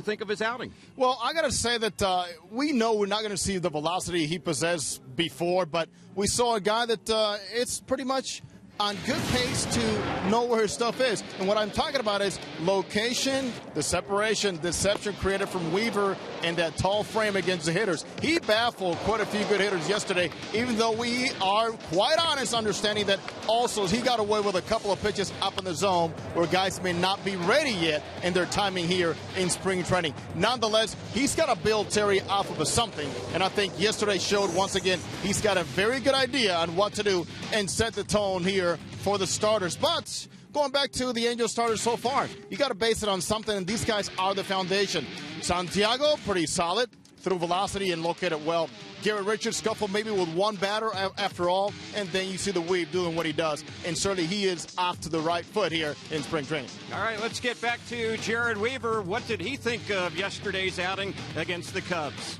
Think of his outing? Well, I got to say that we know we're not going to see the velocity he possessed before, but we saw a guy that it's pretty much on good pace to know where his stuff is. And what I'm talking about is location, the separation, deception created from Weaver, and that tall frame against the hitters. He baffled quite a few good hitters yesterday, even though we are quite honest understanding that also he got away with a couple of pitches up in the zone where guys may not be ready yet in their timing here in spring training. Nonetheless, he's got to build Terry off of a something, and I think yesterday showed once again he's got a very good idea on what to do and set the tone here for the starters. But going back to the Angels starters so far, you got to base it on something, and these guys are the foundation. Santiago, pretty solid through velocity and located well. Garrett Richards scuffled maybe with one batter after all, and then you see the Weave doing what he does. And certainly he is off to the right foot here in spring training. All right, let's get back to Jared Weaver. What did he think of yesterday's outing against the Cubs?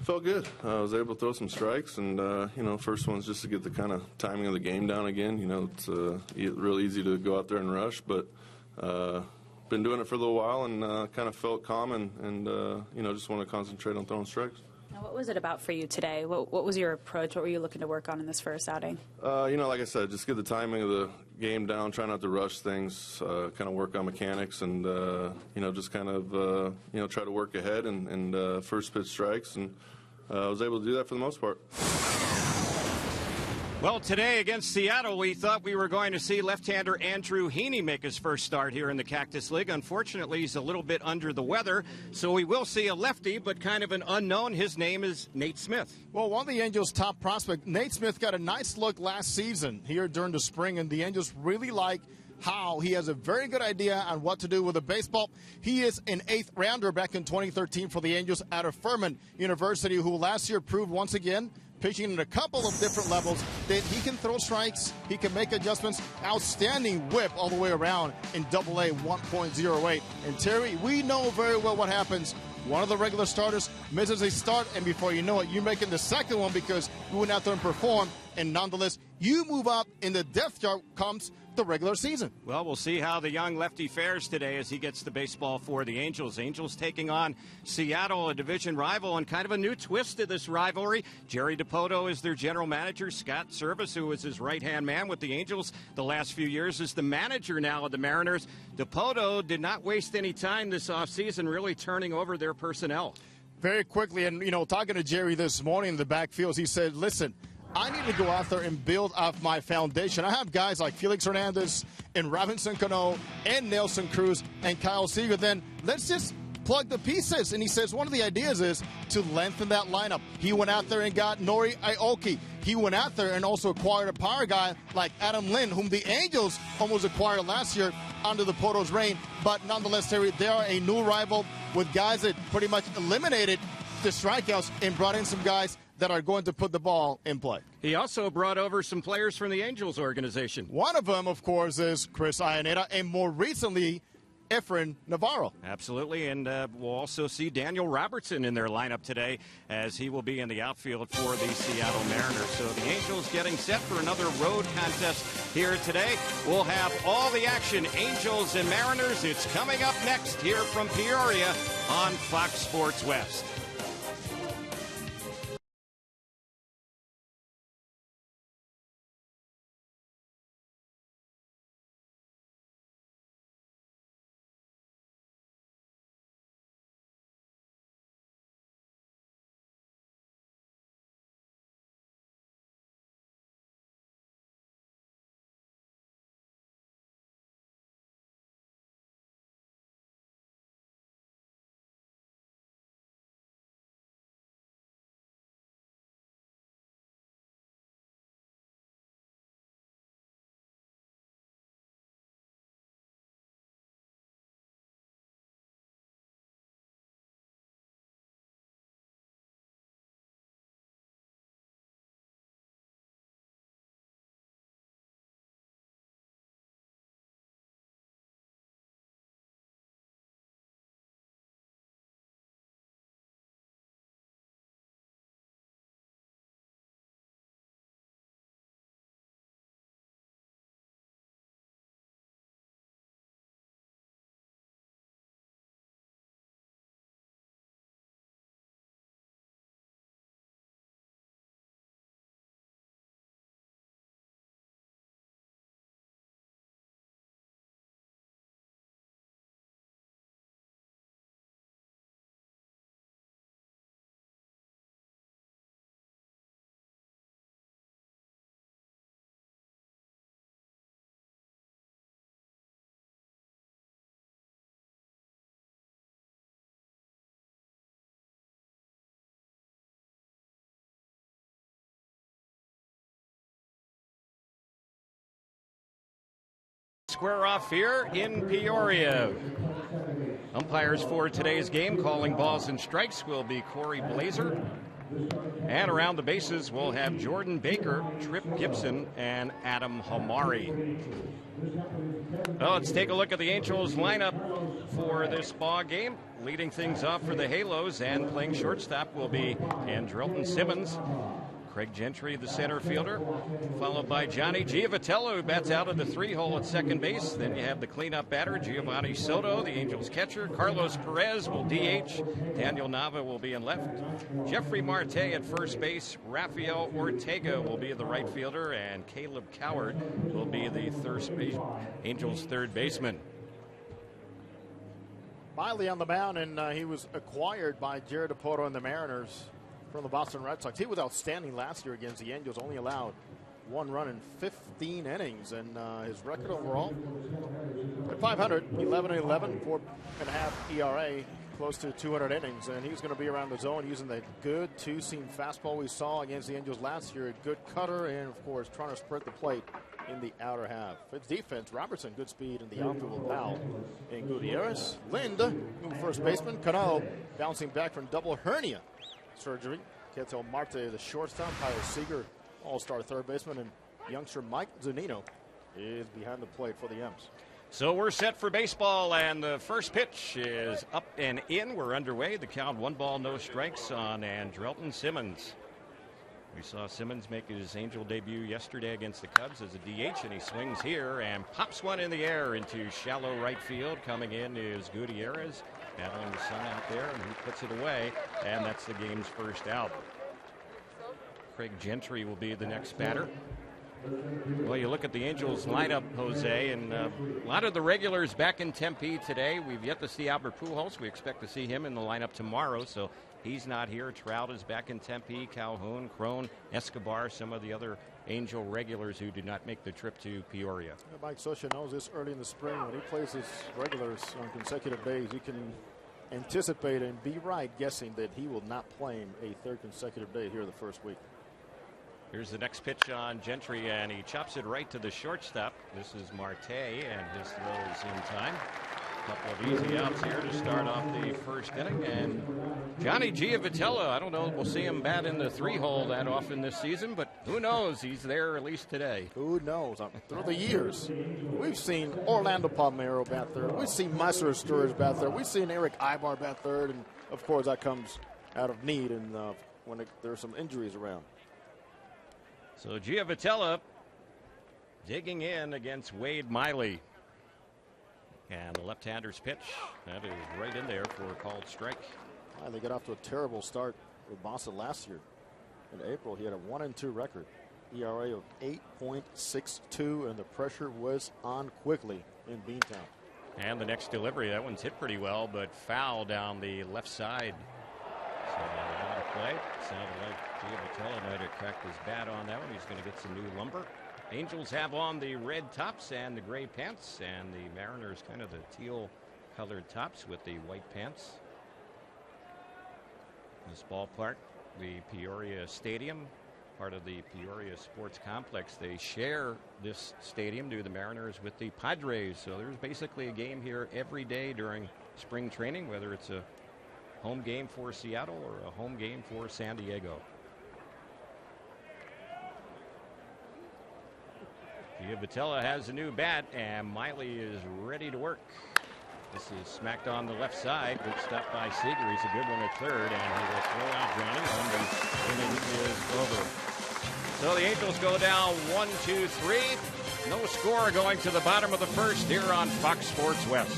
Felt good. I was able to throw some strikes, and first one's just to get the kind of timing of the game down again. It's real easy to go out there and rush, but been doing it for a little while and kind of felt calm and just want to concentrate on throwing strikes. Now, what was it about for you today? What was your approach? What were you looking to work on in this first outing? Like I said, just get the timing of the game down, try not to rush things, kind of work on mechanics, and just kind of try to work ahead and first pitch strikes, and I was able to do that for the most part. Well, today against Seattle, we thought we were going to see left-hander Andrew Heaney make his first start here in the Cactus League. Unfortunately, he's a little bit under the weather, so we will see a lefty, but kind of an unknown. His name is Nate Smith. Well, one of the Angels' top prospects, Nate Smith, got a nice look last season here during the spring, and the Angels really like how he has a very good idea on what to do with the baseball. He is an 8th rounder back in 2013 for the Angels out of Furman University, who last year proved once again, pitching at a couple of different levels, that he can throw strikes, he can make adjustments. Outstanding whip all the way around in Double-A 1.08. And Terry, we know very well what happens. One of the regular starters misses a start, and before you know it, you're making the second one because you went out there and performed. And nonetheless, you move up in the depth chart comes the regular season. Well, we'll see how the young lefty fares today as he gets the baseball for the Angels. Angels taking on Seattle, a division rival, and kind of a new twist to this rivalry. Jerry DiPoto is their general manager. Scott Service, who was his right-hand man with the Angels the last few years, is the manager now of the Mariners. DiPoto did not waste any time this offseason really turning over their personnel. Very quickly, and, talking to Jerry this morning in the backfields, he said, listen, I need to go out there and build off my foundation. I have guys like Felix Hernandez and Robinson Cano and Nelson Cruz and Kyle Seager. Then let's just plug the pieces. And he says one of the ideas is to lengthen that lineup. He went out there and got Nori Aoki. He went out there and also acquired a power guy like Adam Lynn, whom the Angels almost acquired last year under the Poto's reign. But nonetheless, Terry, they are a new rival with guys that pretty much eliminated the strikeouts and brought in some guys that are going to put the ball in play. He also brought over some players from the Angels organization. One of them, of course, is Chris Iannetta, and more recently, Efren Navarro. Absolutely, and we'll also see Daniel Robertson in their lineup today as he will be in the outfield for the Seattle Mariners. So the Angels getting set for another road contest here today. We'll have all the action, Angels and Mariners. It's coming up next here from Peoria on Fox Sports West. square off here in Peoria. Umpires for today's game calling balls and strikes will be Corey Blazer. And around the bases, we'll have Jordan Baker, Trip Gibson, and Adam Hamari. Well, let's take a look at the Angels lineup for this ball game. Leading things off for the Halos and playing shortstop will be Andrelton Simmons. Craig Gentry, the center fielder, followed by Johnny Giovitello, who bats out of the 3-hole at second base. Then you have the cleanup batter, Giovanni Soto, the Angels catcher. Carlos Perez will DH. Daniel Nava will be in left. Jeffrey Marte at first base. Rafael Ortega will be the right fielder. And Caleb Coward will be the Angels' third baseman. Miley on the mound, and he was acquired by Jared Dipoto and the Mariners from the Boston Red Sox. He was outstanding last year against the Angels, only allowed 1 run in 15 innings, and his record overall at 500, 11-11, 4.5 ERA, close to 200 innings, and he's going to be around the zone using the good two-seam fastball we saw against the Angels last year, a good cutter, and of course trying to spread the plate in the outer half. For its defense, Robertson, good speed in the outfield with Powell and Gutierrez. Lind, new first baseman. Cano bouncing back from double hernia surgery. Ketel Marte, the shortstop. Kyle Seager, all-star third baseman. And youngster Mike Zunino is behind the plate for the M's. So we're set for baseball, and the first pitch is up and in. We're underway. The count 1 ball, no strikes on Andrelton Simmons. We saw Simmons make his Angel debut yesterday against the Cubs as a DH, and he swings here and pops one in the air into shallow right field. Coming in is Gutierrez, battling the sun out there, and he puts it away, and that's the game's first out. Craig Gentry will be the next batter. Well, you look at the Angels lineup, Jose, and a lot of the regulars back in Tempe today. We've yet to see Albert Pujols. We expect to see him in the lineup tomorrow, so he's not here. Trout is back in Tempe, Calhoun, Crone, Escobar, some of the other Angel regulars who did not make the trip to Peoria. Mike Scioscia knows this early in the spring. When he plays his regulars on consecutive days, you can anticipate and be right guessing that he will not play him a third consecutive day here the first week. Here's the next pitch on Gentry, and he chops it right to the shortstop. This is Marte, and his throw is in time. A couple of easy outs here to start off the first inning. And Johnny Giovitello, I don't know, we'll see him bat in the 3-hole that often this season, but who knows? He's there at least today. Who knows? Through the years, we've seen Orlando Palmeiro bat third. We've seen Maestro Sturridge bat third. We've seen Eric Ibar bat third, and of course that comes out of need and when there's some injuries around. So Giovitello digging in against Wade Miley. And the left-hander's pitch, that is right in there for a called strike. They got off to a terrible start with Boston last year. In April, he had a 1-2 record, ERA of 8.62, and the pressure was on quickly in Beantown. And the next delivery, that one's hit pretty well, but foul down the left side. So out of play. Sounded like Giovitello might have cracked his bat on that one. He's going to get some new lumber. Angels have on the red tops and the gray pants, and the Mariners kind of the teal colored tops with the white pants. This ballpark, the Peoria Stadium, part of the Peoria Sports Complex, they share this stadium, do the Mariners, with the Padres. So there's basically a game here every day during spring training, whether it's a home game for Seattle or a home game for San Diego. Giovitello has a new bat, and Miley is ready to work. This is smacked on the left side. Good stop by Seager. He's a good one at third, and he will throw out Johnny, and the inning is over. So the Angels go down 1-2-3. No score going to the bottom of the first here on Fox Sports West.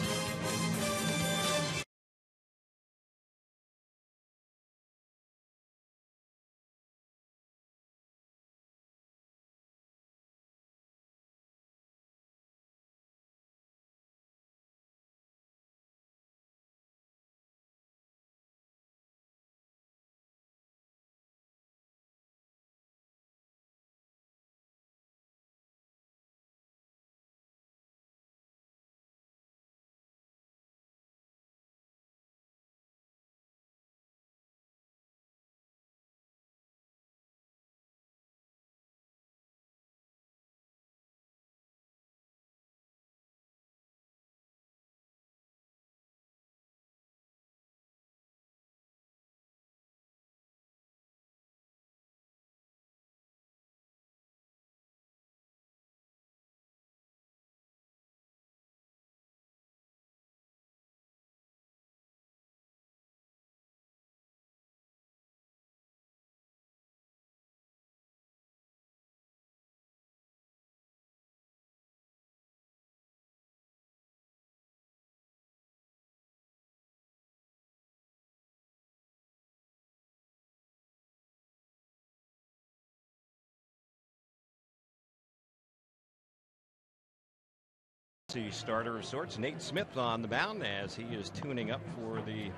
emergency starter of sorts. Nate Smith on the mound as he is tuning up for the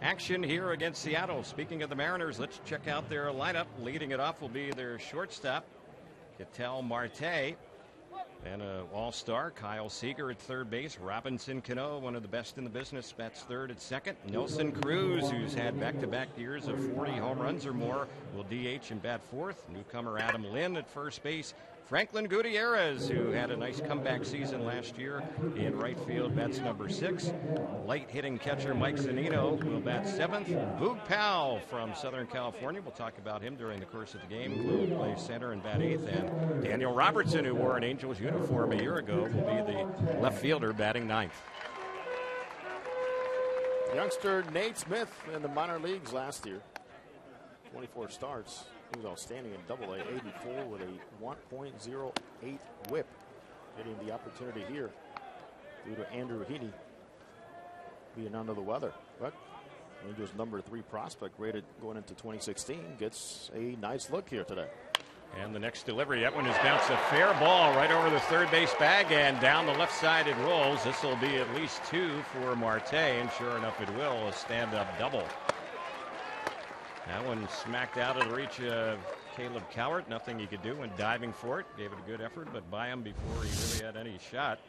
action here against Seattle. Speaking of the Mariners, let's check out their lineup. Leading it off will be their shortstop, Ketel Marte. And an all-star, Kyle Seager at third base. Robinson Cano, one of the best in the business, bats third at second. Nelson Cruz, who's had back-to-back years of 40 home runs or more, will DH and bat fourth. Newcomer Adam Lynn at first base. Franklin Gutierrez, who had a nice comeback season last year in right field, bats number 6. Light-hitting catcher Mike Zunino will bat 7th. Boog Powell from Southern California, we'll talk about him during the course of the game, will play center and bat 8th. And Daniel Robertson, who wore an Angels uniform a year ago, will be the left fielder batting 9th. Youngster Nate Smith in the minor leagues last year. 24 starts. He was outstanding in Double A, 84 with a 1.08 whip. Getting the opportunity here due to Andrew Heaney being under the weather. But Angels number 3 prospect rated going into 2016 gets a nice look here today. And the next delivery, that one has bounced a fair ball right over the third base bag and down the left side it rolls. This will be at least 2 for Marte, and sure enough it will, a stand-up double. That one smacked out of the reach of Caleb Cowart. Nothing he could do when diving for it. Gave it a good effort, but by him before he really had any shot.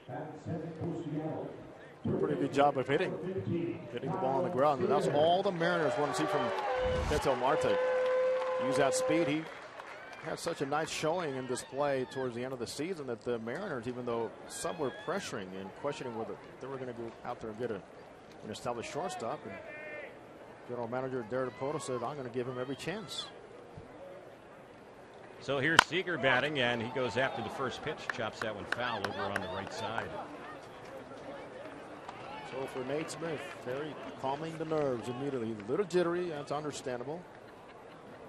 Pretty good job of hitting the ball on the ground. And that's all the Mariners want to see from Ketel Marte. Use that speed. He had such a nice showing in display towards the end of the season that the Mariners, even though some were pressuring and questioning whether they were going to go out there and get an established shortstop, and General Manager Jared Dipoto said, I'm going to give him every chance. So here's Seager batting, and he goes after the first pitch, chops that one foul over on the right side. So for Nate Smith, very calming the nerves immediately. A little jittery, that's understandable.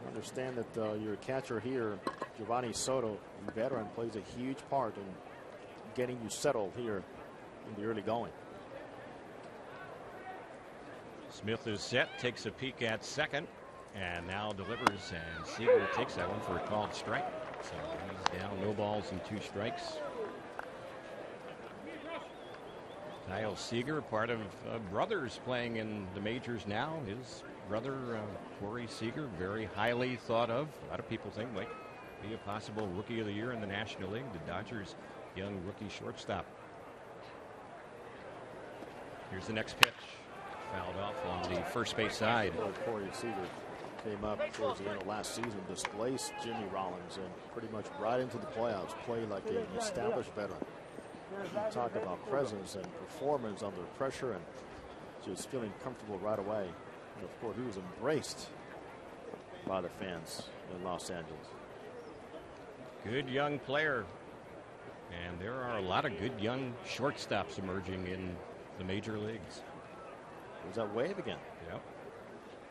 I understand that your catcher here, Giovanni Soto, the veteran, plays a huge part in getting you settled here in the early going. Smith is set, takes a peek at second, and now delivers, and Seager takes that one for a called strike. So he's down, no balls and 2 strikes. Kyle Seager, part of brothers playing in the majors now. His brother, Corey Seager, very highly thought of. A lot of people think might be a possible Rookie of the Year in the National League. The Dodgers' young rookie shortstop. Here's the next pitch. Fouled off on the first base side. Corey Seager came up towards the end of last season, displaced Jimmy Rollins, and pretty much right into the playoffs, played like an established veteran. You talk about presence and performance under pressure, and just feeling comfortable right away. And of course, he was embraced by the fans in Los Angeles. Good young player. And there are a lot of good young shortstops emerging in the major leagues. There's that wave again. Yep.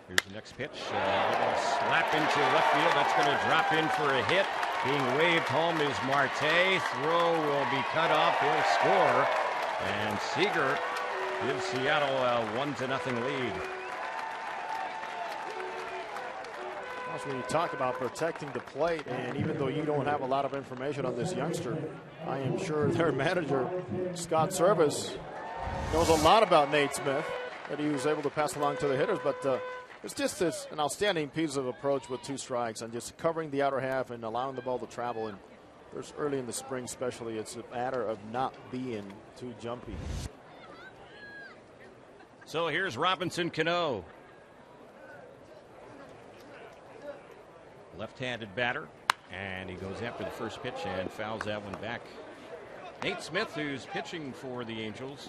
Here's the next pitch. Slap into left field. That's going to drop in for a hit. Being waved home is Marte. Throw will be cut off. He'll score. And Seager gives Seattle a 1-0 lead. Also, when you talk about protecting the plate, and even though you don't have a lot of information on this youngster, I am sure their manager, Scott Service, knows a lot about Nate Smith that he was able to pass along to the hitters. But it's just an outstanding piece of approach with 2 strikes and just covering the outer half and allowing the ball to travel. And there's early in the spring especially, it's a matter of not being too jumpy. So here's Robinson Cano. Left-handed batter, and he goes after the first pitch and fouls that one back. Nate Smith, who's pitching for the Angels.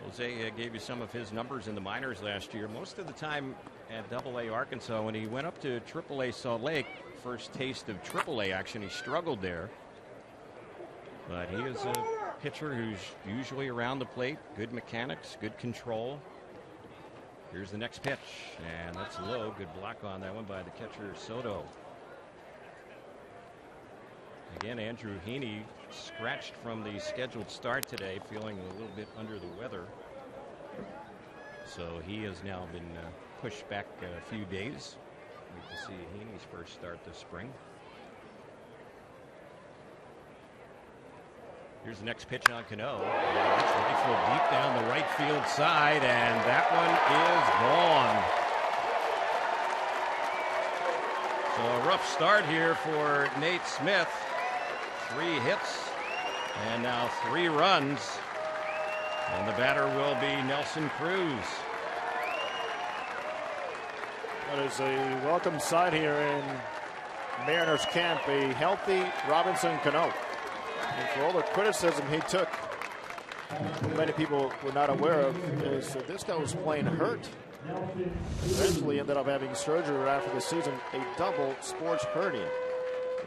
Jose gave you some of his numbers in the minors last year. Most of the time at Double-A Arkansas. When he went up to Triple-A Salt Lake, first taste of Triple-A action, he struggled there. But he is a pitcher who's usually around the plate. Good mechanics, good control. Here's the next pitch, and that's low. Good block on that one by the catcher Soto. Again, Andrew Heaney scratched from the scheduled start today, feeling a little bit under the weather. So he has now been pushed back a few days. Wait to see Heaney's first start this spring. Here's the next pitch on Cano. That's rifled deep down the right field side, and that one is gone. So a rough start here for Nate Smith. 3 hits and now 3 runs. And the batter will be Nelson Cruz. That is a welcome sight here in Mariners camp, a healthy Robinson Cano. And for all the criticism he took, many people were not aware of, is that this guy was playing hurt. Eventually ended up having surgery after the season, a double sports hernia.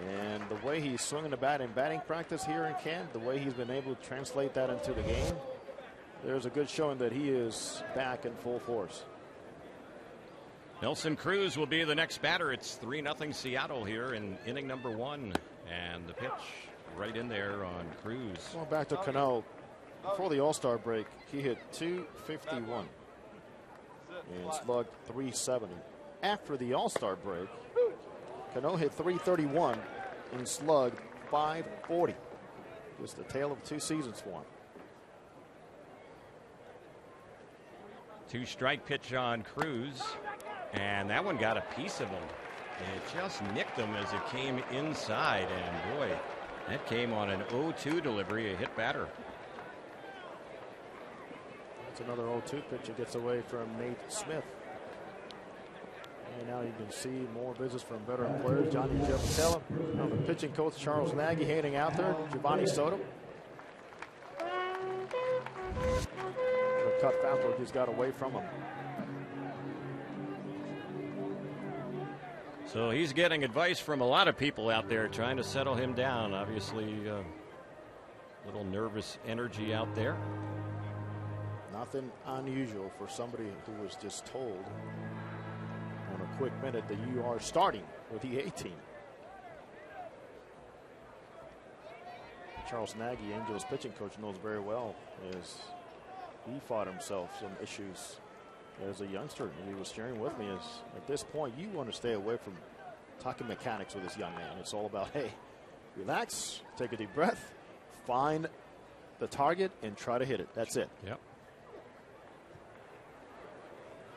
And the way he's swinging the bat in batting practice here in camp, the way he's been able to translate that into the game, there's a good showing that he is back in full force. Nelson Cruz will be the next batter. It's 3-0 Seattle here in inning number 1. And the pitch right in there on Cruz. Going back to Cano, before the All-Star break, he hit .251 and slugged .370. After the All-Star break, Cano hit .331 and slugged .540. Just the tale of 2 seasons for him. 2-strike pitch on Cruz. And that one got a piece of him. It just nicked him as it came inside. And boy, that came on an 0-2 delivery, a hit batter. That's another 0-2 pitch. It gets away from Nate Smith. And now you can see more visits from veteran players. Johnny Jeff, the pitching coach Charles Nagy handing out there. Giovanni Soto. The cut fastball just got away from him. So he's getting advice from a lot of people out there trying to settle him down. Obviously, a little nervous energy out there. Nothing unusual for somebody who was just told on a quick minute that you are starting with the A team. Charles Nagy, Angels pitching coach, knows very well as he fought himself some issues as a youngster. He was sharing with me is at this point you want to stay away from talking mechanics with this young man. It's all about, hey, relax, take a deep breath, find the target and try to hit it. That's it. Yep.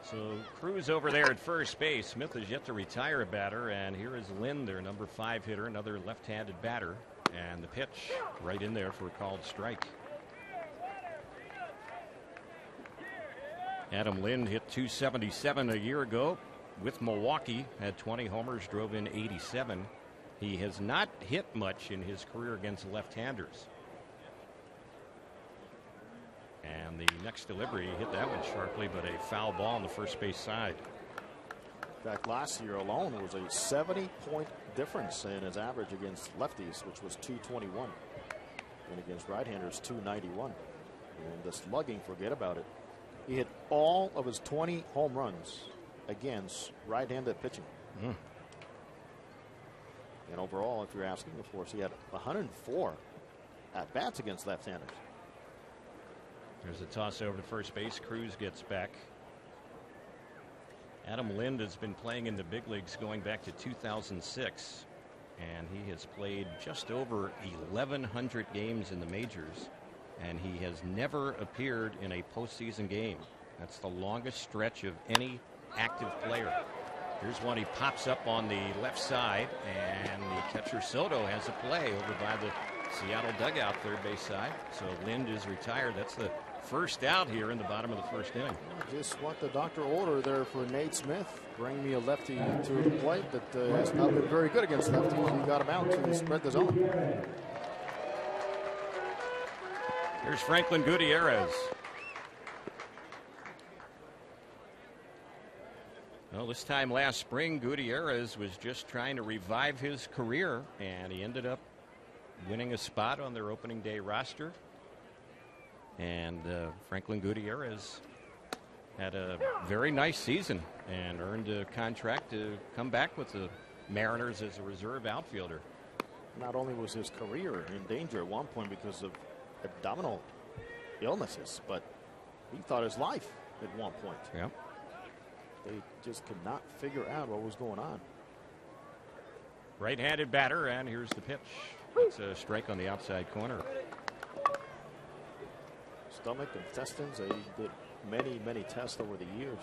So Cruz over there at first base. Smith has yet to retire a batter, and here is Lynn, their number 5 hitter, another left-handed batter, and the pitch right in there for a called strike. Adam Lind hit .277 a year ago with Milwaukee, had 20 homers, drove in 87. He has not hit much in his career against left-handers. And the next delivery, he hit that one sharply, but a foul ball on the first base side. In fact, last year alone was a 70-point difference in his average against lefties, which was .221, and against right-handers .291. And the slugging, forget about it. He hit all of his 20 home runs against right-handed pitching. And overall, if you're asking, of course, he had 104 at-bats against left-handers. There's a toss over to first base. Cruz gets back. Adam Lind has been playing in the big leagues going back to 2006, and he has played just over 1,100 games in the majors, and he has never appeared in a postseason game. That's the longest stretch of any active player. Here's one. He pops up on the left side, and the catcher Soto has a play over by the Seattle dugout, third base side. So Lind is retired. That's the first out here in the bottom of the first inning. Just what the doctor ordered there for Nate Smith. Bring me a lefty to the plate that has not been very good against lefties. He got him out to spread the zone. Here's Franklin Gutierrez. Well, this time last spring, Gutierrez was just trying to revive his career, and he ended up winning a spot on their opening day roster. And Franklin Gutierrez had a very nice season and earned a contract to come back with the Mariners as a reserve outfielder. Not only was his career in danger at one point because of abdominal illnesses, but he thought his life at one point. Yeah. They just could not figure out what was going on. Right-handed batter, and here's the pitch. It's a strike on the outside corner. stomach, intestines. They did many, many tests over the years.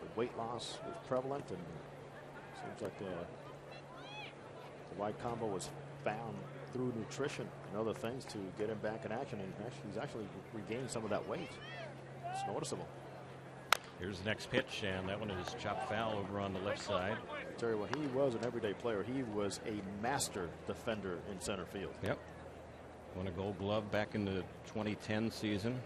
The weight loss was prevalent, and seems like the right combo was found through nutrition and other things to get him back in action. And he's actually regained some of that weight. It's noticeable. Here's the next pitch, and that one is chopped foul over on the left side. Terry, when he was an everyday player, he was a master defender in center field. Yep. Won a Gold Glove back in the 2010 season.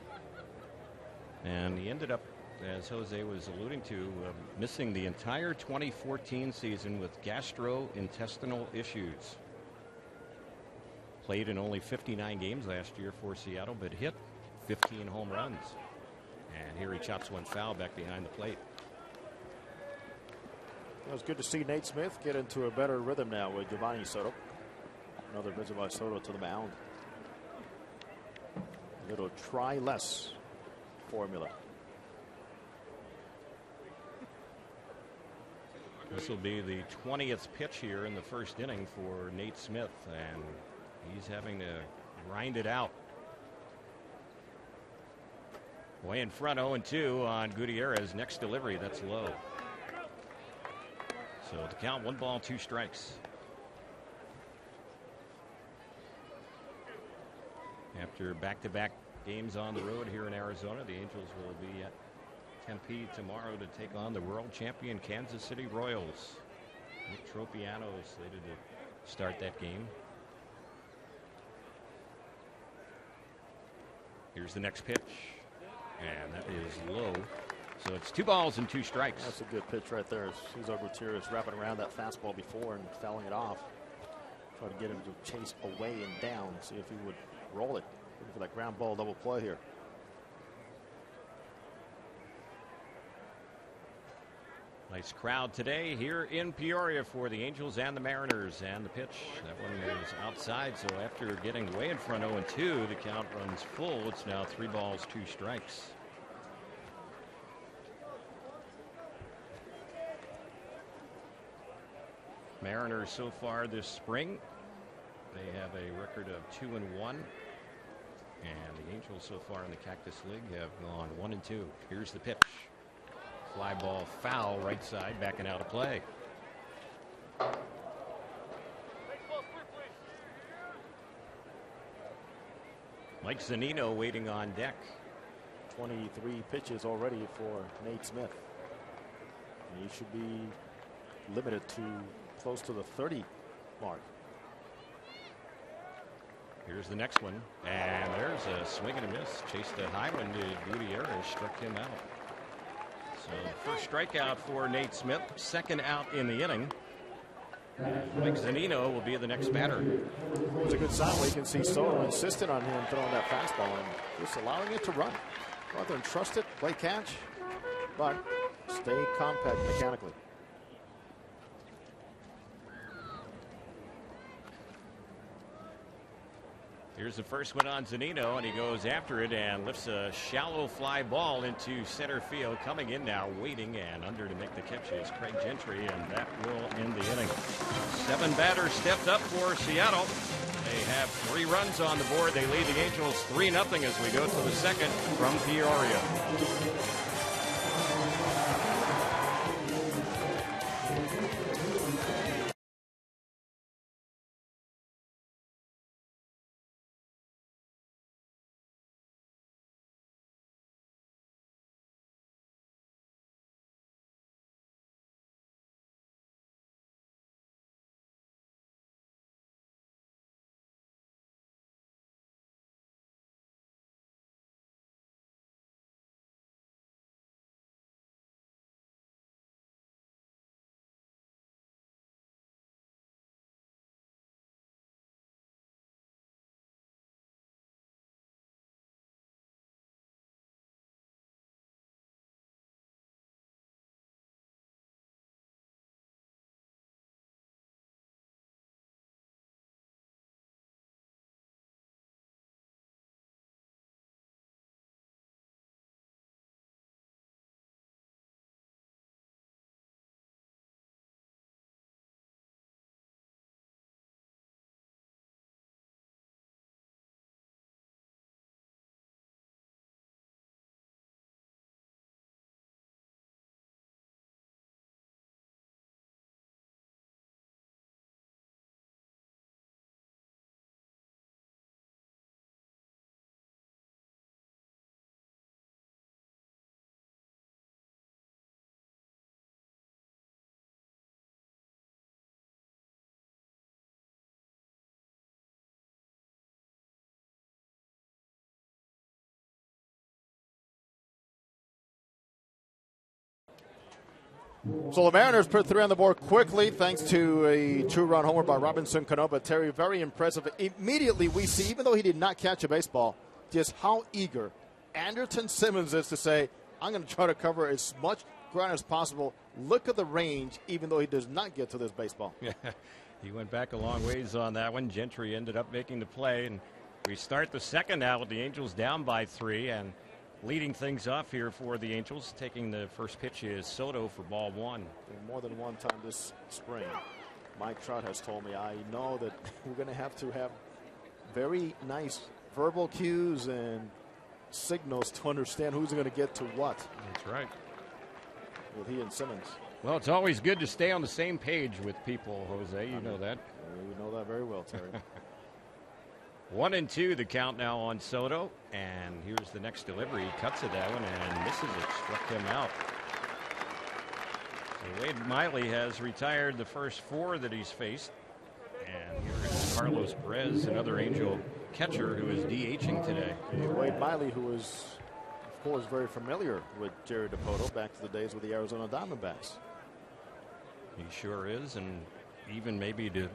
And he ended up, as Jose was alluding to, missing the entire 2014 season with gastrointestinal issues. Played in only 59 games last year for Seattle, but hit 15 home runs. And here he chops one foul back behind the plate. It was good to see Nate Smith get into a better rhythm now with Giovanni Soto. Another visit by Soto to the mound. A little try less formula. This will be the 20th pitch here in the first inning for Nate Smith, and he's having to grind it out. Way in front, 0-2 on Gutierrez. Next delivery, that's low. So the count, 1 ball, 2 strikes. After back-to-back games on the road here in Arizona, the Angels will be at Tempe tomorrow to take on the world champion Kansas City Royals. Nick Tropiano is slated to start that game. Here's the next pitch. And that is low. So it's 2 balls and 2 strikes. That's a good pitch right there. Cesar Gutierrez wrapping around that fastball before and fouling it off. Try to get him to chase away and down. See if he would roll it. Looking for that ground ball double play here. Nice crowd today here in Peoria for the Angels and the Mariners. And the pitch, that one is outside. So after getting way in front 0-2, the count runs full. It's now 3 balls, 2 strikes. Mariners so far this spring, they have a record of 2-1. And the Angels so far in the Cactus League have gone 1-2. Here's the pitch. Fly ball foul right side, backing out of play. Mike Zunino waiting on deck. 23 pitches already for Nate Smith. He should be limited to close to the 30 mark. Here's the next one, and there's a swing and a miss. Chased the high one to Gutierrez, struck him out. So first strikeout for Nate Smith, second out in the inning. Mike Zunino will be the next batter. It's a good sign where you can see Soto insistent on him throwing that fastball and just allowing it to run. Go out there and trust it, play catch, but stay compact mechanically. Here's the first one on Zunino, and he goes after it and lifts a shallow fly ball into center field. Coming in now, waiting and under to make the catch is Craig Gentry, and that will end the inning. 7 batters stepped up for Seattle. They have 3 runs on the board. They lead the Angels 3-0 as we go to the second from Peoria. So the Mariners put 3 on the board quickly thanks to a 2-run homer by Robinson Cano. But Terry, very impressive. Immediately we see, even though he did not catch a baseball, just how eager Anderson Simmons is to say, I'm going to try to cover as much ground as possible. Look at the range, even though he does not get to this baseball. Yeah, he went back a long ways on that one. Gentry ended up making the play, and we start the second now with the Angels down by 3, and leading things off here for the Angels. Taking the first pitch is Soto for ball 1. And more than one time this spring, Mike Trout has told me, I know that we're going to have very nice verbal cues and signals to understand who's going to get to what. That's right. With he and Simmons. Well, it's always good to stay on the same page with people, Jose. You know that. You know that very well, Terry. 1-2 the count now on Soto, and here's the next delivery. He cuts it that one and misses it. Struck him out. So Wade Miley has retired the first 4 that he's faced, and here is Carlos Perez, another Angel catcher who is DHing today. Wade Miley, who is, of course, very familiar with Jerry Dipoto back to the days with the Arizona Diamondbacks. He sure is, and even maybe to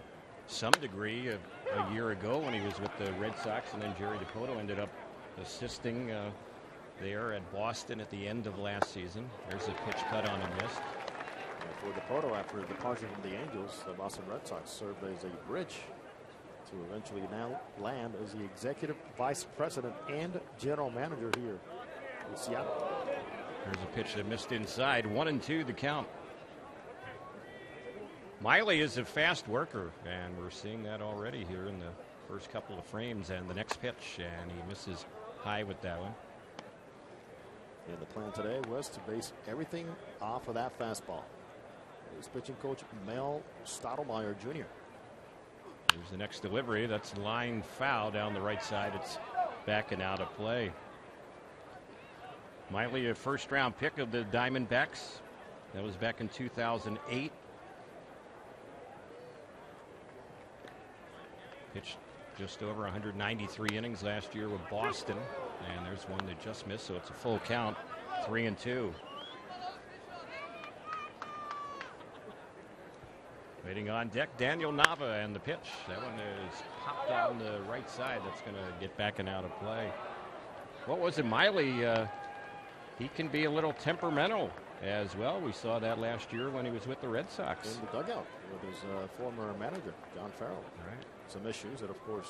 some degree a year ago when he was with the Red Sox, and then Jerry Dipoto ended up assisting there at Boston at the end of last season. There's a pitch cut on and missed. For Dipoto, after his departure from the Angels, the Boston Red Sox served as a bridge to eventually now land as the executive vice president and general manager here in Seattle. There's a pitch that missed inside. 1-2 the count. Miley is a fast worker, and we're seeing that already here in the first couple of frames. And the next pitch, and he misses high with that one. And the plan today was to base everything off of that fastball. His pitching coach, Mel Stottlemyre Jr. Here's the next delivery. That's line foul down the right side. It's back and out of play. Miley, a first-round pick of the Diamondbacks. That was back in 2008. Pitched just over 193 innings last year with Boston. And there's one that just missed, so it's a full count. 3-2. Waiting on deck, Daniel Nava, and the pitch. That one is popped down the right side. That's going to get back and out of play. What was it, Miley? He can be a little temperamental as well. We saw that last year when he was with the Red Sox. In the dugout with his former manager, John Farrell. Right. Some issues that, of course,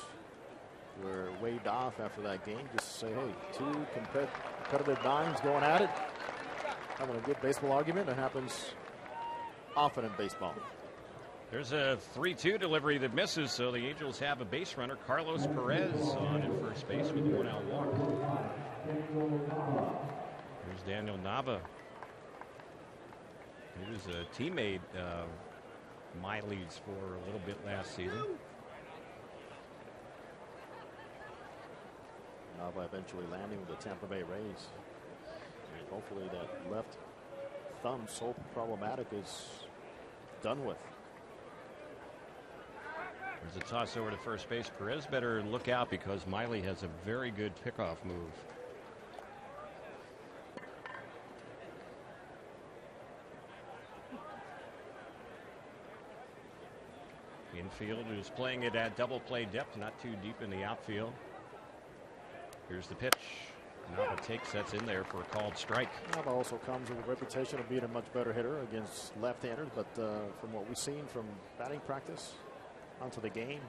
were waved off after that game. Just to say, hey, 2 competitive nines going at it. Having a good baseball argument. That happens often in baseball. There's a 3-2 delivery that misses, so the Angels have a base runner, Carlos Perez, on at first base with a 1-out walk. Here's Daniel Nava. He was a teammate of Miley's for a little bit last season. Nava eventually landing with the Tampa Bay Rays. And hopefully that left thumb, so problematic, is done with. There's a toss over to first base. Perez better look out because Miley has a very good pickoff move. Infield is playing it at double play depth, not too deep in the outfield. Here's the pitch. Nava takes, that's in there for a called strike. Nava also comes with a reputation of being a much better hitter against left-handers, but from what we've seen from batting practice onto the game,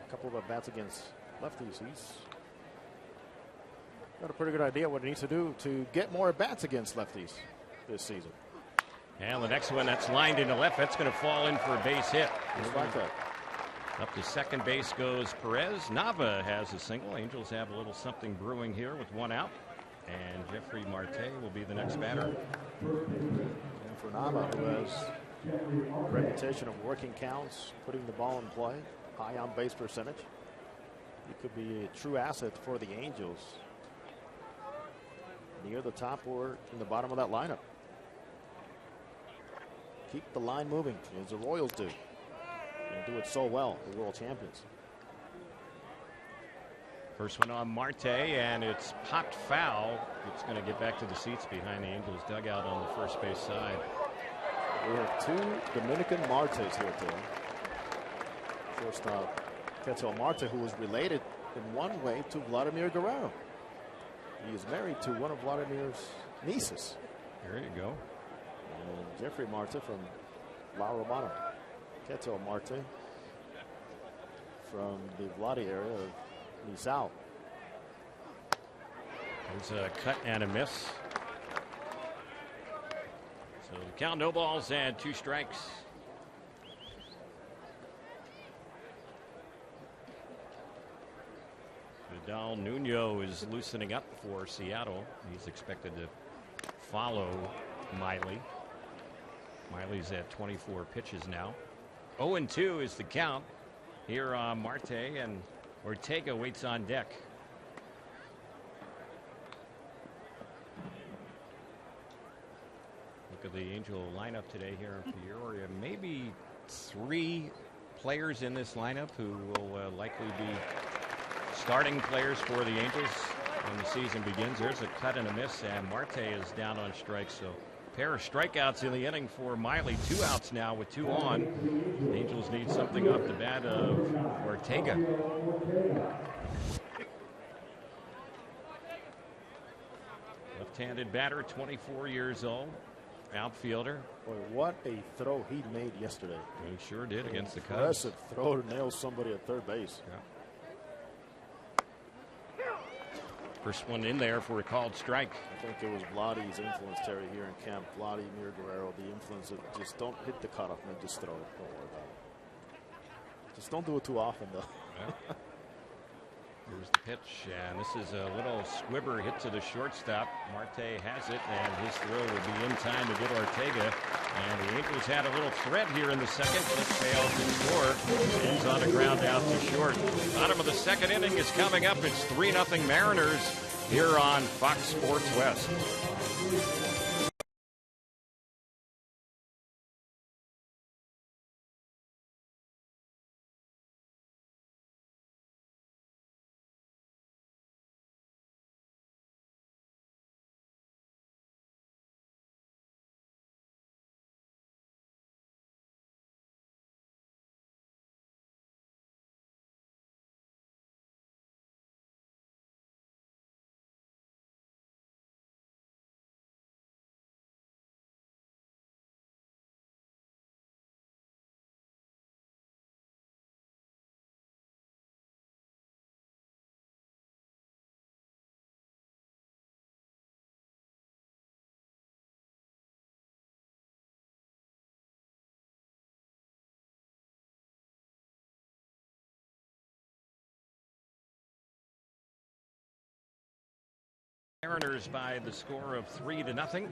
a couple of at-bats against lefties, he's got a pretty good idea what he needs to do to get more at-bats against lefties this season. And the next one, that's lined into left. That's going to fall in for a base hit. Just like that. Up to second base goes Perez. Nava has a single. Angels have a little something brewing here with 1 out. And Jeffrey Marte will be the next batter. And for Nava, who has a reputation of working counts, putting the ball in play, high on base percentage, he could be a true asset for the Angels. Near the top or in the bottom of that lineup. Keep the line moving, as the Royals do. And do it so well, the world champions. First one on Marte, and it's popped foul. It's going to get back to the seats behind the Angels dugout on the first base side. We have two Dominican Martes here today. Shortstop Ketel Marte, who was related in one way to Vladimir Guerrero. He is married to one of Vladimir's nieces. There you go. And Jeffrey Marte from La Romana. Ketel Marte from the Vladi area of Nizao. There's a cut and a miss. So the count, no balls and 2 strikes. Vidal Nuno is loosening up for Seattle. He's expected to follow Miley. Miley's at 24 pitches now. 0-2 is the count here on Marte, and Ortega waits on deck. Look at the Angel lineup today here in Peoria. Maybe 3 players in this lineup who will likely be starting players for the Angels when the season begins. There's a cut and a miss, and Marte is down on strikes. So a pair of strikeouts in the inning for Miley. 2 outs now with 2 on. The Angels need something off the bat of Ortega. Left-handed batter, 24 years old. Outfielder. Boy, what a throw he made yesterday. He sure did against the Cubs. Impressive throw to nail somebody at third base. Yeah. First one in there for a called strike. I think it was Vladi's influence, Terry, here in camp. Vladimir Guerrero, the influence of just don't hit the cutoff and just throw it. Don't worry about it. Just don't do it too often, though. Yeah. Here's the pitch, and this is a little squibber hit to the shortstop. Marte has it, and his throw will be in time to get Ortega. And the Angels had a little threat here in the second, but failed to score. Ends on a ground out to short. Bottom of the second inning is coming up. It's 3-0 Mariners here on Fox Sports West. Mariners by the score of 3-0.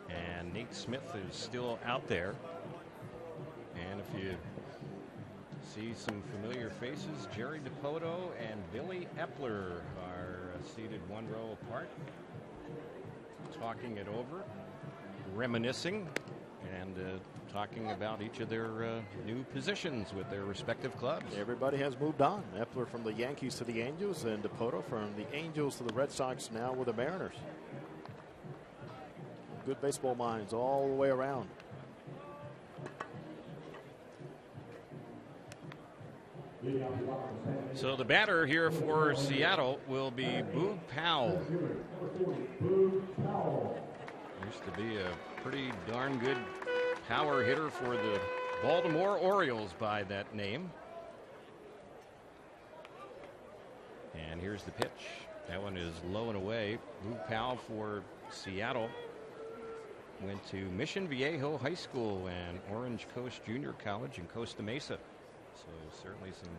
And Nate Smith is still out there. And if you see some familiar faces, Jerry DiPoto and Billy Epler are seated 1 row apart, talking it over, reminiscing, and talking about each of their new positions with their respective clubs. Everybody has moved on. Epler from the Yankees to the Angels, and DiPoto from the Angels to the Red Sox, now with the Mariners. Good baseball minds all the way around. So the batter here for Seattle will be Boog Powell. Used to be a pretty darn good power hitter for the Baltimore Orioles by that name. And here's the pitch. That one is low and away. Boog Powell for Seattle went to Mission Viejo High School and Orange Coast Junior College in Costa Mesa. So certainly some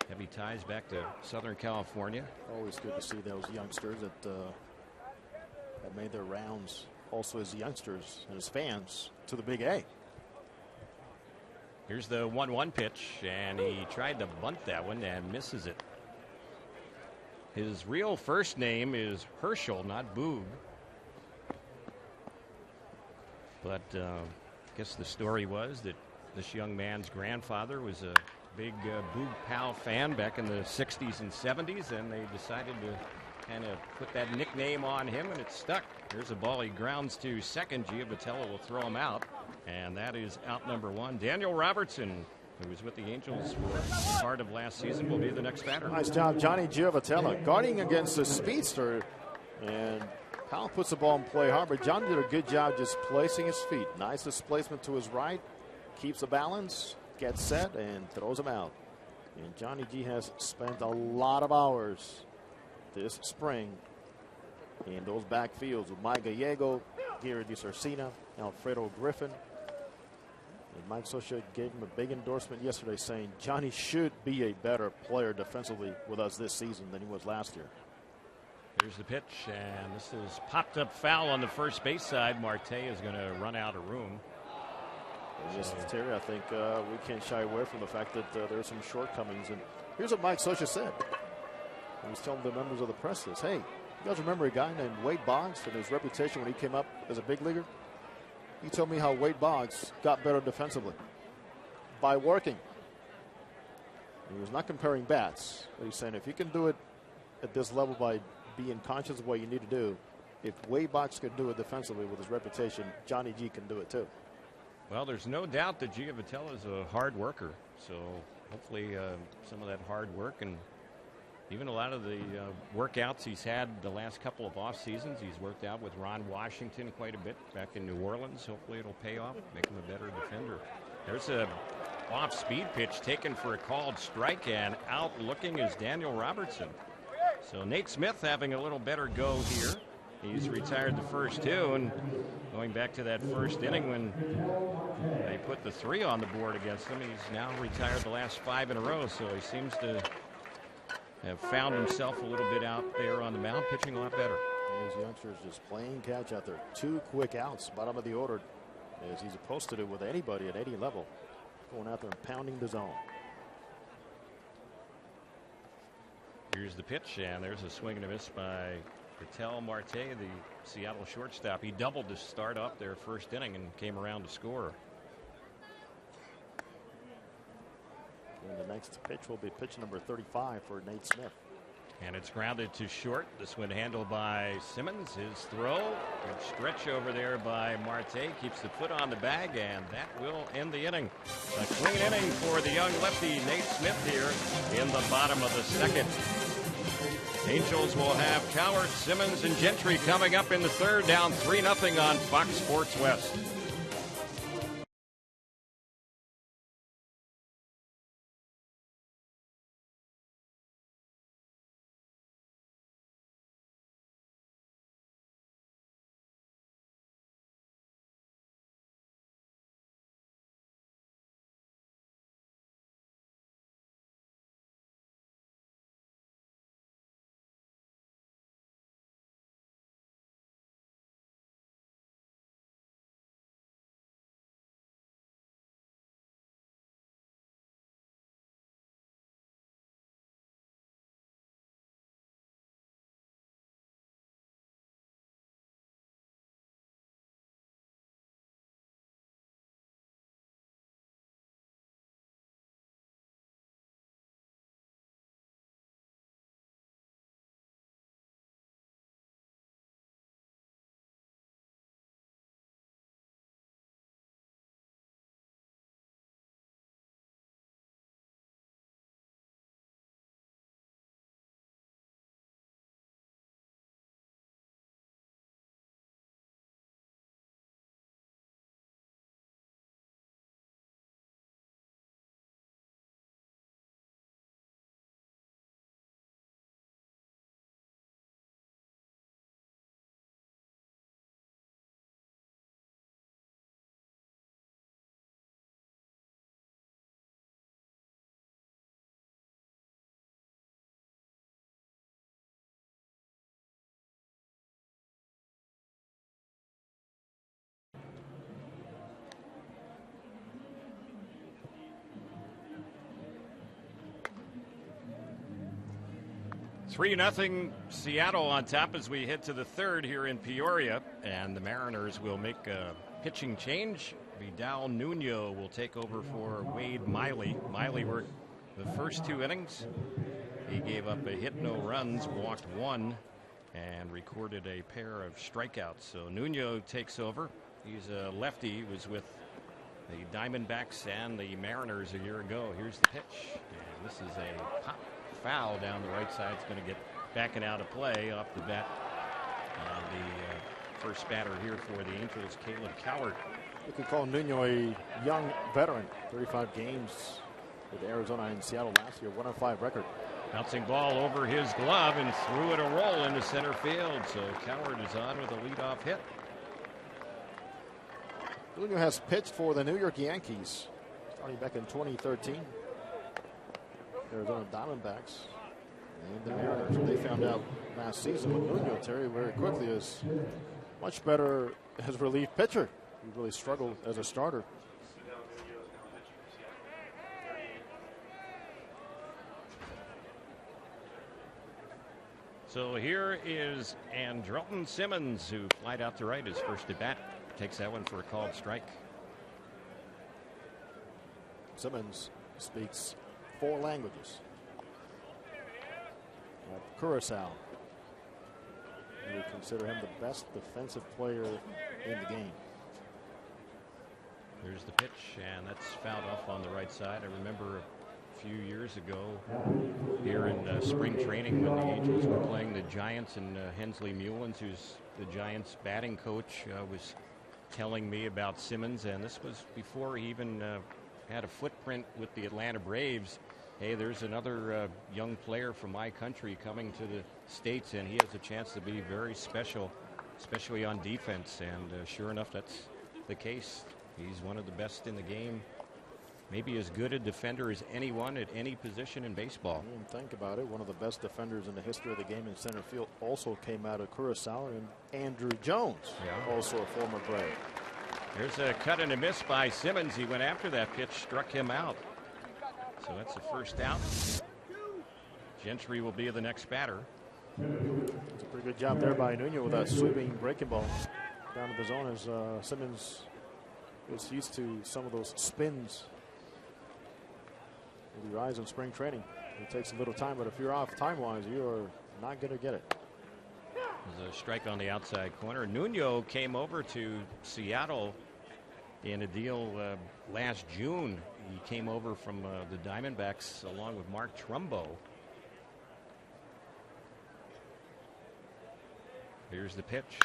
heavy ties back to Southern California. Always good to see those youngsters that made their rounds also as youngsters and as fans to the Big A. Here's the 1-1 pitch, and he tried to bunt that one and misses it. His real first name is Herschel, not Boog. But I guess the story was that this young man's grandfather was a big Boog Powell fan back in the 60s and 70s, and they decided to kind of put that nickname on him, and it's stuck. Here's a ball he grounds to second. Giovatello will throw him out, and that is out number one. Daniel Robertson, who was with the Angels for part of last season, will be the next batter. Nice job, Johnny Giovatello, guarding against the speedster, and Powell puts the ball in play hard, but Johnny did a good job just placing his feet. Nice displacement to his right, keeps the balance, gets set, and throws him out. And Johnny G has spent a lot of hours this spring in those backfields with Mike Gallego, Gary DiCercina, Alfredo Griffin. And Mike Scioscia gave him a big endorsement yesterday, saying Johnny should be a better player defensively with us this season than he was last year. Here's the pitch, and this is popped up foul on the first base side. Marte is going to run out of room. Yes, Terry, I think we can't shy away from the fact that there's some shortcomings. And here's what Mike Scioscia said. He was telling the members of the press this. Hey, you guys remember a guy named Wade Boggs and his reputation when he came up as a big leaguer? He told me how Wade Boggs got better defensively by working. He was not comparing bats, but he's saying if you can do it at this level by being conscious of what you need to do, if Wade Boggs could do it defensively with his reputation, Johnny G can do it too. Well, there's no doubt that Giovatello is a hard worker, so hopefully some of that hard work and even a lot of the workouts he's had the last couple of off seasons. He's worked out with Ron Washington quite a bit back in New Orleans. Hopefully it'll pay off, make him a better defender. There's a off-speed pitch taken for a called strike, and out looking is Daniel Robertson. So Nate Smith having a little better go here. He's retired the first two, and going back to that first inning when they put the 3 on the board against him, he's now retired the last 5 in a row. So he seems to have found himself a little bit out there on the mound, pitching a lot better. These youngsters just playing catch out there. 2 quick outs, bottom of the order, as he's supposed to do with anybody at any level, going out there and pounding the zone. Here's the pitch, and there's a swing and a miss by Ketel Marte, the Seattle shortstop. He doubled to start off their first inning and came around to score. And the next pitch will be pitch number 35 for Nate Smith. And it's grounded to short. This one handled by Simmons. His throw, good stretch over there by Marte, keeps the foot on the bag, and that will end the inning. A clean inning for the young lefty Nate Smith here in the bottom of the second. Angels will have Cowart, Simmons, and Gentry coming up in the third, down 3-0 on Fox Sports West. Three 3-0 Seattle on top as we head to the third here in Peoria, and the Mariners will make a pitching change. Vidal Nuno will take over for Wade Miley. Miley worked the first 2 innings. He gave up a hit, no runs, walked 1, and recorded a pair of strikeouts. So Nuno takes over. He's a lefty. He was with the Diamondbacks and the Mariners a year ago. Here's the pitch. And this is a pop foul down the right side. It's going to get back and out of play off the bat. The first batter here for the Angels, Caleb Cowart. You could call Nuno a young veteran. 35 games with Arizona and Seattle last year. 1-5 record. Bouncing ball over his glove and threw it a roll into center field. So Cowart is on with a leadoff hit. Nuno has pitched for the New York Yankees starting back in 2013. Arizona Diamondbacks and the Mariners. They found out last season with Nuno, Terry, very quickly is much better as relief pitcher. He really struggled as a starter. So here is Andrelton Simmons, who flied out to right his first at bat. Takes that one for a called strike. Simmons speaks 4 languages. Curacao. You would consider him the best defensive player in the game. Here's the pitch, and that's fouled off on the right side. I remember a few years ago here in spring training when the Angels were playing the Giants, and Hensley Mullins, who's the Giants batting coach, was telling me about Simmons, and this was before he even had a footprint with the Atlanta Braves. Hey, there's another young player from my country coming to the States, and he has a chance to be very special, especially on defense. And sure enough, that's the case. He's one of the best in the game, maybe as good a defender as anyone at any position in baseball. Think about it. One of the best defenders in the history of the game in center field also came out of Curacao, and Andrew Jones, also a former Brave. There's a cut and a miss by Simmons. He went after that pitch, struck him out. So that's the first out. Gentry will be the next batter. It's a pretty good job there by Nuno with that sweeping breaking ball down to the zone, as Simmons was used to some of those spins with your eyes in spring training. It takes a little time, but if you're off time-wise, you are not going to get it. There's a strike on the outside corner. Nuno came over to Seattle in a deal last June. He came over from the Diamondbacks along with Mark Trumbo. Here's the pitch.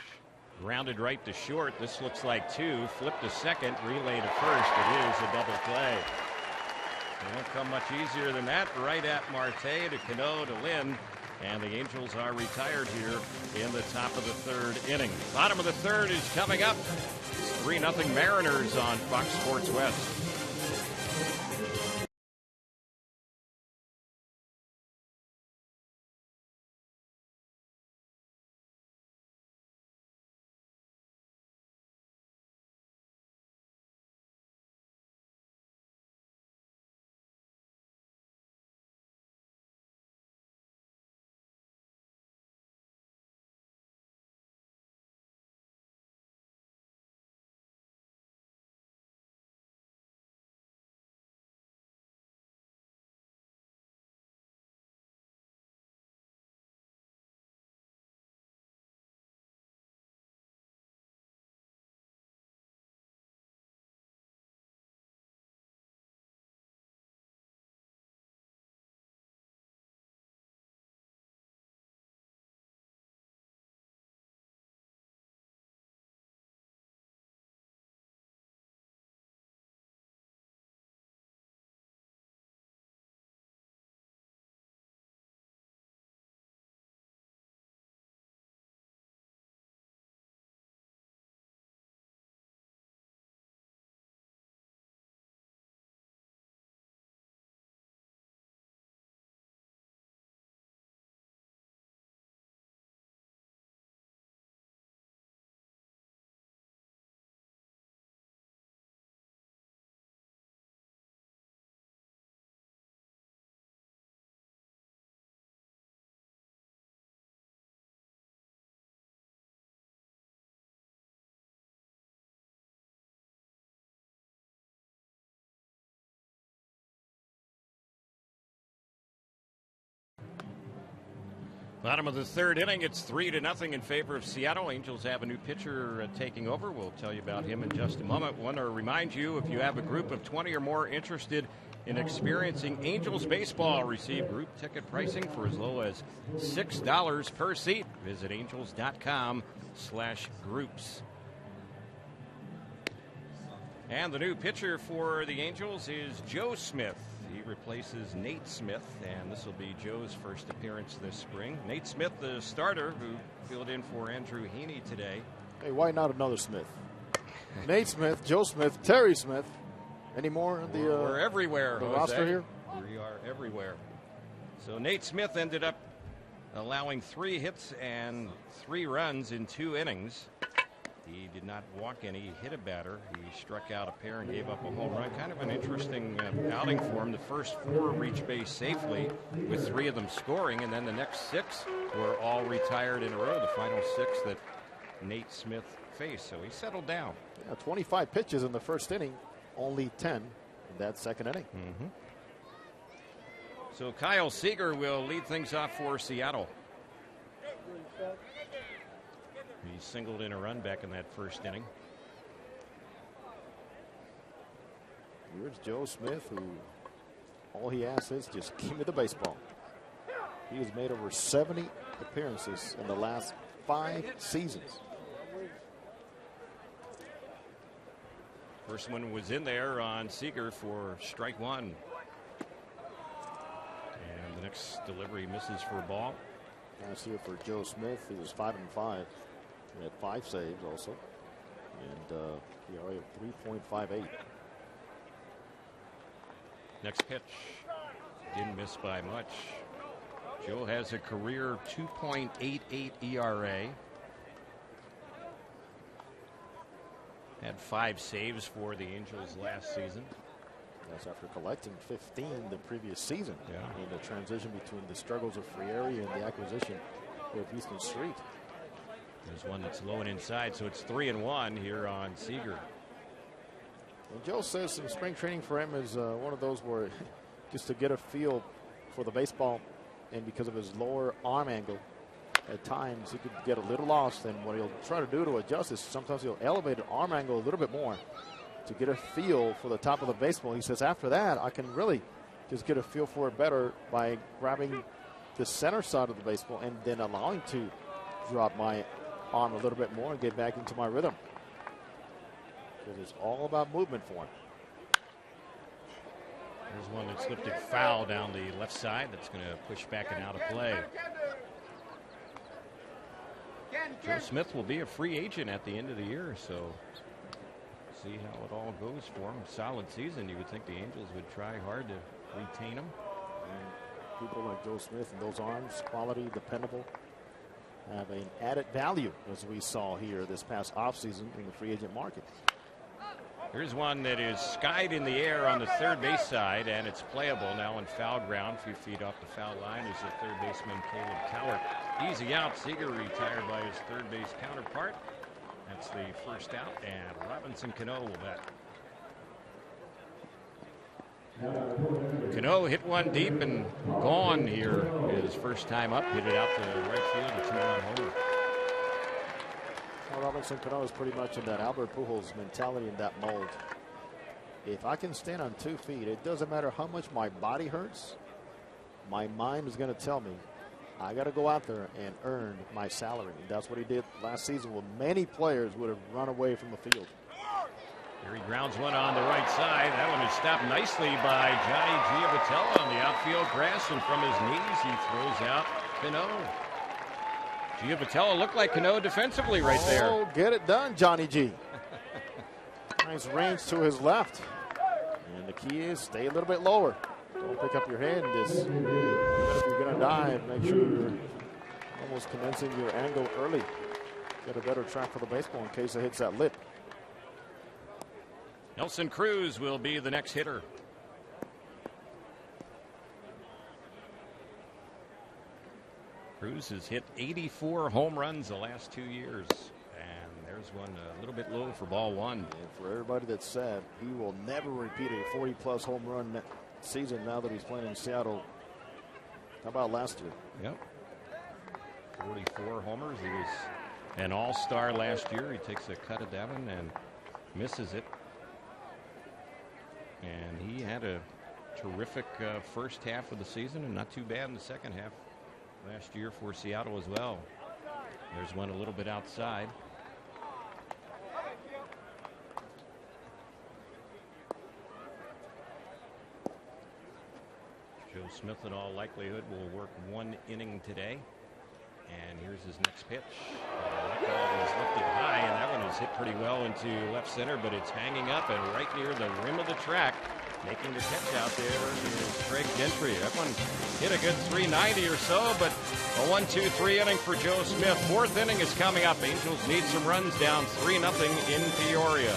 Grounded right to short. This looks like 2. Flip to second. Relay to first. It is a double play. It won't come much easier than that. Right at Marte to Cano to Lynn. And the Angels are retired here in the top of the 3rd inning. Bottom of the 3rd is coming up. 3-0 Mariners on Fox Sports West. Bottom of the third inning, it's 3-0 in favor of Seattle. Angels have a new pitcher taking over. We'll tell you about him in just a moment. Want to remind you, if you have a group of 20 or more interested in experiencing Angels baseball, receive group ticket pricing for as low as $6 per seat. Visit angels.com/groups. And the new pitcher for the Angels is Joe Smith. He replaces Nate Smith, and this will be Joe's first appearance this spring. Nate Smith, the starter, who filled in for Andrew Heaney today. Hey, why not another Smith? Nate Smith, Joe Smith, Terry Smith. Any more in the we're everywhere, the Jose. roster here? We are everywhere. So Nate Smith ended up allowing 3 hits and 3 runs in 2 innings. He did not walk any. He hit a batter. He struck out a pair and gave up a home run. Kind of an interesting outing for him. The first 4 reached base safely, with 3 of them scoring, and then the next 6 were all retired in a row. The final 6 that Nate Smith faced. So he settled down. Yeah, 25 pitches in the first inning, only 10 in that second inning. Mm-hmm. So Kyle Seager will lead things off for Seattle. He singled in a run back in that first inning. Here's Joe Smith, who all he asks is just give me the baseball. He has made over 70 appearances in the last 5 seasons. First one was in there on Seager for strike 1. And the next delivery misses for a ball. Last year for Joe Smith, he was 5-5. He had 5 saves also, and ERA of 3.58. Next pitch didn't miss by much. Joe has a career 2.88 ERA. Had 5 saves for the Angels last season. That's after collecting 15 the previous season. Yeah. In the transition between the struggles of Frieri and the acquisition of Houston Street. There's one that's low and inside, so it's 3-1 here on Seager. And Joe says some spring training for him is one of those where just to get a feel for the baseball, and because of his lower arm angle, at times he could get a little lost. And what he'll try to do to adjust is sometimes he'll elevate an arm angle a little bit more to get a feel for the top of the baseball. He says after that I can really just get a feel for it better by grabbing the center side of the baseball and then allowing to drop my arm a little bit more and get back into my rhythm. Because it's all about movement for him. There's one that's lifted foul down the left side that's going to push back and out of play. Joe Smith will be a free agent at the end of the year, so see how it all goes for him. Solid season. You would think the Angels would try hard to retain him. And people like Joe Smith and those arms, quality, dependable, have an added value, as we saw here this past offseason in the free agent market. Here's one that is skied in the air on the third base side, and it's playable now in foul ground. A few feet off the foul line is the third baseman Caleb Cowart. Easy out. Seager retired by his third base counterpart. That's the first out, and Robinson Cano will bat. Cano hit one deep and gone here his first time up. Hit it out to right field, a 2-run homer. Well, Robinson Cano is pretty much in that Albert Pujols mentality, in that mold. If I can stand on 2 feet, it doesn't matter how much my body hurts. My mind is going to tell me I got to go out there and earn my salary. And that's what he did last season, when many players would have run away from the field. Here he grounds one on the right side. That one is stopped nicely by Johnny Giavotella on the outfield grass, and from his knees he throws out Cano. Giavotella looked like Cano defensively right there. Oh, get it done, Johnny G. Nice range to his left. And the key is stay a little bit lower. Don't pick up your head. If you're going to dive, make sure you're almost commencing your angle early. Get a better track for the baseball in case it hits that lip. Nelson Cruz will be the next hitter. Cruz has hit 84 home runs the last 2 years. And there's one a little bit low for ball 1. And for everybody that's sad, he will never repeat a 40-plus home run season now that he's playing in Seattle. How about last year? Yep. 44 homers. He was an all-star last year. He takes a cut at that one and misses it. And he had a terrific first half of the season and not too bad in the second half last year for Seattle as well. There's one a little bit outside. Joe Smith, in all likelihood, will work 1 inning today. And here's his next pitch. That ball is lifted high, and that one is hit pretty well into left center, but it's hanging up and right near the rim of the track. Making the catch out there is Craig Gentry. That one hit a good 390 or so, but a 1-2-3 inning for Joe Smith. 4th inning is coming up. Angels need some runs, down 3-0 in Peoria.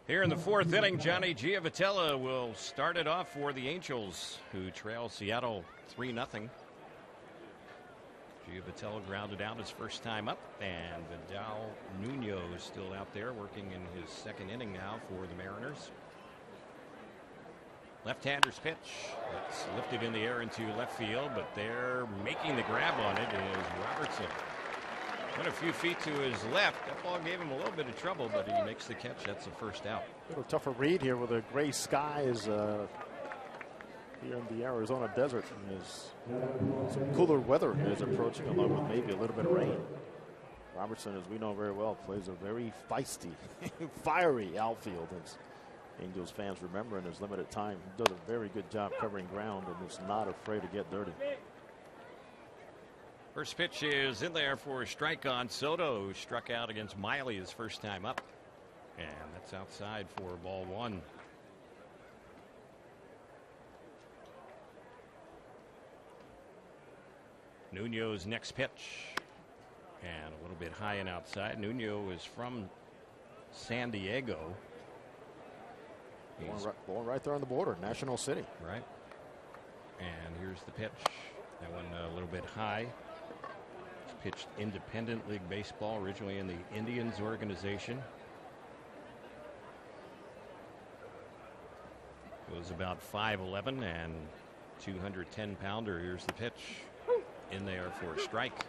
Here in the 4th inning, Johnny Giavotella will start it off for the Angels, who trail Seattle 3-0. Giavotella grounded out his first time up, and Vidal Nuno is still out there working in his 2nd inning now for the Mariners. Left-hander's pitch. It's lifted in the air into left field, but there making the grab on it is Robertson. Went a few feet to his left. That ball gave him a little bit of trouble, but he makes the catch. That's the first out. A little tougher read here with the gray skies here in the Arizona desert. Some cooler weather is approaching, along with maybe a little bit of rain. Robertson, as we know very well, plays a very feisty, fiery outfield. As Angels fans remember in his limited time, he does a very good job covering ground and is not afraid to get dirty. First pitch is in there for a strike on Soto, who struck out against Miley his first time up. And that's outside for ball 1. Nuno's next pitch. And a little bit high and outside. Nuno is from San Diego. Born right there on the border, National City. Right. And here's the pitch. That one a little bit high. Pitched independent league baseball, originally in the Indians organization. Was about 5'11" and 210-pounder. Here's the pitch in there for a strike.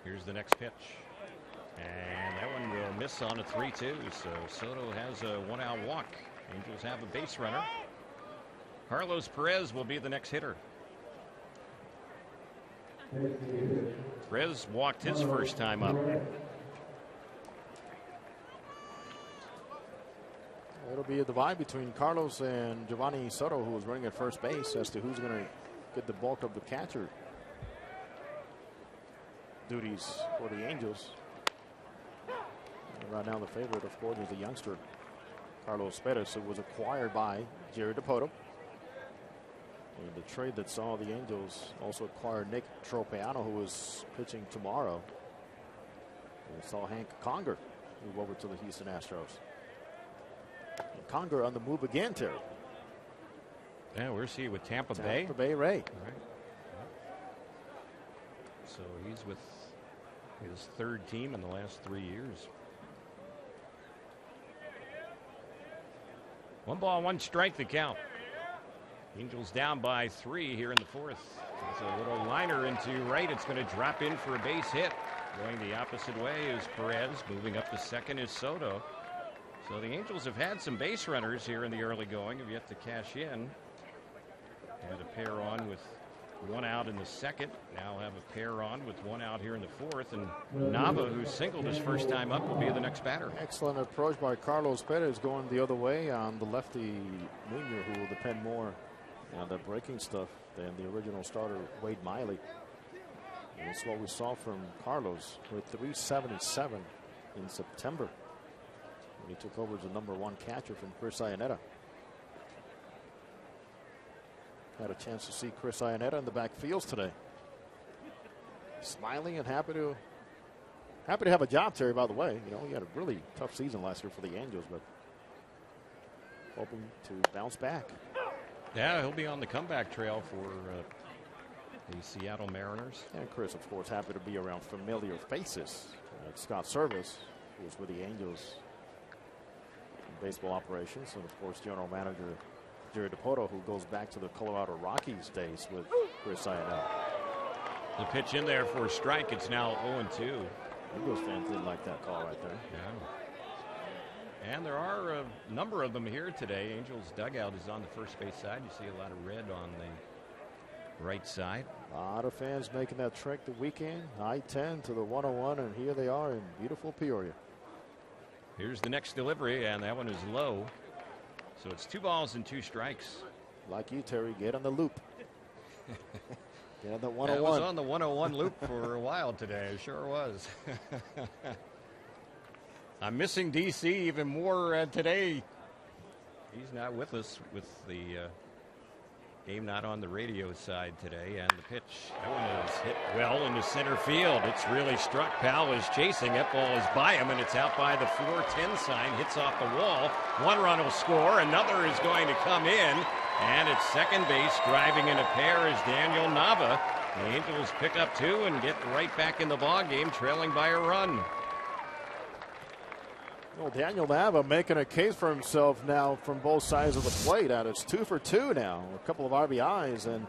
Here's the next pitch. And that one will miss on a 3-2. So Soto has a 1-out walk. Angels have a base runner. Carlos Perez will be the next hitter. Perez walked his first time up. It'll be a divide between Carlos and Giovanni Soto, who is running at first base, as to who's going to get the bulk of the catcher duties for the Angels. And right now, the favorite, of course, is the youngster Carlos Perez, who was acquired by Jerry Dipoto. And the trade that saw the Angels also acquire Nick Tropeano, who is pitching tomorrow. We saw Hank Conger move over to the Houston Astros. And Conger on the move again, Terry. Yeah, where's he with Tampa Bay? Tampa Bay Ray. Right. So he's with his third team in the last 3 years. 1 ball, 1 strike the count. Angels down by 3 here in the 4th. There's a little liner into right. It's going to drop in for a base hit. Going the opposite way is Perez. Moving up to second is Soto. So the Angels have had some base runners here in the early going. Have yet to cash in. Had a pair on with 1 out in the second. Now have a pair on with 1 out here in the 4th. And Nava, who singled his first time up, will be the next batter. Excellent approach by Carlos Perez, going the other way on the lefty Nunez, who will depend more on the breaking stuff than the original starter Wade Miley. And that's what we saw from Carlos with 377 in September when he took over as the #1 catcher from Chris Iannetta. Had a chance to see Chris Iannetta in the backfields today. Smiling and happy to have a job, Terry, by the way. You know, he had a really tough season last year for the Angels, but hoping to bounce back. Yeah, he'll be on the comeback trail for the Seattle Mariners. And Chris, of course, happy to be around familiar faces. Scott Service, who was with the Angels in baseball operations, and of course, general manager Jerry Dipoto, who goes back to the Colorado Rockies days with Chris Iannetta. The pitch in there for a strike. It's now 0-2. Eagles fans didn't like that call right there. Yeah. And there are a number of them here today. Angels dugout is on the first base side. You see a lot of red on the right side. A lot of fans making that trek the weekend. I-10 to the 101, and here they are in beautiful Peoria. Here's the next delivery, and that one is low. So it's 2 balls and 2 strikes. Like you, Terry, get on the loop. Get on the 101. I was on the 101 loop for a while today. It sure was. I'm missing DC even more today. He's not with us with the game not on the radio side today. And the pitch, that one is hit well into center field. It's really struck. Powell is chasing. That ball is by him, and it's out by the 410 sign. Hits off the wall. 1 run will score. Another is going to come in. And at second base, driving in a pair is Daniel Nava. The Angels pick up 2 and get right back in the ball game, trailing by a run. Well, Daniel Nava making a case for himself now from both sides of the plate. Out it's 2 for 2 now. A couple of RBIs and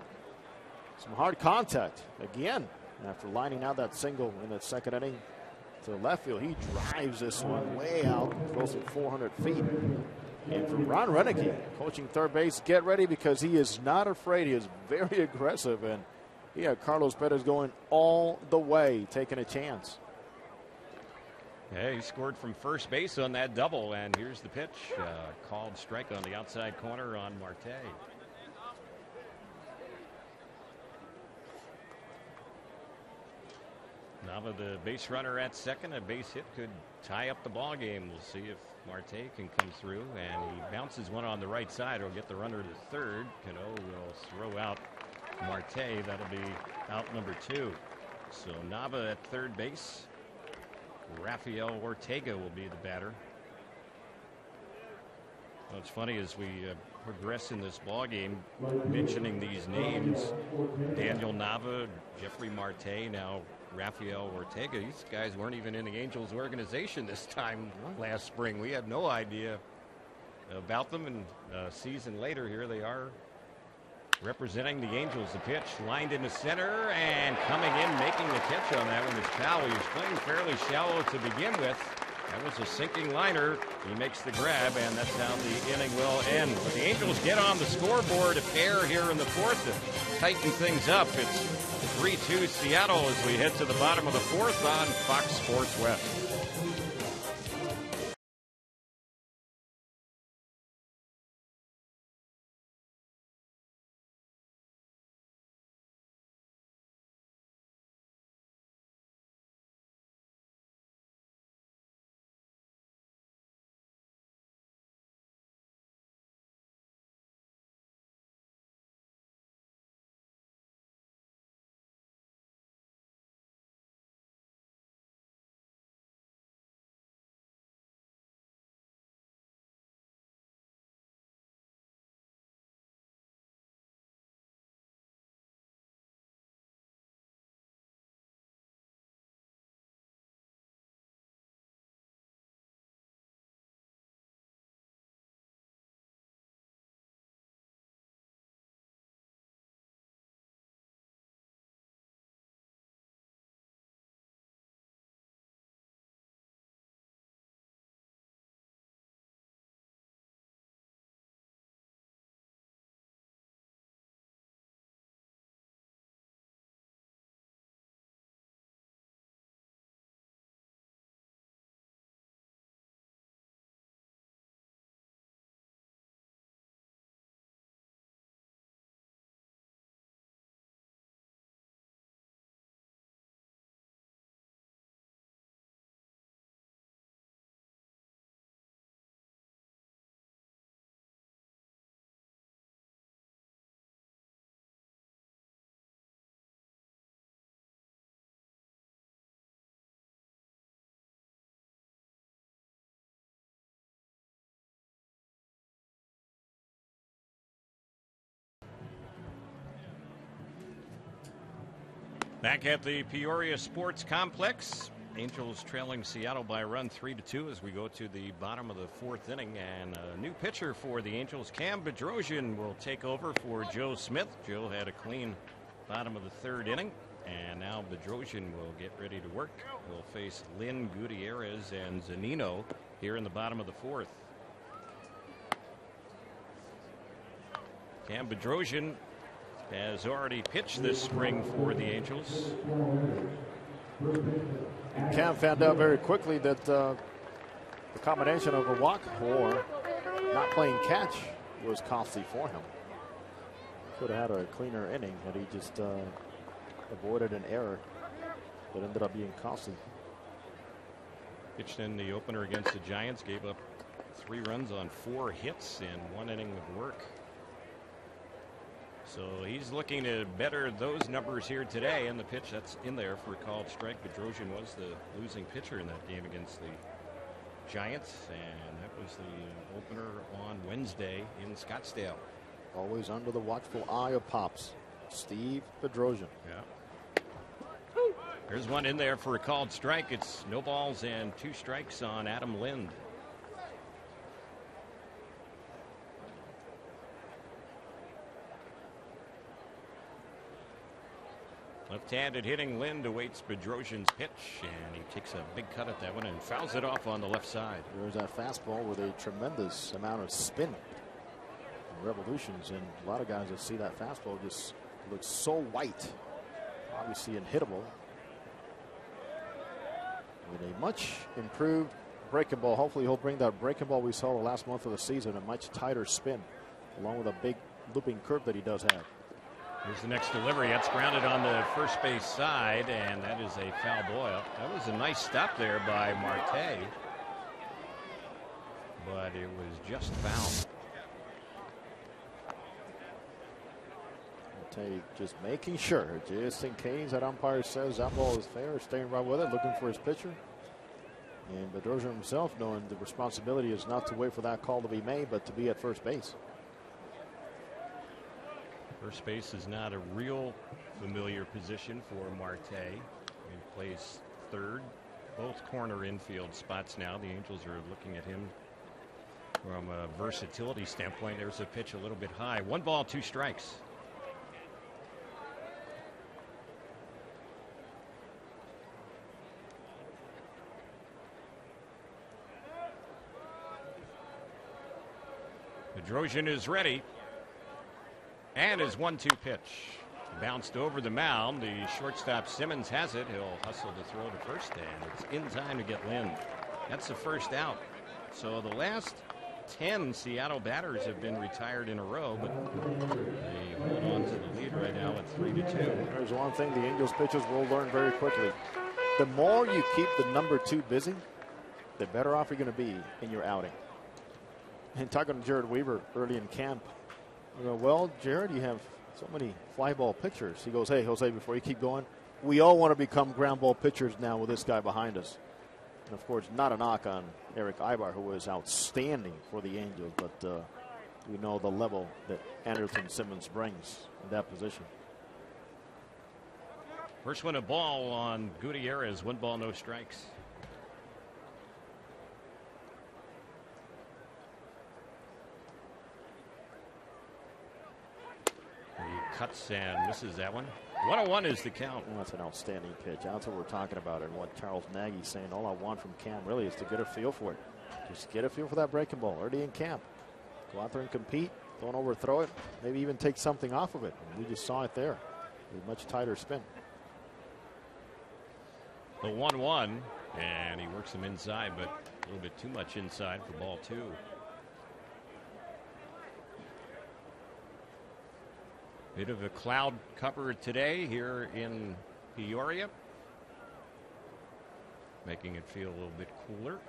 some hard contact again after lining out that single in that second inning to left field. He drives this one way out, close to 400 feet. And for Ron Renicky, coaching third base, get ready because he is not afraid. He is very aggressive, and he had Carlos Perez going all the way, taking a chance. Yeah, he scored from first base on that double, and here's the pitch. Called strike on the outside corner on Marte. Nava, the base runner at second. A base hit could tie up the ball game. We'll see if Marte can come through, and he bounces one on the right side. He'll get the runner to third. Cano will throw out Marte. That'll be out number 2. So Nava at third base. Rafael Ortega will be the batter. What's funny as we progress in this ball game, mentioning these names: Daniel Nava, Jeffrey Marte, now Rafael Ortega. These guys weren't even in the Angels organization this time last spring. We had no idea about them, and a season later, here they are representing the Angels. The pitch lined into center, and coming in making the catch on that one is Powell. He was playing fairly shallow to begin with. That was a sinking liner. He makes the grab, and that's how the inning will end. But the Angels get on the scoreboard a pair here in the 4th to tighten things up. It's 3-2 Seattle as we head to the bottom of the 4th on Fox Sports West. Back at the Peoria Sports Complex, Angels trailing Seattle by a run 3-2 as we go to the bottom of the fourth inning. And a new pitcher for the Angels, Cam Bedrosian, will take over for Joe Smith. Joe had a clean bottom of the third inning, and now Bedrosian will get ready to work. Will face Lynn Gutierrez and Zunino here in the bottom of the fourth. Cam Bedrosian has already pitched this spring for the Angels. Cam found out very quickly that the combination of a walk or not playing catch was costly for him. Could have had a cleaner inning had he just avoided an error that ended up being costly. Pitched in the opener against the Giants, gave up 3 runs on 4 hits in 1 inning of work. So he's looking to better those numbers here today, and the pitch that's in there for a called strike. Bedrosian was the losing pitcher in that game against the Giants, and that was the opener on Wednesday in Scottsdale. Always under the watchful eye of Pops, Steve Bedrosian. Yeah. There's one in there for a called strike. It's no balls and 2 strikes on Adam Lind. Left-handed hitting Lind awaits Bedrosian's pitch, and he takes a big cut at that one and fouls it off on the left side. There's that fastball with a tremendous amount of spin and revolutions, and a lot of guys that see that fastball just looks so white, obviously unhittable. With a much improved breaking ball, hopefully he'll bring that breaking ball we saw the last month of the season, a much tighter spin, along with a big looping curve that he does have. Here's the next delivery. That's grounded on the first base side, and that is a foul ball. That was a nice stop there by Marte, but it was just foul. Marte just making sure, just in case that umpire says that ball is fair, staying right with it, looking for his pitcher. And Bedrosian himself knowing the responsibility is not to wait for that call to be made, but to be at first base. First base is not a real familiar position for Marte. He plays third, both corner infield spots now. The Angels are looking at him from a versatility standpoint. There's a pitch a little bit high. 1 ball, 2 strikes. Bedrosian is ready. And his 1-2 pitch bounced over the mound. The shortstop Simmons has it. He'll hustle to throw to first, and it's in time to get Lind. That's the first out. So the last 10 Seattle batters have been retired in a row, but they hold on to the lead right now at 3-2. There's one thing the Angels pitchers will learn very quickly. The more you keep the number 2 busy, the better off you're going to be in your outing. And talking to Jared Weaver early in camp, I go, well, Jared, you have so many fly ball pitchers. He goes, hey, Jose, before you keep going, we all want to become ground ball pitchers now with this guy behind us. And, of course, not a knock on Eric Ibar, who was outstanding for the Angels, but we know the level that Anderson Simmons brings in that position. First one a ball on Gutierrez. 1 ball, no strikes. He cuts and misses that one. 1-1 is the count. Well, that's an outstanding pitch. That's what we're talking about, and what Charles Nagy's saying. All I want from Cam really is to get a feel for it. Just get a feel for that breaking ball early in camp. Go out there and compete. Don't overthrow it. Maybe even take something off of it. And we just saw it there. A much tighter spin. The 1-1, and he works him inside, but a little bit too much inside for ball 2. Bit of a cloud cover today here in Peoria, making it feel a little bit cooler.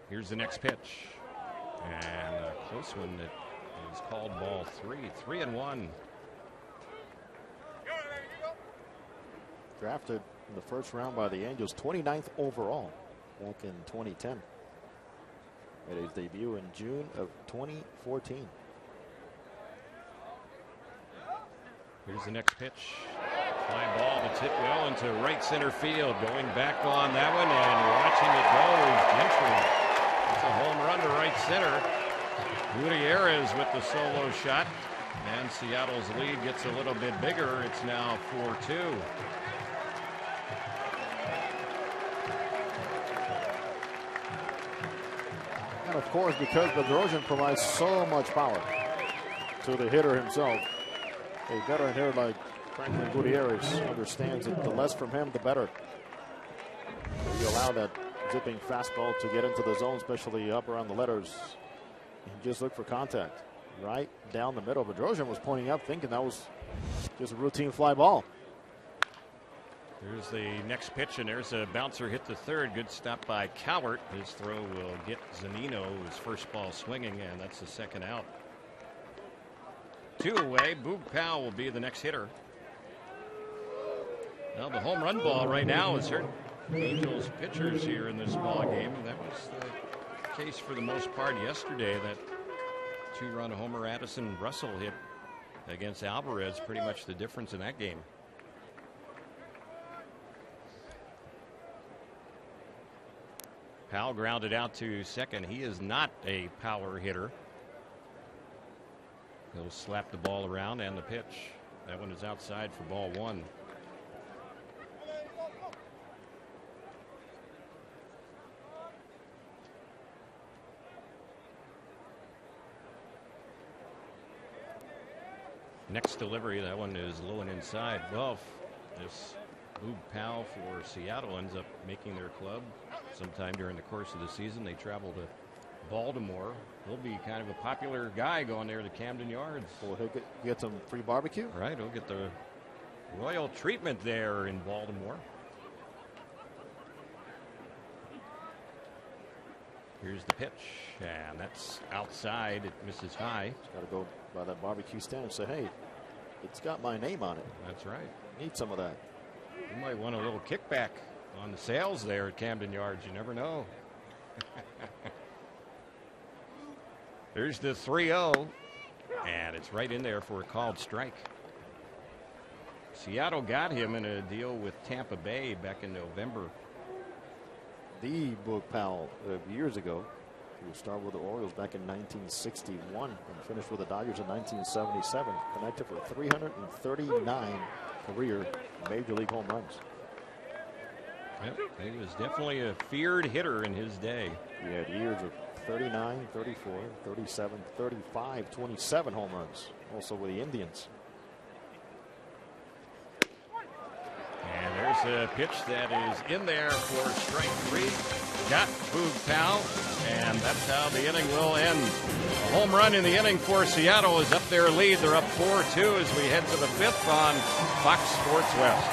Here's the next pitch, and a close one that is called ball 3. 3-1. Drafted in the first round by the Angels, 29th overall back in 2010. Made his debut in June of 2014. Here's the next pitch. Fly ball that's hit well into right center field. Going back on that one and watching it go is Gentry. It's a home run to right center. Gutierrez with the solo shot. And Seattle's lead gets a little bit bigger. It's now 4-2. And of course, because Bedrosian provides so much power to the hitter himself, a veteran hitter like Franklin Gutierrez understands that the less from him, the better. You allow that zipping fastball to get into the zone, especially up around the letters, and just look for contact right down the middle. Bedrosian was pointing up, thinking that was just a routine fly ball. Here's the next pitch, and there's a bouncer hit to third. Good stop by Cowart. His throw will get Zunino his first ball swinging, and that's the second out. 2 away. Boog Powell will be the next hitter. Well, the home run ball right now is hurt Angels pitchers here in this ball game. That was the case for the most part yesterday. That 2-run homer Addison Russell hit against Alvarez, pretty much the difference in that game. Powell grounded out to second. He is not a power hitter. He'll slap the ball around, and the pitch. That one is outside for ball 1. Next delivery, that one is low and inside. Well, if this Boog Powell for Seattle ends up making their club sometime during the course of the season, they travel to Baltimore. He'll be kind of a popular guy going there to Camden Yards. Well, he'll get some free barbecue. Right, he'll get the royal treatment there in Baltimore. Here's the pitch, and that's outside. It misses high. He's got to go by that barbecue stand and say, hey, it's got my name on it. That's right. Need some of that. You might want a little kickback on the sales there at Camden Yards. You never know. There's the 3-0, and it's right in there for a called strike. Seattle got him in a deal with Tampa Bay back in November. The Boog Powell years ago. He was started with the Orioles back in 1961 and finished with the Dodgers in 1977. Connected for 339 career Major League home runs. Yep, he was definitely a feared hitter in his day. He had years of 39, 34, 37, 35, 27 home runs. Also with the Indians. And there's a pitch that is in there for strike 3. Got Boog Powell, and that's how the inning will end. A home run in the inning for Seattle is up their lead. They're up 4-2 as we head to the 5th on Fox Sports West.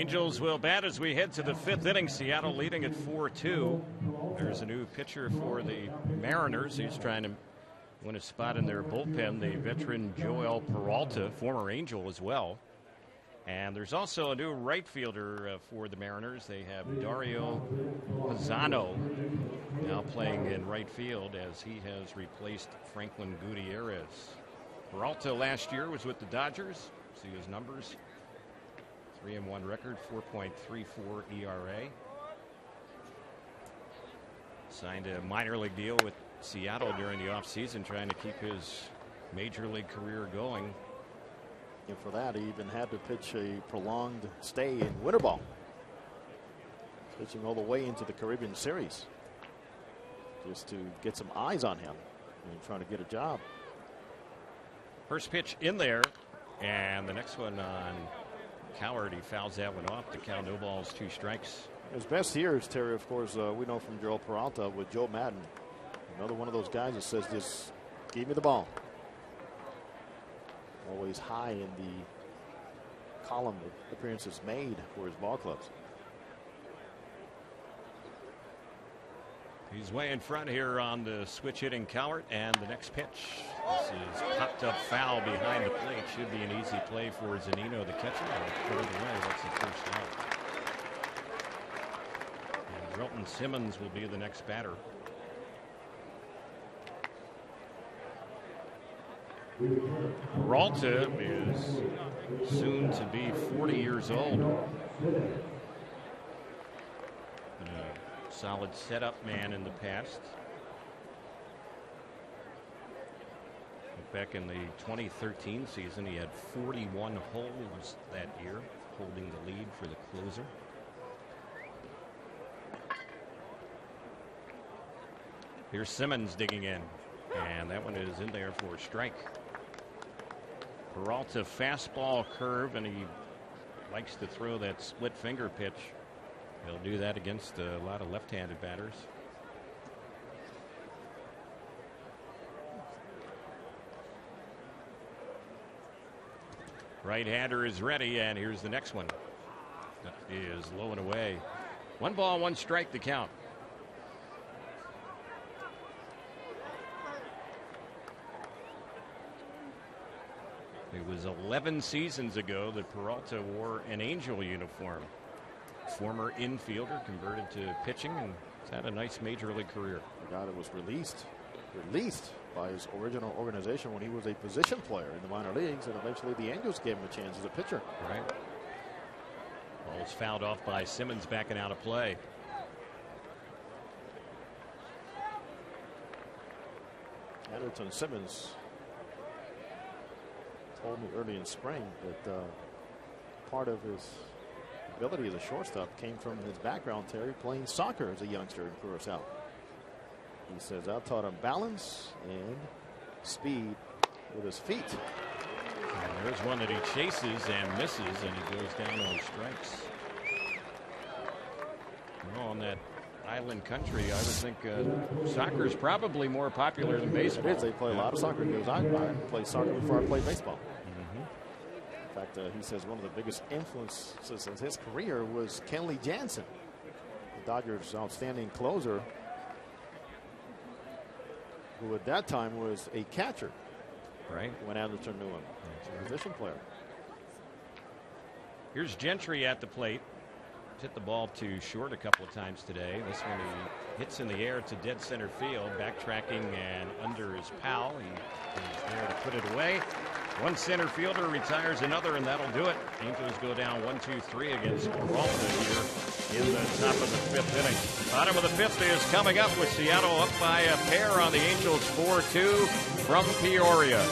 Angels will bat as we head to the 5th inning. Seattle leading at 4-2. There's a new pitcher for the Mariners. He's trying to win a spot in their bullpen, the veteran Joel Peralta, former Angel as well. And there's also a new right fielder for the Mariners. They have Dario Pisano now playing in right field as he has replaced Franklin Gutierrez. Peralta last year was with the Dodgers. See his numbers. 3-1 record, 4.34 ERA. Signed a minor league deal with Seattle during the offseason, trying to keep his major league career going. And for that, he even had to pitch a prolonged stay in winter ball, pitching all the way into the Caribbean Series just to get some eyes on him and trying to get a job. First pitch in there, and the next one on Coward. He fouls that one off to count 0 balls, 2 strikes. His best years, Terry, of course, we know from Joel Peralta with Joe Madden. Another one of those guys that says, just give me the ball. Always high in the column of appearances made for his ball clubs. He's way in front here on the switch hitting Cowart, and the next pitch. This is popped up foul behind the plate. Should be an easy play for Zunino, the catcher. Put it away. That's the first out. And Relton Simmons will be the next batter. Peralta is soon to be 40 years old. Been a solid setup man in the past. Back in the 2013 season, he had 41 holds that year, holding the lead for the closer. Here's Simmons digging in, and that one is in there for a strike. Peralta fastball curve, and he likes to throw that split finger pitch. He'll do that against a lot of left-handed batters. Right-hander is ready, and here's the next one. That is low and away. 1 ball, 1 strike to count. It was 11 seasons ago that Peralta wore an Angel uniform. Former infielder, converted to pitching, and has had a nice major league career. The guy that was released by his original organization when he was a position player in the minor leagues, and eventually the Angels gave him a chance as a pitcher. Right. Ball's fouled off by Simmons, backing out of play. Anderson Simmons told me early in spring that part of his ability as a shortstop came from his background, Terry, playing soccer as a youngster in Curaçao. He says, I taught him balance and speed with his feet. And there's one that he chases and misses, and he goes down on strikes. Well, on that island country, I would think soccer is probably more popular than baseball. It is. They play a lot of soccer. I played soccer before I played baseball. In fact, he says one of the biggest influences in his career was Kenley Jansen, the Dodgers' outstanding closer, who at that time was a catcher. Right. When Anderson knew him. A position player. Here's Gentry at the plate. Hit the ball too short a couple of times today. This one he hits in the air to dead center field, backtracking and under his pal. He's there to put it away. One center fielder retires another, and that'll do it. Angels go down 1-2-3 against Peralta here in the top of the 5th inning. Bottom of the 5th is coming up with Seattle up by a pair on the Angels 4-2 from Peoria.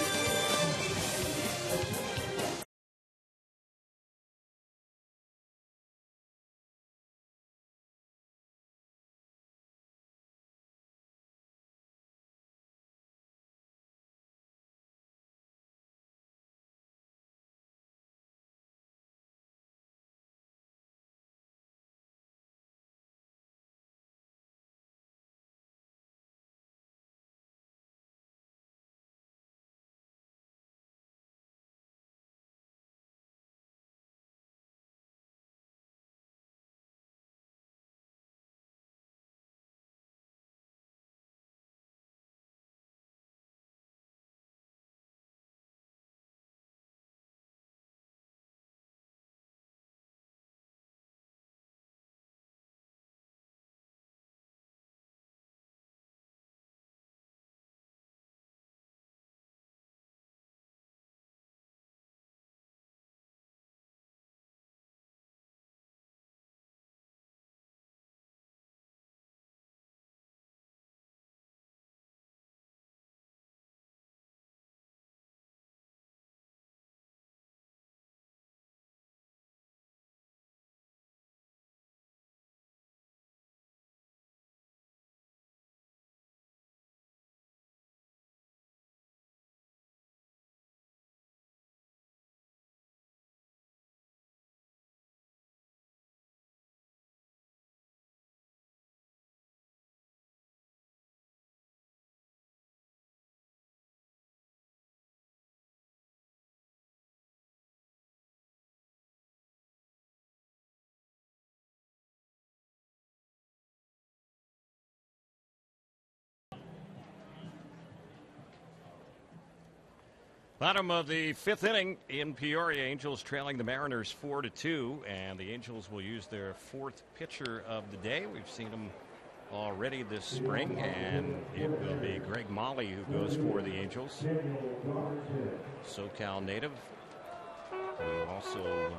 Bottom of the 5th inning in Peoria. Angels trailing the Mariners 4-2, and the Angels will use their 4th pitcher of the day. We've seen them already this spring, and it will be Greg Molly who goes for the Angels. SoCal native, who also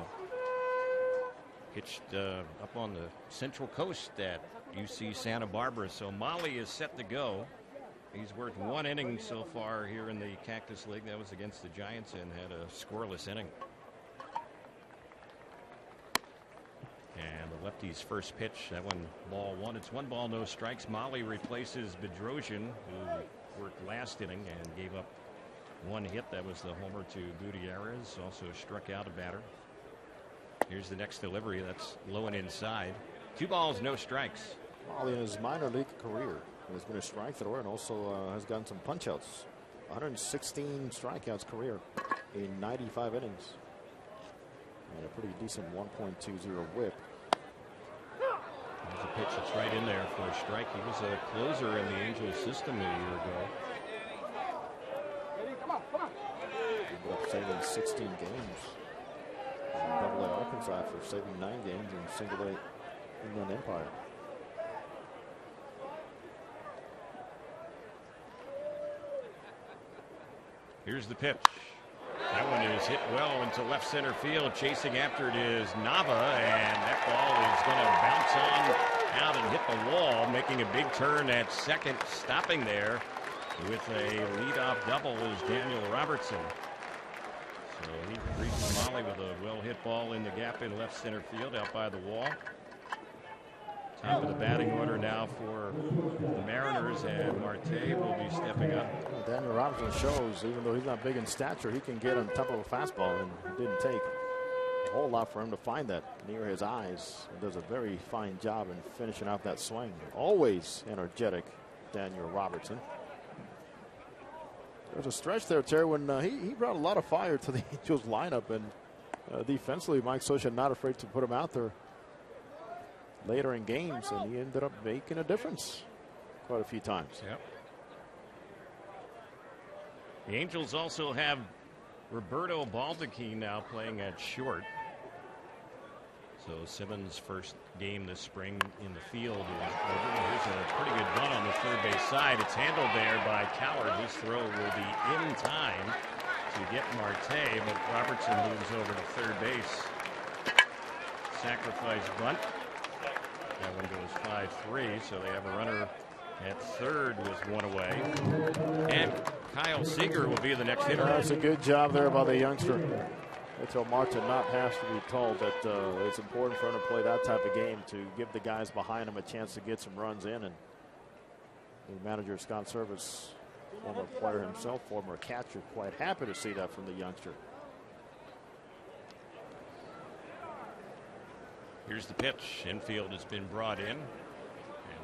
pitched up on the Central Coast at UC Santa Barbara. So Molly is set to go. He's worked 1 inning so far here in the Cactus League. That was against the Giants and had a scoreless inning. And the lefty's first pitch, that one ball 1. It's 1 ball, no strikes. Molly replaces Bedrosian, who worked last inning and gave up 1 hit. That was the homer to Gutierrez. Also struck out a batter. Here's the next delivery. That's low and inside. 2 balls, no strikes. Molly in his minor league career has been a strike thrower and also has gotten some punch-outs. 116 strikeouts career in 95 innings. And a pretty decent 1.20 whip. There's a pitch that's right in there for a strike. He was a closer in the Angels system a year ago. Ended up saving 16 games in Double-A Arkansas for saving 9 games in Single-A Inland Empire. Here's the pitch. That one is hit well into left center field. Chasing after it is Nava, and that ball is going to bounce on out and hit the wall, making a big turn at second. Stopping there with a leadoff double is Daniel Robertson. So he reached Molly with a well-hit ball in the gap in left center field out by the wall. Top of the batting order now for the Mariners, and Marte will be stepping up. Daniel Robinson shows, even though he's not big in stature, he can get on top of a fastball, and it didn't take a whole lot for him to find that near his eyes. He does a very fine job in finishing out that swing. Always energetic, Daniel Robertson. There's a stretch there, Terry, when he brought a lot of fire to the Angels lineup, and defensively, Mike Scioscia not afraid to put him out there later in games, and he ended up making a difference quite a few times. Yep. The Angels also have Roberto Baldacchini now playing at short. So Simmons' first game this spring in the field is over. Here's a pretty good run on the third base side. It's handled there by Coward. His throw will be in time to get Marte, but Robertson moves over to third base. Sacrifice bunt. That one goes 5-3, so they have a runner at third with 1 away. And Kyle Seager will be the next hitter. That's a good job there by the youngster. Until Martin not has to be told that it's important for him to play that type of game to give the guys behind him a chance to get some runs in. And the manager, Scott Service, former player himself, former catcher, quite happy to see that from the youngster. Here's the pitch. Infield has been brought in. And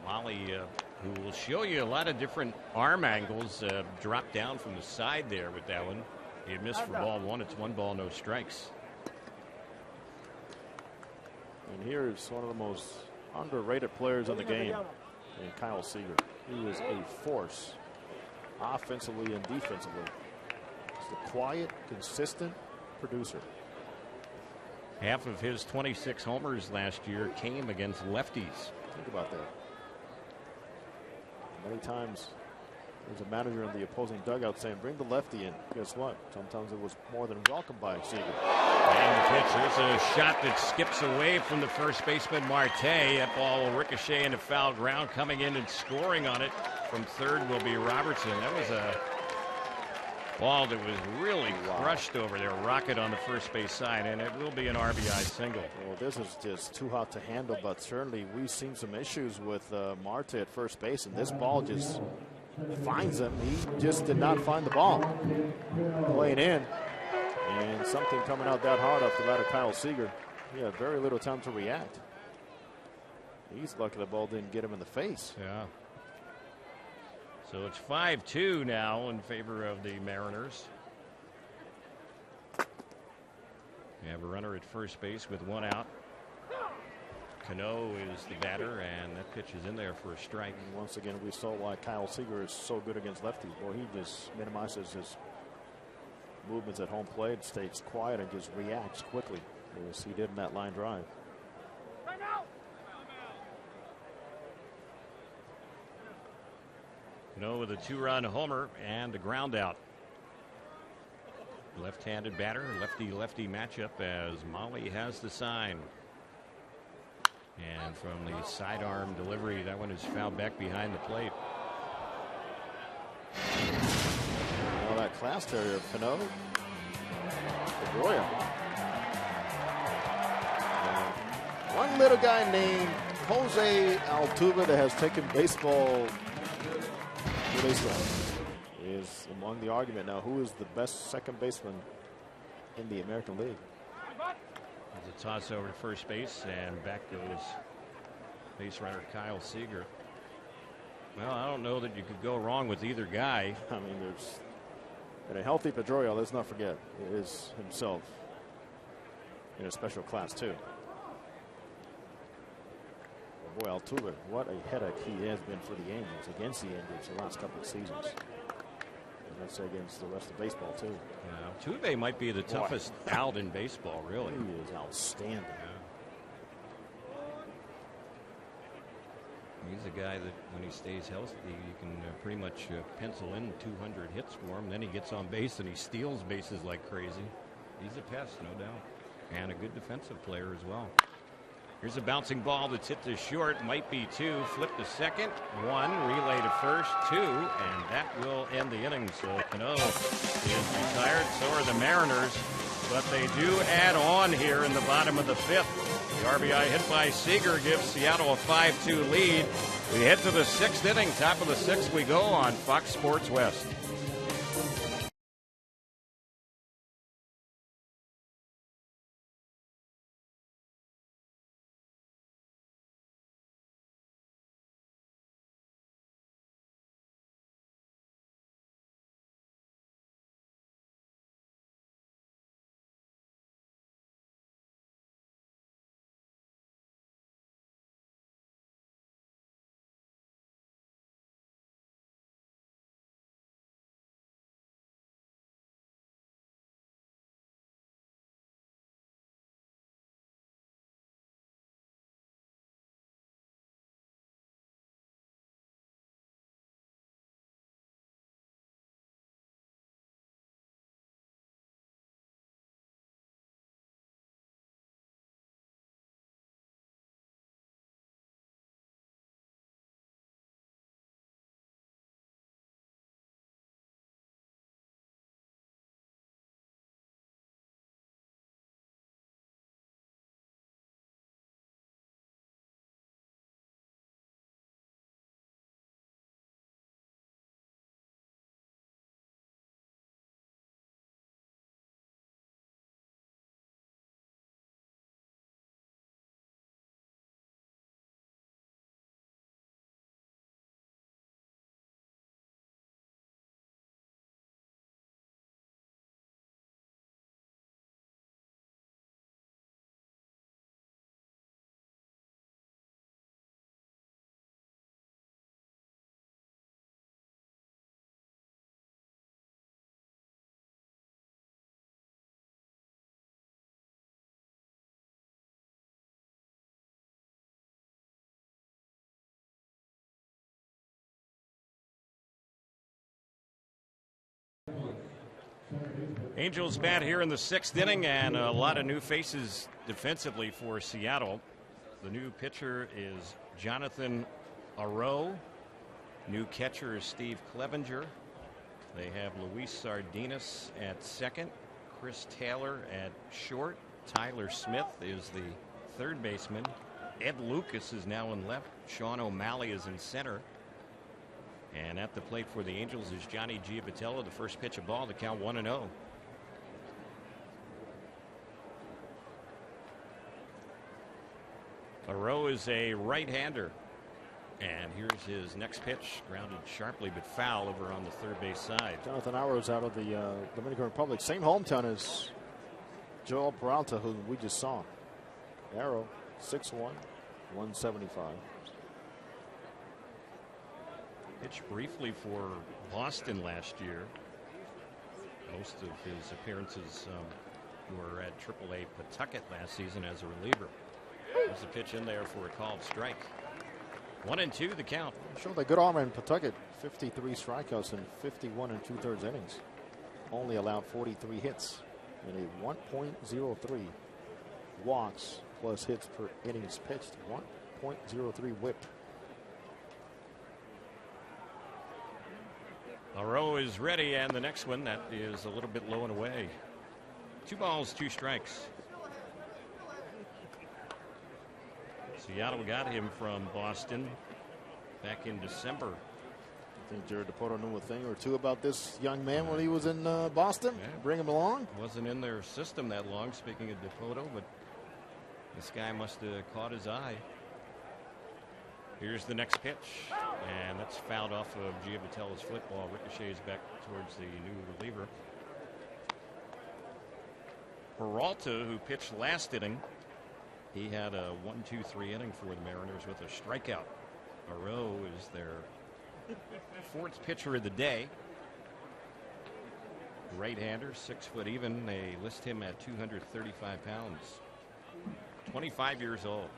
Molly, who will show you a lot of different arm angles, dropped down from the side there with that one. He had missed for ball 1. It's 1 ball, no strikes. And here's one of the most underrated players in the game, and Kyle Seager. He is a force offensively and defensively. He's a quiet, consistent producer. Half of his 26 homers last year came against lefties. Think about that. Many times there's a manager in the opposing dugout saying, bring the lefty in. Guess what? Sometimes it was more than welcomed by Seager. And the pitch. There's a shot that skips away from the first baseman, Marte. That ball will ricochet into foul ground. Coming in and scoring on it from third will be Robertson. That was a ball that was really crushed over there. Rocket on the first base side, and it will be an RBI single. Well, this is just too hot to handle, but certainly we've seen some issues with Marte at first base, and this ball just finds him. He just did not find the ball. Playing in, and something coming out that hard off the bat of Kyle Seager. He had very little time to react. He's lucky the ball didn't get him in the face. Yeah. So it's 5-2 now in favor of the Mariners. We have a runner at first base with 1 out. Cano is the batter, and that pitch is in there for a strike. And once again, we saw why Kyle Seager is so good against lefties. Boy, he just minimizes his movements at home plate, stays quiet, and just reacts quickly, as he did in that line drive. Cano with a 2-run homer and a ground out. Left-handed batter, lefty-lefty matchup as Molly has the sign. And from the sidearm delivery, that one is fouled back behind the plate. Well, that class terrier, Cano. Pedroia. One little guy named Jose Altuve that has taken baseball to baseball is among the argument now. Who is the best second baseman in the American League? There's a toss over to first base, and back goes base runner Kyle Seager. Well, I don't know that you could go wrong with either guy. I mean, there's and a healthy Pedroia, let's not forget, is himself in a special class too. But boy, Altuve, what a headache he has been for the Angels, against the Angels the last couple of seasons. And that's against the rest of baseball too. Altuve might be the toughest out in baseball, really. He is outstanding. He's a guy that when he stays healthy, you can pretty much pencil in 200 hits for him. Then he gets on base and he steals bases like crazy. He's a pest, no doubt. And a good defensive player as well. Here's a bouncing ball that's hit to short. Might be 2. Flip to second. 1. Relay to first. 2. And that will end the inning. So Cano is retired. So are the Mariners. But they do add on here in the bottom of the 5th. The RBI hit by Seager gives Seattle a 5-2 lead. We head to the 6th inning. Top of the 6th we go on Fox Sports West. Angels bat here in the 6th inning, and a lot of new faces defensively for Seattle. The new pitcher is Jonathan Arroyo. New catcher is Steve Clevenger. They have Luis Sardinas at second, Chris Taylor at short. Tyler Smith is the third baseman. Ed Lucas is now in left. Sean O'Malley is in center. And at the plate for the Angels is Johnny Giavitello. The first pitch of ball to count 1-0. Arroyo is a right-hander. And here's his next pitch, grounded sharply but foul over on the third base side. Jonathan Arroyo's out of the Dominican Republic. Same hometown as Joel Peralta, who we just saw. Arroyo, 6'1", 175. Pitched briefly for Boston last year. most of his appearances were at AAA Pawtucket last season as a reliever. There's a pitch in there for a called strike. 1-2 the count. Showed that good arm in Pawtucket. 53 strikeouts in 51 2/3 innings. Only allowed 43 hits and a 1.03 walks plus hits per innings pitched. 1.03 whip. Aro is ready, and the next one that is a little bit low and away. 2 balls, 2 strikes. Seattle got him from Boston back in December. I think Jared DePoto knew a thing or two about this young man when he was in Boston. Yeah. Bring him along. Wasn't in their system that long, speaking of DePoto, but this guy must have caught his eye. Here's the next pitch, and that's fouled off of Giovatello's football. Ricochets back towards the new reliever. Peralta, who pitched last inning, he had a 1-2-3 inning for the Mariners with a strikeout. Aro is their 4th pitcher of the day. Right-hander, 6 foot even. They list him at 235 pounds. 25 years old.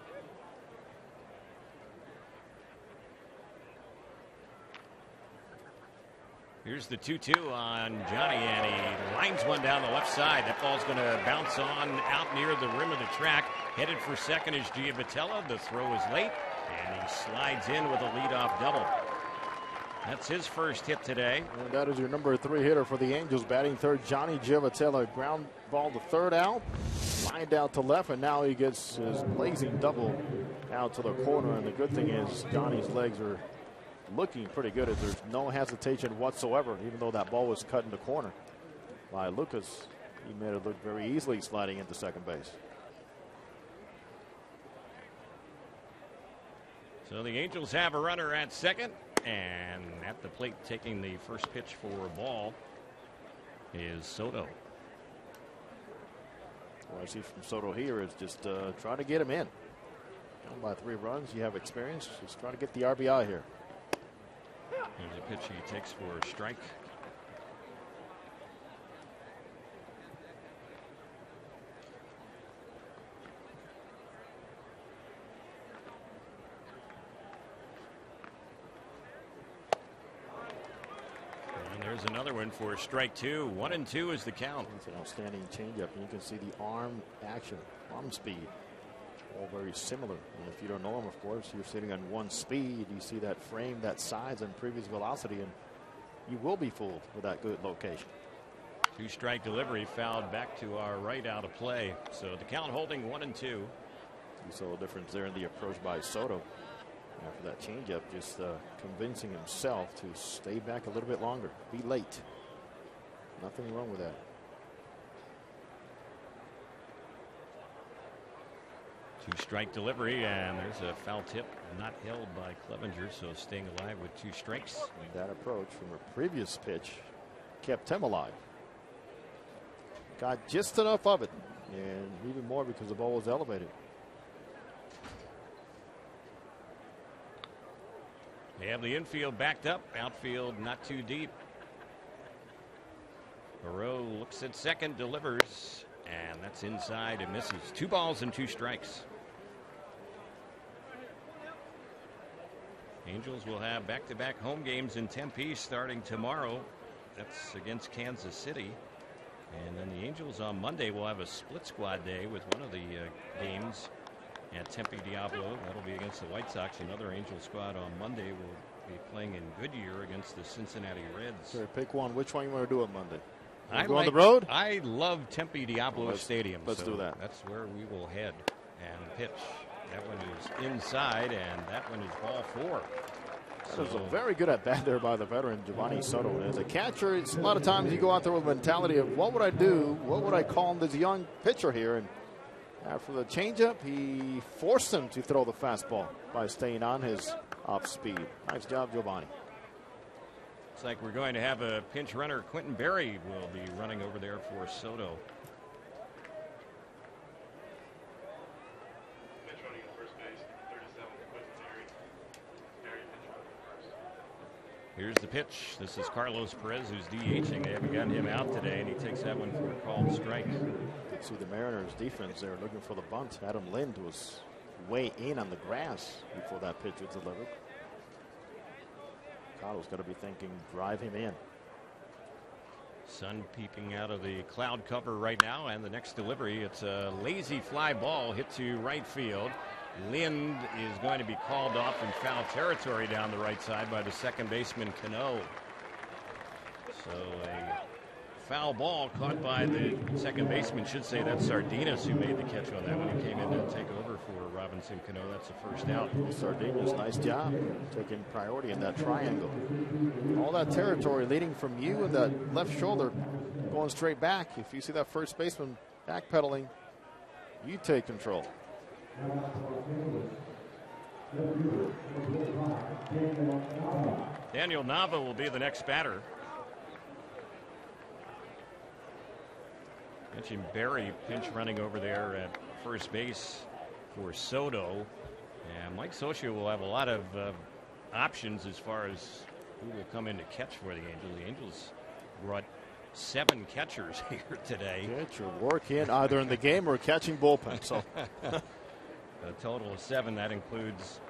Here's the 2-2 on Johnny, and he lines one down the left side. That ball's going to bounce on out near the rim of the track. Headed for second is Giovatello. The throw is late, and he slides in with a leadoff double. That's his first hit today. And that is your number 3 hitter for the Angels, batting third, Johnny Giovatello. Ground ball to third out, lined out to left, and now he gets his blazing double out to the corner. And the good thing is Johnny's legs are looking pretty good, as there's no hesitation whatsoever, even though that ball was cut in the corner by Lucas. He made it look very easily sliding into second base. So the Angels have a runner at second, and at the plate taking the first pitch for a ball is Soto. What I see from Soto here is just try to get him in. Down by 3 runs, you have experience. Just try to get the RBI here. Here's a pitch he takes for a strike. And there's another one for strike 2. 1-2 is the count. It's an outstanding changeup, and you can see the arm action, arm speed, all very similar. And if you don't know him, of course, you're sitting on 1 speed. You see that frame, that size, and previous velocity, and you will be fooled with that good location. 2-strike delivery fouled back to our right out of play. So the count holding 1-2. You saw a difference there in the approach by Soto after that changeup, just convincing himself to stay back a little bit longer, be late. Nothing wrong with that. Two-strike delivery, and there's a foul tip not held by Clevenger, so staying alive with 2 strikes. And that approach from a previous pitch kept him alive. Got just enough of it, and even more because the ball was elevated. They have the infield backed up, outfield not too deep. Barreau looks at second, delivers, and that's inside. It misses. 2 balls and 2 strikes. Angels will have back-to-back home games in Tempe starting tomorrow. That's against Kansas City. And then the Angels on Monday will have a split squad day with one of the games at Tempe Diablo. That'll be against the White Sox. Another Angel squad on Monday will be playing in Goodyear against the Cincinnati Reds. Sure, pick one. Which one you want to do on Monday? I go on the road? I love Tempe Diablo Stadium. Let's do that. That's where we will head and pitch. That one is inside, and that one is ball 4. That was a very good at bat there by the veteran Giovanni Soto. As a catcher, it's a lot of times you go out there with a mentality of what would I do? What would I call this young pitcher here? And after the changeup, he forced him to throw the fastball by staying on his off speed. Nice job, Giovanni. Looks like we're going to have a pinch runner. Quentin Berry will be running over there for Soto. Here's the pitch. This is Carlos Perez, who's DHing. They haven't gotten him out today, and he takes that one for a called strike. You see the Mariners defense there looking for the bunt. Adam Lind was way in on the grass before that pitch was delivered. Carlos got to be thinking, drive him in. Sun peeping out of the cloud cover right now, and the next delivery, it's a lazy fly ball hit to right field. Lind is going to be called off in foul territory down the right side by the second baseman Cano. So a foul ball caught by the second baseman. Should say that's Sardinas who made the catch on that one. He came in to take over for Robinson Cano. That's the first out. Sardinas, nice job taking priority in that triangle. All that territory leading from you and that left shoulder going straight back. If you see that first baseman backpedaling, you take control. Daniel Nava will be the next batter. Mentioned Barry pinch running over there at first base for Soto. And Mike Socia will have a lot of options as far as who will come in to catch for the Angels. The Angels brought 7 catchers here today. Get your work in either in the game or catching bullpen. So a total of 7. That includes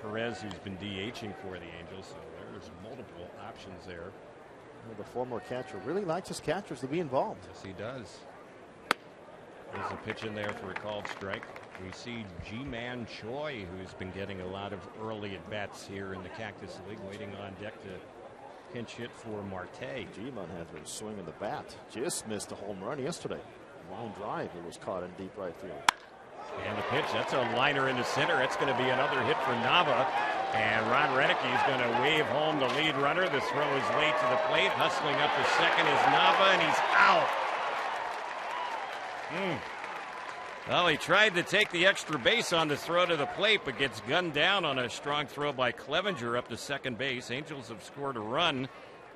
Perez, who's been DHing for the Angels. So there's multiple options there. Well, the former catcher really likes his catchers to be involved. Yes, he does. There's a pitch in there for a called strike. We see G-Man Choi, who's been getting a lot of early at-bats here in the Cactus League, waiting on deck to pinch hit for Marte. G-Man had a swing in the bat. Just missed a home run yesterday. Line drive. It was caught in deep right field. And the pitch, that's a liner into center. That's going to be another hit for Nava. And Ron Renicky is going to wave home the lead runner. The throw is late to the plate. Hustling up to second is Nava, and he's out. Well, he tried to take the extra base on the throw to the plate, but gets gunned down on a strong throw by Clevenger up to second base. Angels have scored a run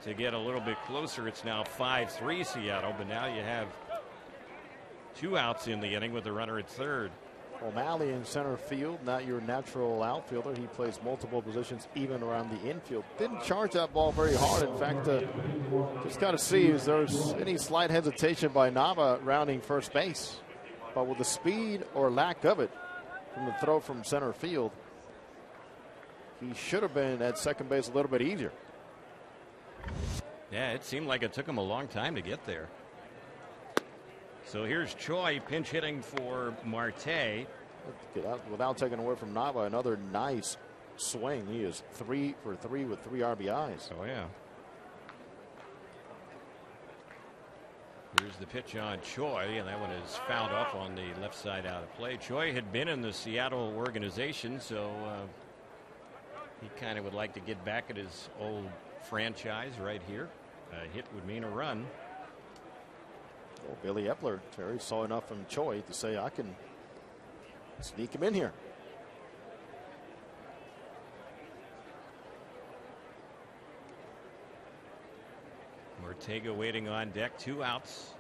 to get a little bit closer. It's now 5-3 Seattle, but now you have 2 outs in the inning with a runner at third. O'Malley in center field, not your natural outfielder. He plays multiple positions even around the infield. Didn't charge that ball very hard. In fact, just got to see if there's any slight hesitation by Nava rounding first base. But with the speed or lack of it from the throw from center field, he should have been at second base a little bit easier. Yeah, it seemed like it took him a long time to get there. So here's Choi pinch hitting for Marte. Without taking away from Nava, another nice swing. He is 3 for 3 with 3 RBIs. Oh, yeah. Here's the pitch on Choi, and that one is fouled off on the left side out of play. Choi had been in the Seattle organization, so he kind of would like to get back at his old franchise right here. A hit would mean a run. Well, Billy Epler, Terry, saw enough from Choi to say, I can sneak him in here. Ortega waiting on deck, 2 outs.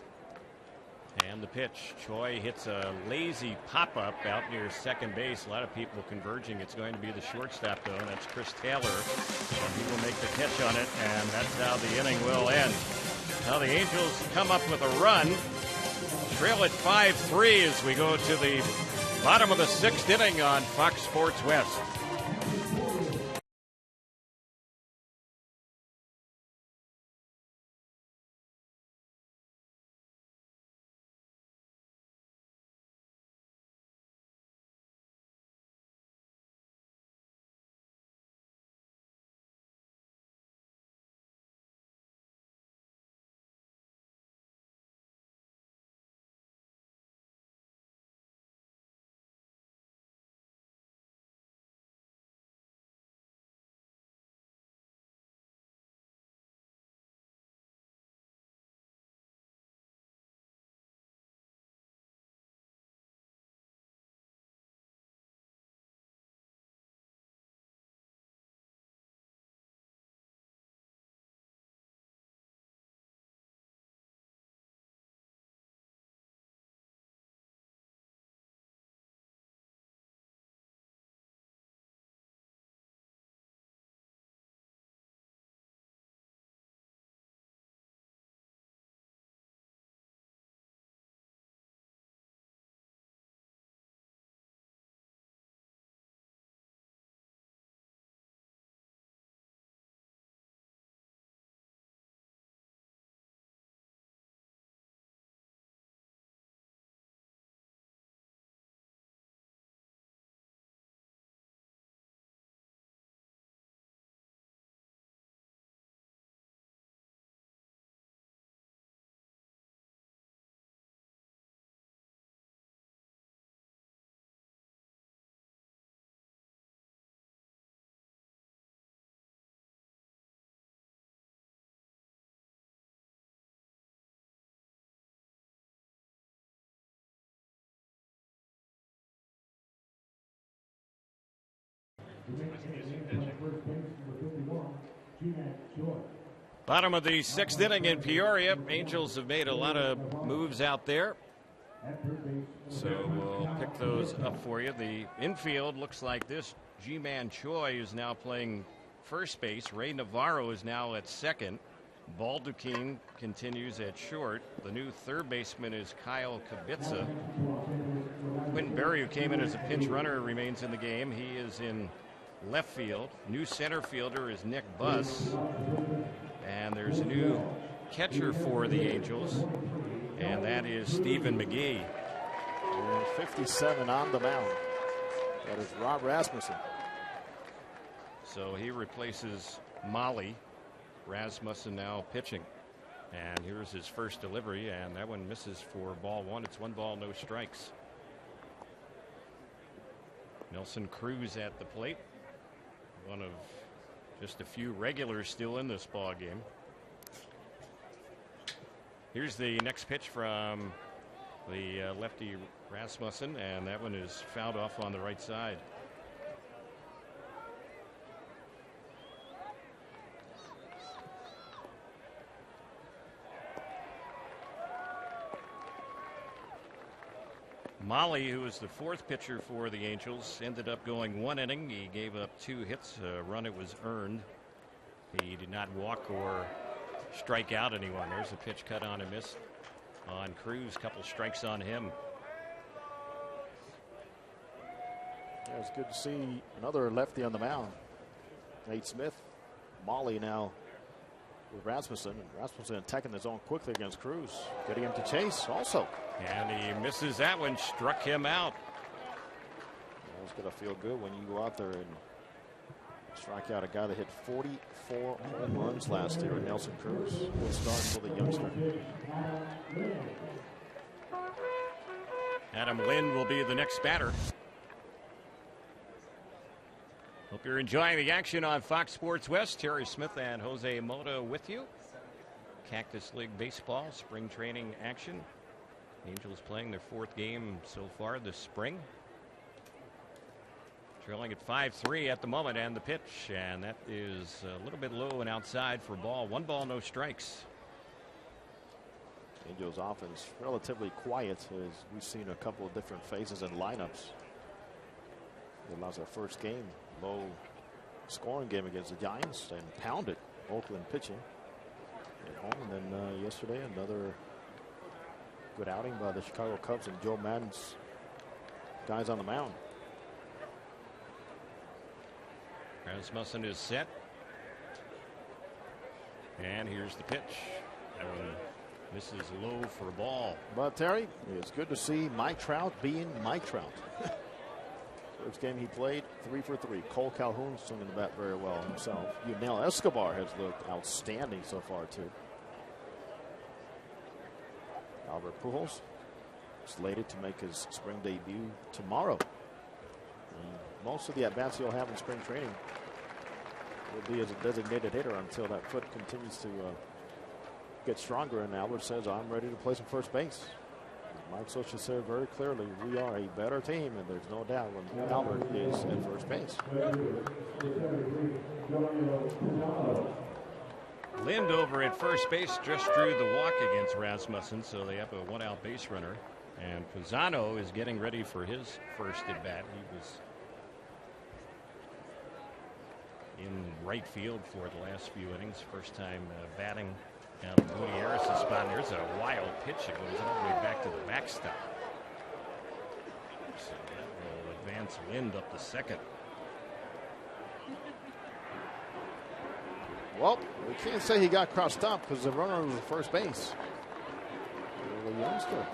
And the pitch. Choi hits a lazy pop-up out near second base. A lot of people converging. It's going to be the shortstop, though, and that's Chris Taylor. And he will make the catch on it, and that's how the inning will end. Now the Angels come up with a run. Trail at 5-3 as we go to the bottom of the 6th inning on Fox Sports West. Bottom of the 6th inning in Peoria. Angels have made a lot of moves out there, so we'll pick those up for you. The infield looks like this. G-Man Choi is now playing first base. Ray Navarro is now at second. Balduquin continues at short. The new third baseman is Kyle Kibitza. Quentin Berry, who came in as a pinch runner, remains in the game. He is in left field. New center fielder is Nick Buss. And there's a new catcher for the Angels, and that is Stephen McGee. 57 on the mound. That is Rob Rasmussen. So he replaces Molly. Rasmussen now pitching. And here's his first delivery, and that one misses for ball one. It's 1 ball, no strikes. Nelson Cruz at the plate. One of just a few regulars still in this ball game. Here's the next pitch from the lefty Rasmussen, and that one is fouled off on the right side. Molly, who was the fourth pitcher for the Angels, ended up going 1 inning. He gave up 2 hits, a run it was earned. He did not walk or strike out anyone. There's a pitch cut on and missed on Cruz. Couple strikes on him. Yeah, it's good to see another lefty on the mound. Nate Smith. Molly now with Rasmussen. Rasmussen attacking the zone quickly against Cruz. Getting him to chase also. And he misses that one, struck him out. It's going to feel good when you go out there and strike out a guy that hit 44 home runs last year, Nelson Cruz. Good start for the youngster. Adam Lind will be the next batter. Hope you're enjoying the action on Fox Sports West. Terry Smith and Jose Mota with you. Cactus League Baseball spring training action. Angels playing their 4th game so far this spring. Trailing at 5-3 at the moment, and the pitch, and that is a little bit low and outside for ball. 1 ball, no strikes. Angels offense relatively quiet, as we've seen a couple of different phases and lineups. They lost their first game, low scoring game against the Giants, and pounded Oakland pitching at home. And then yesterday, another good outing by the Chicago Cubs and Joe Madden's guys on the mound. Rasmussen is set. And here's the pitch. That one misses low for a ball. But Terry, it's good to see Mike Trout being Mike Trout. First game he played, 3 for 3. Cole Calhoun swinging the bat very well himself. Yunel Escobar has looked outstanding so far too. Albert Pujols slated to make his spring debut tomorrow. And most of the at-bats he'll have in spring training will be as a designated hitter until that foot continues to get stronger. And Albert says, I'm ready to play some first base. Mike Scioscia said very clearly, we are a better team, and there's no doubt when Albert is at first base. Lind over at first base just drew the walk against Rasmussen, so they have a 1-out base runner. And Pisano is getting ready for his first at bat. He was in right field for the last few innings. First time batting down Gutierrez's spot. There's a wild pitch that goes all the way back to the backstop. So that will advance Lind up to second. Well, we can't say he got crossed up because the runner was at first base. The youngster.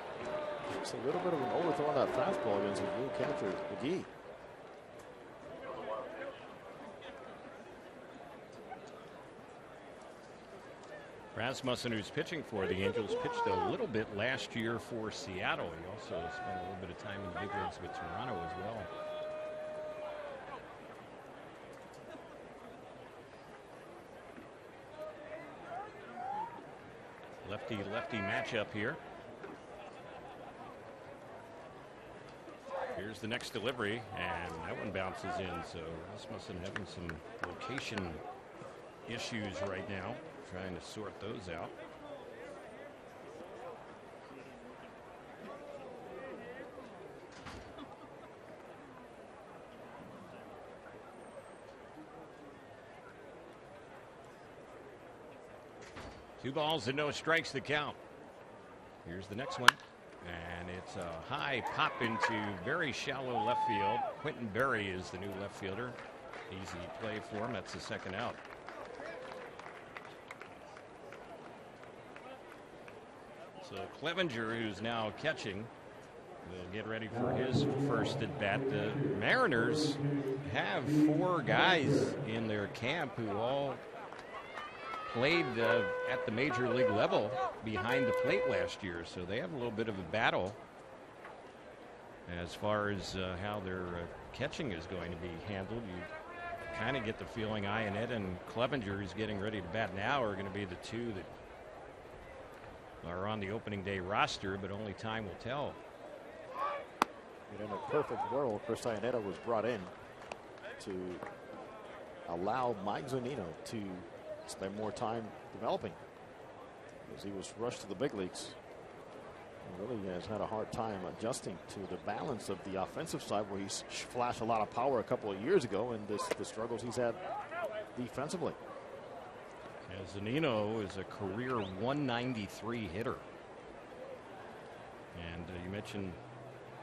It's a little bit of an overthrow on that fastball against his new catcher, McGee. Rasmussen, who's pitching for the Angels, pitched a little bit last year for Seattle. He also spent a little bit of time in the big leagues with Toronto as well. Lefty-lefty matchup here. Here's Here's the next delivery, and that one bounces in. So this must have having some location issues right now, trying to sort those out. Two balls and no strikes to count. Here's the next one. And it's a high pop into very shallow left field. Quentin Berry is the new left fielder. Easy play for him. That's the second out. So Clevenger, who's now catching, will get ready for his first at bat. The Mariners have 4 guys in their camp who all played at the major league level behind the plate last year, so they have a little bit of a battle as far as how their catching is going to be handled. You kind of get the feeling Ionnet and Clevenger, who's getting ready to bat now, are going to be the 2 that are on the opening day roster, but only time will tell. In a perfect world, Chris Ionetta was brought in to allow Mike Zunino to spend more time developing, as he was rushed to the big leagues. He really has had a hard time adjusting to the balance of the offensive side, where he's flashed a lot of power a couple of years ago, and the struggles he's had defensively. Zunino is a career 193 hitter, and you mentioned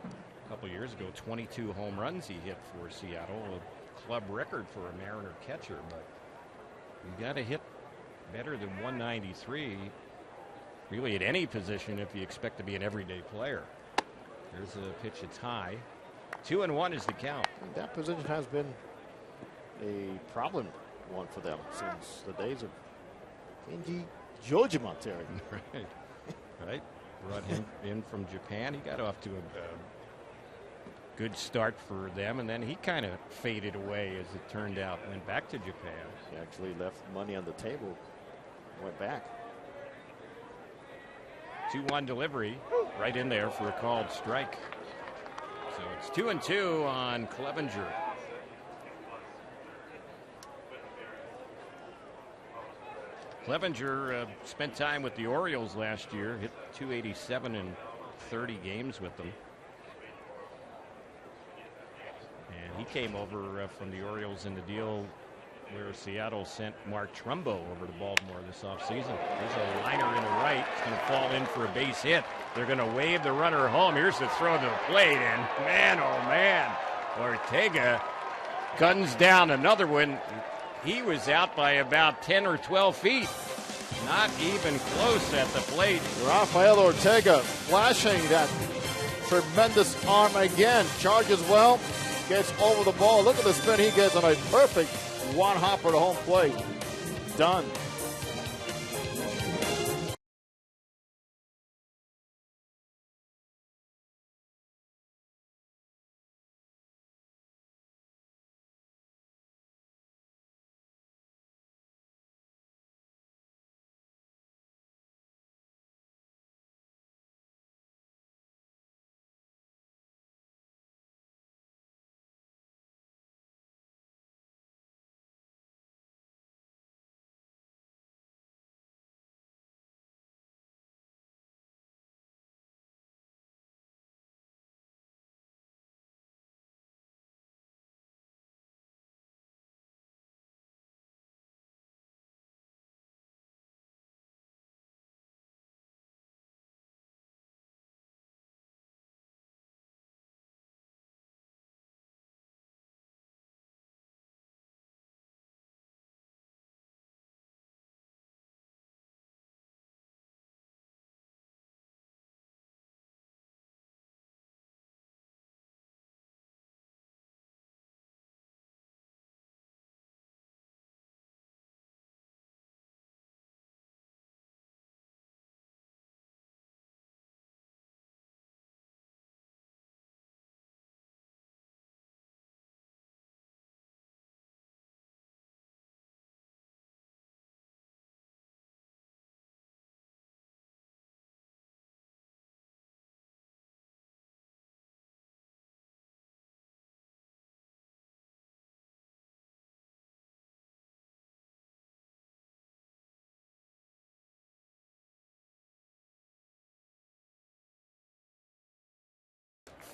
a couple of years ago 22 home runs he hit for Seattle, a club record for a Mariner catcher. But you got to hit better than 193 really at any position if you expect to be an everyday player. Here's a pitch. It's high. 2-1 is the count. That position has been a problem one for them since the days of Kenji Jojimateri. Right. Right. Brought him in from Japan. He got off to a good start for them, and then he kind of faded away as it turned out. Went back to Japan. He actually left money on the table. Went back. 2-1 delivery right in there for a called strike. So it's 2-2 on Clevenger. Clevenger spent time with the Orioles last year, hit 287 in 30 games with them. And he came over from the Orioles in the deal where Seattle sent Mark Trumbo over to Baltimore this offseason. There's a liner in the right. It's going to fall in for a base hit. They're going to wave the runner home. Here's the throw to the plate, and man, oh man, Ortega guns down another one. He was out by about 10 or 12 feet. Not even close at the plate. Rafael Ortega flashing that tremendous arm again. Charges well, gets over the ball. Look at the spin he gets on a perfect one-hopper to home plate. Done.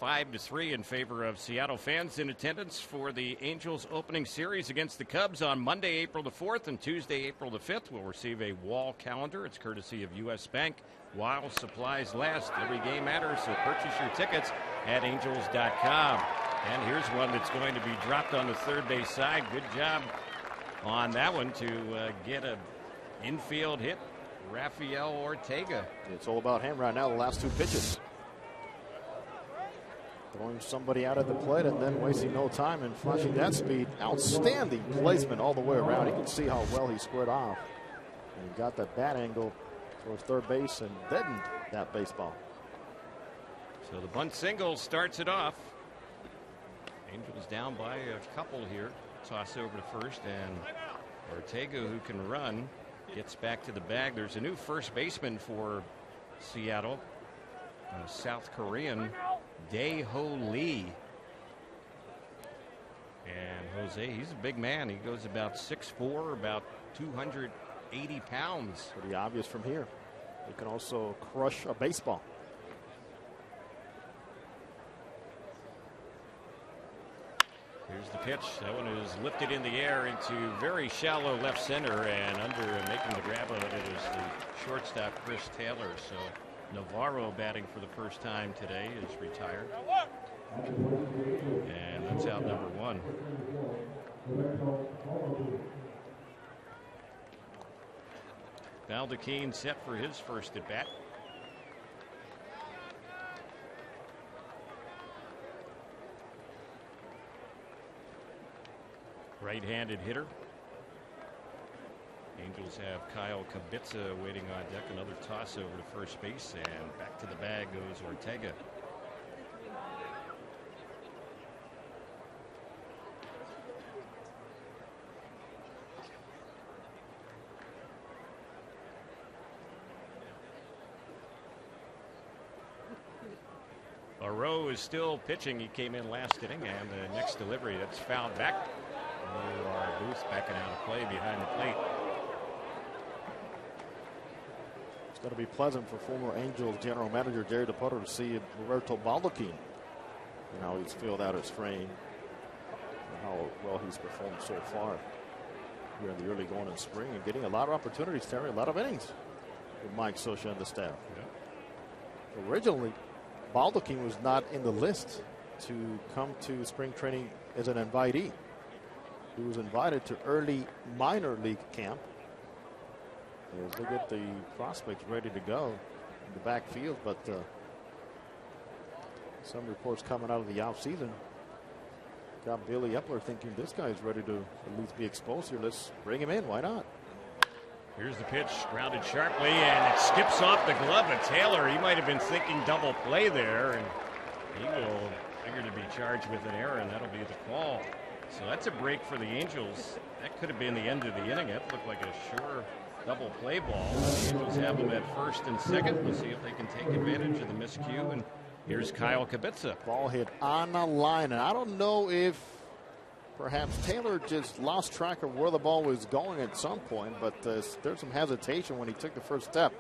5-3 in favor of Seattle. Fans in attendance for the Angels opening series against the Cubs on Monday, April the 4th, and Tuesday, April the 5th. Will receive a wall calendar. It's courtesy of U.S. Bank. While supplies last, every game matters, so purchase your tickets at angels.com. And here's one that's going to be dropped on the third base side. Good job on that one to get an infield hit. Rafael Ortega. It's all about him right now, the last two pitches. Throwing somebody out at the plate and then wasting no time and flashing that speed. Outstanding placement all the way around. You can see how well he squared off. And he got that bat angle towards third base and deadened that baseball. So the bunt single starts it off. Angels down by a couple here. Toss over to first, and Ortega, who can run, gets back to the bag. There's a new first baseman for Seattle, South Korean Dae-Ho Lee. And Jose, he's a big man. He goes about 6'4", about 280 pounds. Pretty obvious from here. He can also crush a baseball. Here's the pitch. That one is lifted in the air into very shallow left center, and under making the grab of it is the shortstop Chris Taylor. So Navarro, batting for the first time today, is retired. And that's out number one. Baldacchini set for his first at bat. Right-handed hitter. Angels have Kyle Kubica waiting on deck. Another toss over to first base, and back to the bag goes Ortega. Aro is still pitching. He came in last inning, and the next delivery, that's fouled back. Booth backing out of play behind the plate. It's going to be pleasant for former Angels general manager Jerry DePoto to see Roberto Baldacchini and how he's filled out his frame and how well he's performed so far here in the early going in spring, and getting a lot of opportunities, Terry, a lot of innings with Mike Scioscia and the staff. Yeah. Originally, Baldacchini was not in the list to come to spring training as an invitee. He was invited to early minor league camp as they get the prospects ready to go in the backfield. But some reports coming out of the offseason got Billy Epler thinking this guy's ready to at least be exposed here. Let's bring him in. Why not? Here's the pitch, grounded sharply, and it skips off the glove of Taylor. He might have been thinking double play there, and he will figure to be charged with an error, and that'll be the call. So that's a break for the Angels. That could have been the end of the inning. It looked like a sure double play ball. The Angels have them at first and second. We'll see if they can take advantage of the miscue. And here's Kyle Kubica. Ball hit on the line, and I don't know if perhaps Taylor just lost track of where the ball was going at some point, but there's some hesitation when he took the first step.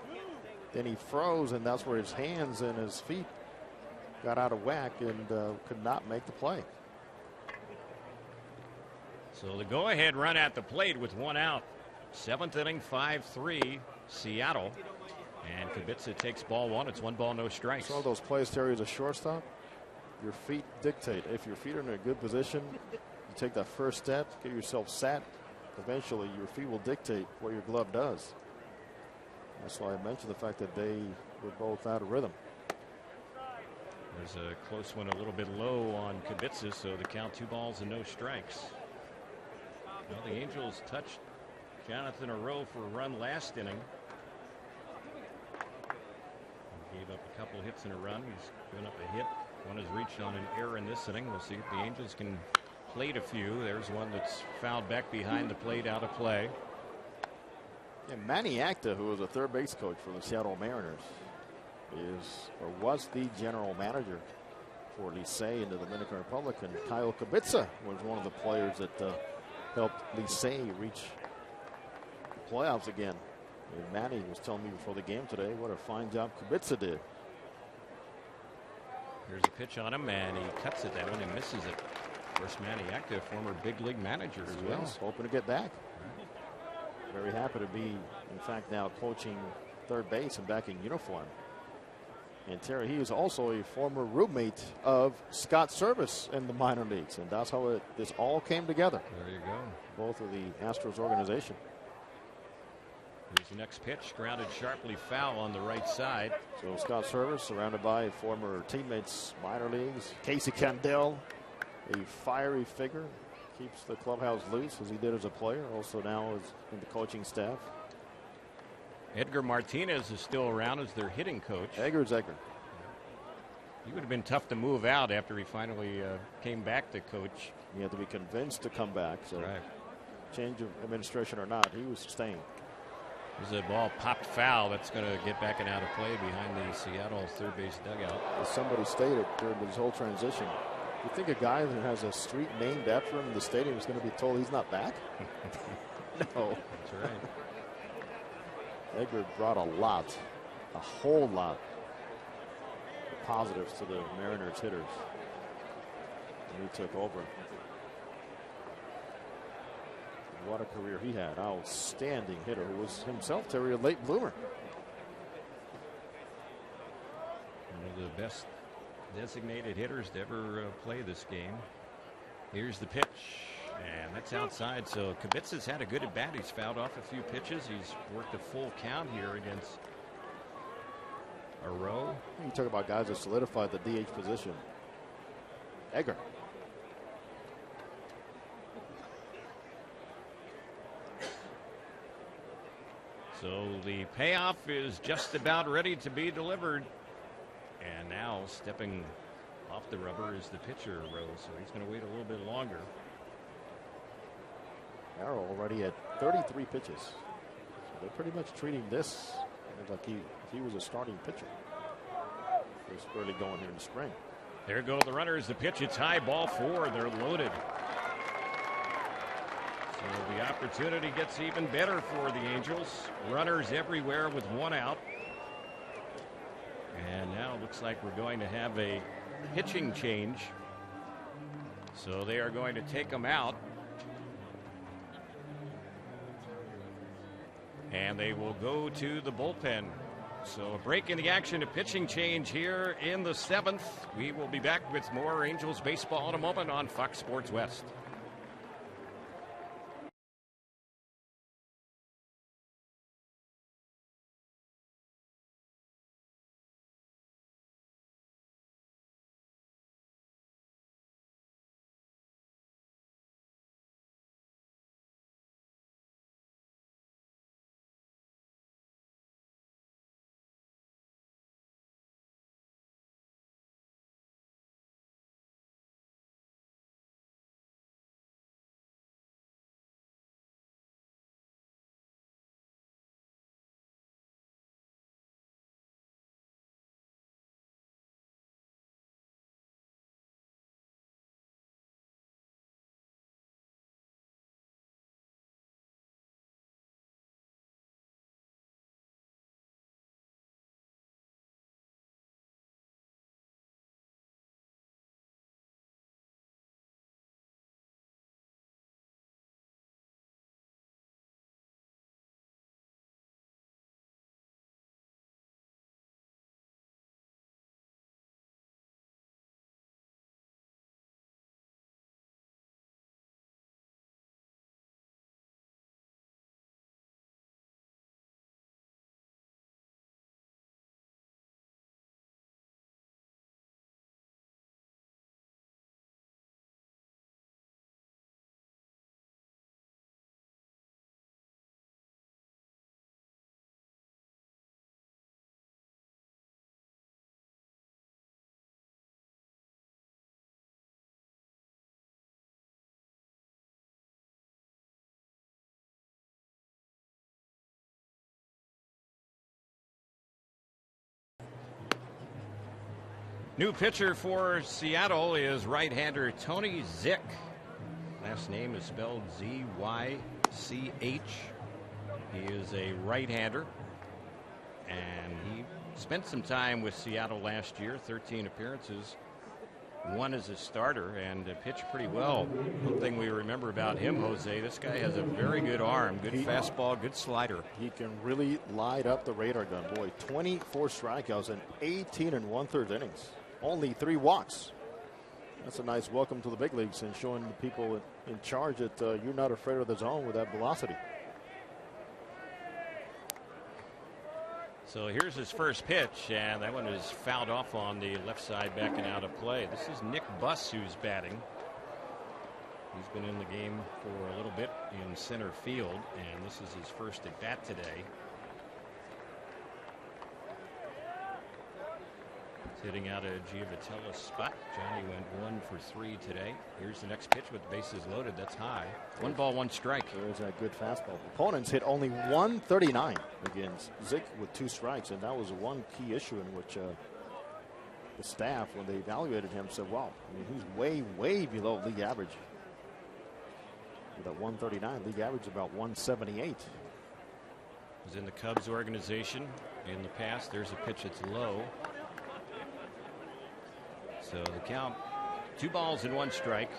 Then he froze, and that's where his hands and his feet got out of whack and could not make the play. So the go-ahead run at the plate with one out. Seventh inning, 5-3, Seattle. And Kubica takes ball one. It's one ball, no strikes. Some of those plays, Terry, as a shortstop, your feet dictate. If your feet are in a good position, you take that first step, get yourself set. Eventually, your feet will dictate what your glove does. That's why I mentioned the fact that they were both out of rhythm. There's a close one a little bit low on Kubica, so the count 2 balls and no strikes. Well, the Angels touched Jonathan Aro for a run last inning. He gave up a couple hits in a run. He's given up a hit. One has reached on an error in this inning. We'll see if the Angels can plate a few. There's one that's fouled back behind the plate, out of play. And Manny Acta, who was a third base coach for the Seattle Mariners, was the general manager for Licey in the Dominican Republic, and Kyle Kubica was one of the players that helped Licey reach the playoffs again. And Manny was telling me before the game today what a fine job Kubica did. Here's a pitch on him, and he cuts it down and misses it. Of course, Maniac, a former big league manager as well. Yes, hoping to get back. Very happy to be, in fact, now coaching third base and back in uniform. And Terry, he is also a former roommate of Scott Service in the minor leagues, and that's how this all came together. There you go. Both of the Astros organization. Here's the next pitch, grounded sharply foul on the right side. So Scott Service surrounded by former teammates, minor leagues. Casey Candell, a fiery figure, keeps the clubhouse loose as he did as a player. Also now is in the coaching staff. Edgar Martinez is still around as their hitting coach. Edgar's Edgar. He would have been tough to move out after he finally came back to coach. He had to be convinced to come back. So right. Change of administration or not, he was staying. There's a ball popped foul that's going to get back and out of play behind the Seattle third base dugout. As somebody stated during this whole transition, you think a guy that has a street named after him in the stadium is going to be told he's not back? No. That's right. Edgar brought a whole lot of positives to the Mariners hitters when he took over. What a career he had. Outstanding hitter who was himself, Terry, a late bloomer. One of the best designated hitters to ever play this game. Here's the pitch, and that's outside. So Kibitza's had a good at bat. He's fouled off a few pitches. He's worked a full count here against a row. You talk about guys that solidified the DH position. Edgar. So the payoff is just about ready to be delivered. And now stepping off the rubber is the pitcher, Rose. So he's going to wait a little bit longer. Arrow already at 33 pitches. So they're pretty much treating this like if he was a starting pitcher. He's early going here in the spring. There go the runners. The pitch, it's high, ball 4. They're loaded. So the opportunity gets even better for the Angels. Runners everywhere with one out. And now it looks like we're going to have a pitching change. So they are going to take them out. And they will go to the bullpen. So a break in the action, a pitching change here in the 7th. We will be back with more Angels baseball in a moment on Fox Sports West. New pitcher for Seattle is right-hander Tony Zych. Last name is spelled Z-Y-C-H. He is a right-hander, and he spent some time with Seattle last year, 13 appearances, 1 as a starter, and pitched pretty well. One thing we remember about him, Jose, this guy has a very good arm, good fastball, good slider. He can really light up the radar gun. Boy, 24 strikeouts in 18 1/3 innings. Only 3 walks. That's a nice welcome to the big leagues and showing the people in charge that you're not afraid of the zone with that velocity. So here's his first pitch, and that one is fouled off on the left side, backing out of play. This is Nick Buss who's batting. He's been in the game for a little bit in center field, and this is his first at bat today. Hitting out a Giovatella's spot. Johnny went 1 for 3 today. Here's the next pitch with the bases loaded. That's high. 1 ball, 1 strike. There's that good fastball. Opponents hit only 139 against Zick with 2 strikes, and that was one key issue in which the staff, when they evaluated him, said, wow, I mean, he's way, way below league average. With that 139, league average about 178. Was in the Cubs organization in the past. There's a pitch that's low. So the count, 2 balls and 1 strike.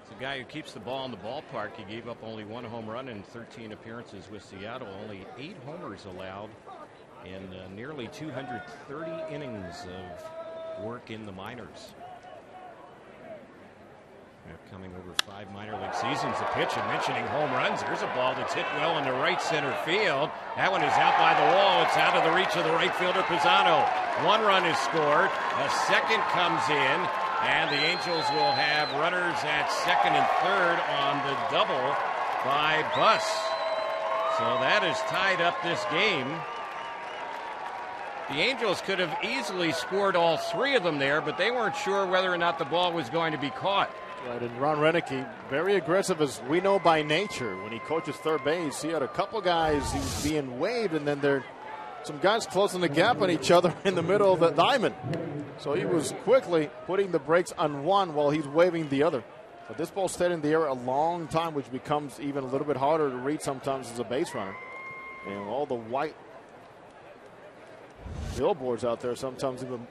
It's a guy who keeps the ball in the ballpark. He gave up only 1 home run in 13 appearances with Seattle. Only 8 homers allowed in nearly 230 innings of work in the minors. Coming over 5 minor league seasons. The pitch, and mentioning home runs, there's a ball that's hit well into right center field. That one is out by the wall. It's out of the reach of the right fielder, Pisano. 1 run is scored. A second comes in, and the Angels will have runners at second and third on the double by Buss. So that has tied up this game. The Angels could have easily scored all 3 of them there, but they weren't sure whether or not the ball was going to be caught. Right, and Ron Renicky, very aggressive as we know by nature. When he coaches third base, he had a couple guys he was being waved, and then there some guys closing the gap on each other in the middle of the diamond. So he was quickly putting the brakes on one while he's waving the other. But this ball stayed in the air a long time, which becomes even a little bit harder to read sometimes as a base runner. And all the white billboards out there, sometimes even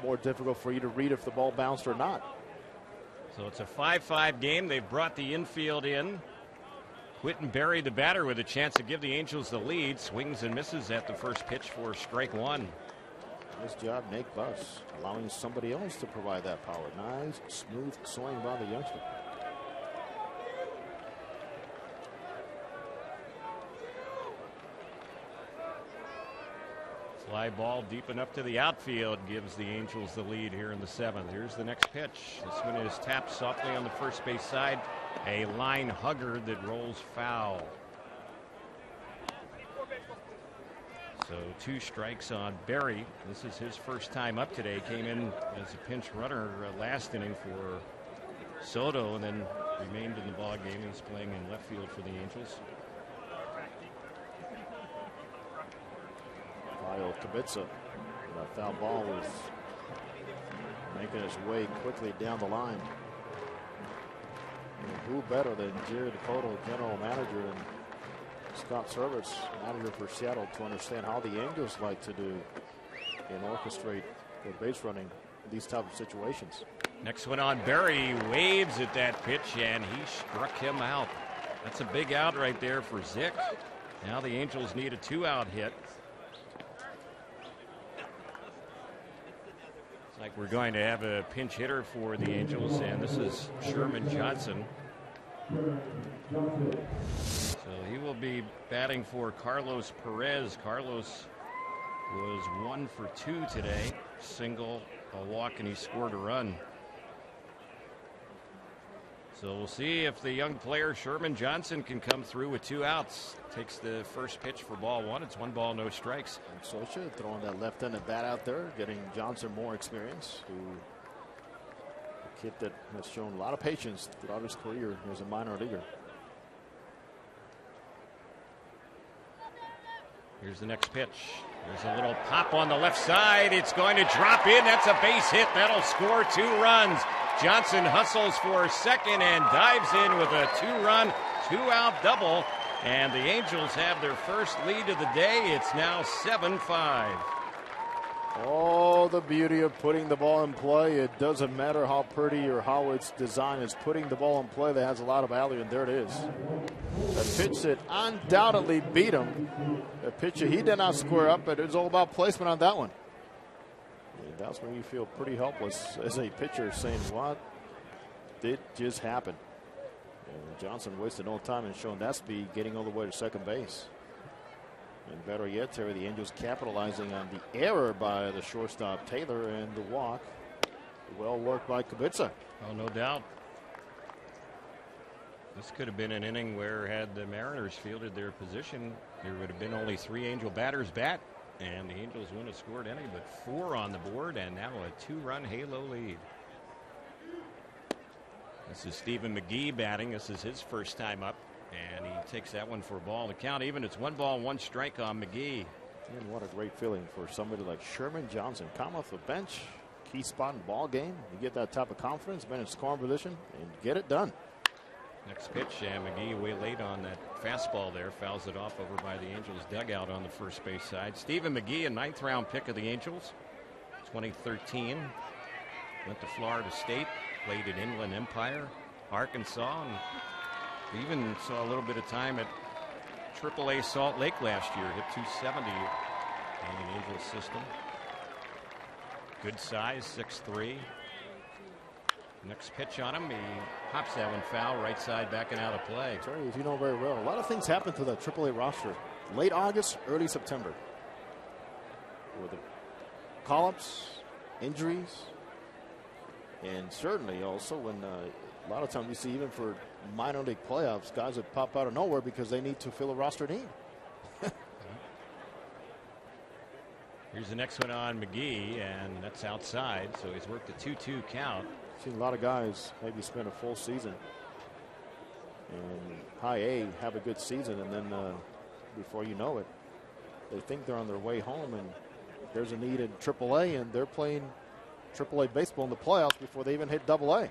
more difficult for you to read if the ball bounced or not. So it's a 5-5 game. They've brought the infield in. Quentin Berry, the batter, with a chance to give the Angels the lead. Swings and misses at the first pitch for strike 1. Nice job, Nick Buss, allowing somebody else to provide that power. Nice, smooth swing by the youngster. Fly ball deep enough to the outfield gives the Angels the lead here in the 7th. Here's the next pitch. This one is tapped softly on the first base side. A line hugger that rolls foul. So 2 strikes on Berry. This is his first time up today. Came in as a pinch runner last inning for Soto and then remained in the ball game. He's playing in left field for the Angels. Kyle Kibitsa, that foul ball was making its way quickly down the line. And who better than Jerry Dipoto, general manager, and Scott Service, manager for Seattle, to understand how the Angels like to do and orchestrate their base running in these type of situations. Next one on Berry, waves at that pitch, and he struck him out. That's a big out right there for Zick. Now the Angels need a 2-out hit. Like we're going to have a pinch hitter for the Angels, and this is Sherman Johnson. So he will be batting for Carlos Perez. Carlos was 1 for 2 today. Single, a walk, and he scored a run. So we'll see if the young player Sherman Johnson can come through with 2 outs. Takes the first pitch for ball 1. It's 1 ball, no strikes. And Socha throwing that left-handed bat out there, getting Johnson more experience. A kid that has shown a lot of patience throughout his career as a minor leaguer. Here's the next pitch. There's a little pop on the left side. It's going to drop in. That's a base hit. That'll score 2 runs. Johnson hustles for second and dives in with a 2-run, 2-out double. And the Angels have their first lead of the day. It's now 7-5. Oh, the beauty of putting the ball in play. It doesn't matter how pretty or how it's designed. It's putting the ball in play that has a lot of value, and there it is. A pitch that undoubtedly beat him. A pitch that he did not square up, but it was all about placement on that one. And that's when you feel pretty helpless as a pitcher, saying, what did just happen? And Johnson wasted no time in showing that speed, getting all the way to second base. And better yet, Terry, the Angels capitalizing on the error by the shortstop Taylor and the walk. Well worked by Kubica. Oh, no doubt. This could have been an inning where, had the Mariners fielded their position, there would have been only 3 Angel batters bat, and the Angels wouldn't have scored any but 4 on the board, and now a 2-run Halo lead. This is Stephen McGee batting. This is his first time up. And he takes that one for a ball to count. Even it's 1 ball, 1 strike on McGee. And what a great feeling for somebody like Sherman Johnson. Come off the bench, key spot in the ball game. You get that type of confidence, been in scoring position, and get it done. Next pitch, and McGee way late on that fastball there. Fouls it off over by the Angels dugout on the first base side. Stephen McGee, a 9th round pick of the Angels. 2013. Went to Florida State. Played at Inland Empire, Arkansas, and even saw a little bit of time at AAA Salt Lake last year. Hit 270 in the Angels system. Good size, 6'3". Next pitch on him, he hops that one foul, right side backing out of play. Terry, as you know very well, a lot of things happen to the AAA roster. Late August, early September. With the call-ups, injuries, and certainly also when a lot of times we see even for minor league playoffs, guys that pop out of nowhere because they need to fill a roster need. Here's the next one on McGee, and that's outside, so he's worked a 2-2 count. Seen a lot of guys maybe spend a full season in high A, have a good season, and then before you know it, they think they're on their way home, and there's a need in AAA, and they're playing AAA baseball in the playoffs before they even hit AA.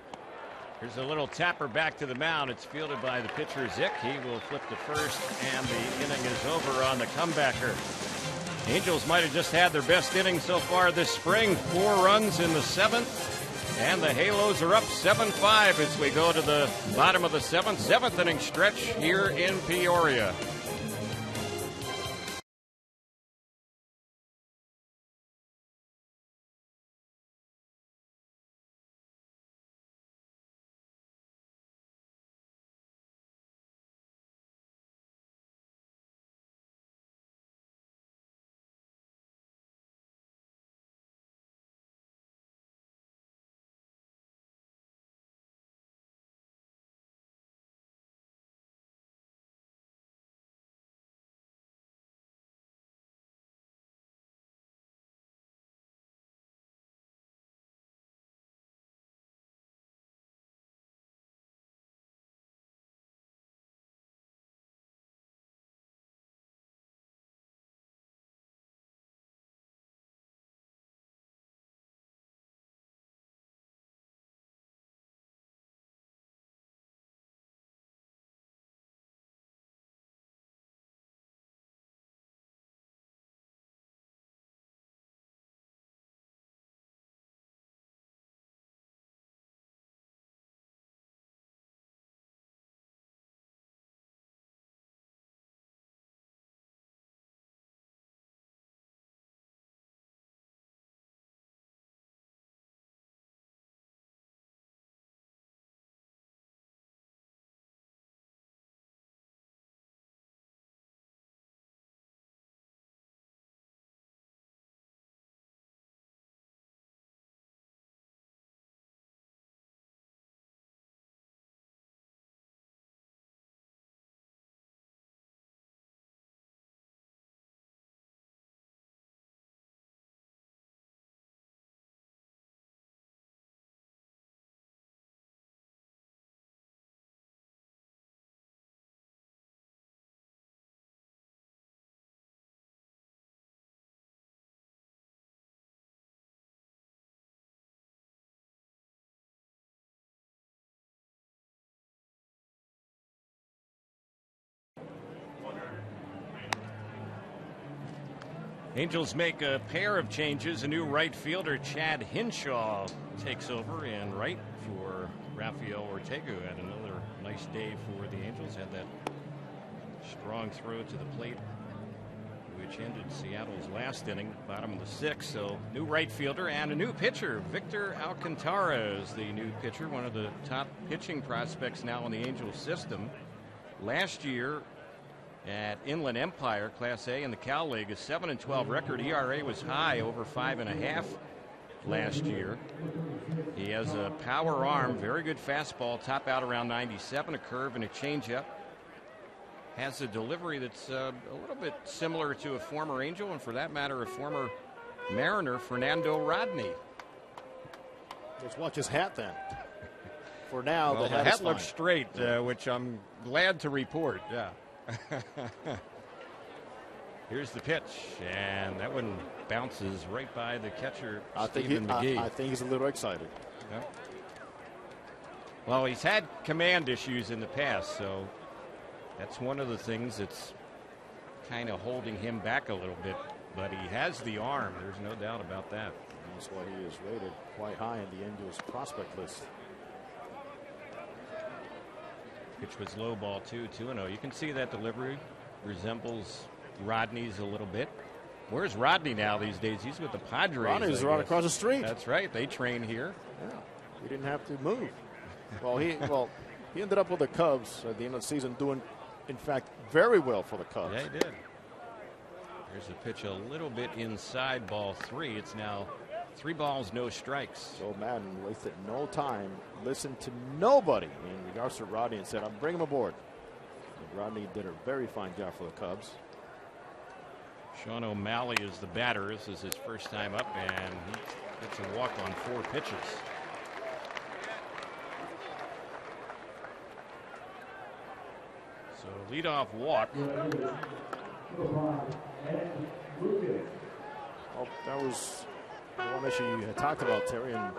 Here's a little tapper back to the mound. It's fielded by the pitcher Zick. He will flip to first, and the inning is over on the comebacker. The Angels might have just had their best inning so far this spring. 4 runs in the 7th, and the Halos are up 7-5 as we go to the bottom of the 7th inning stretch here in Peoria. Angels make a pair of changes. A new right fielder, Chad Hinshaw, takes over in right for Rafael Ortega, who had another nice day for the Angels. Had that strong throw to the plate, which ended Seattle's last inning, bottom of the sixth. So new right fielder and a new pitcher. Victor Alcantara is the new pitcher, one of the top pitching prospects now in the Angels system. Last year at Inland Empire, Class A in the Cal League, a 7-12 record. ERA was high, over 5.5 last year. He has a power arm, very good fastball, top out around 97, a curve and a changeup. Has a delivery that's a little bit similar to a former Angel, and for that matter, a former Mariner, Fernando Rodney. Just watch his hat then. For now, well, the hat looks straight, which I'm glad to report. Yeah. Here's the pitch, and that one bounces right by the catcher, Stephen McGee. I think he's a little excited. Yeah. Well, he's had command issues in the past, so that's one of the things that's kind of holding him back a little bit. But he has the arm. There's no doubt about that. That's why he is rated quite high in the Angels prospect list. Pitch was low ball, 2-0. You can see that delivery resembles Rodney's a little bit. Where's Rodney now these days? He's with the Padres. Rodney's right across the street. That's right. They train here. Yeah, he didn't have to move. He ended up with the Cubs at the end of the season, doing, in fact, very well for the Cubs. Yeah, he did. Here's the pitch a little bit inside, ball 3. It's now 3 balls, no strikes. Joe Madden wasted no time, listened to nobody in regards to Rodney, and said, "I'm bringing him aboard." And Rodney did a very fine job for the Cubs. Sean O'Malley is the batter. This is his first time up, and he gets a walk on 4 pitches. So leadoff walk. Oh, that was the one issue you had talked about, Terry, in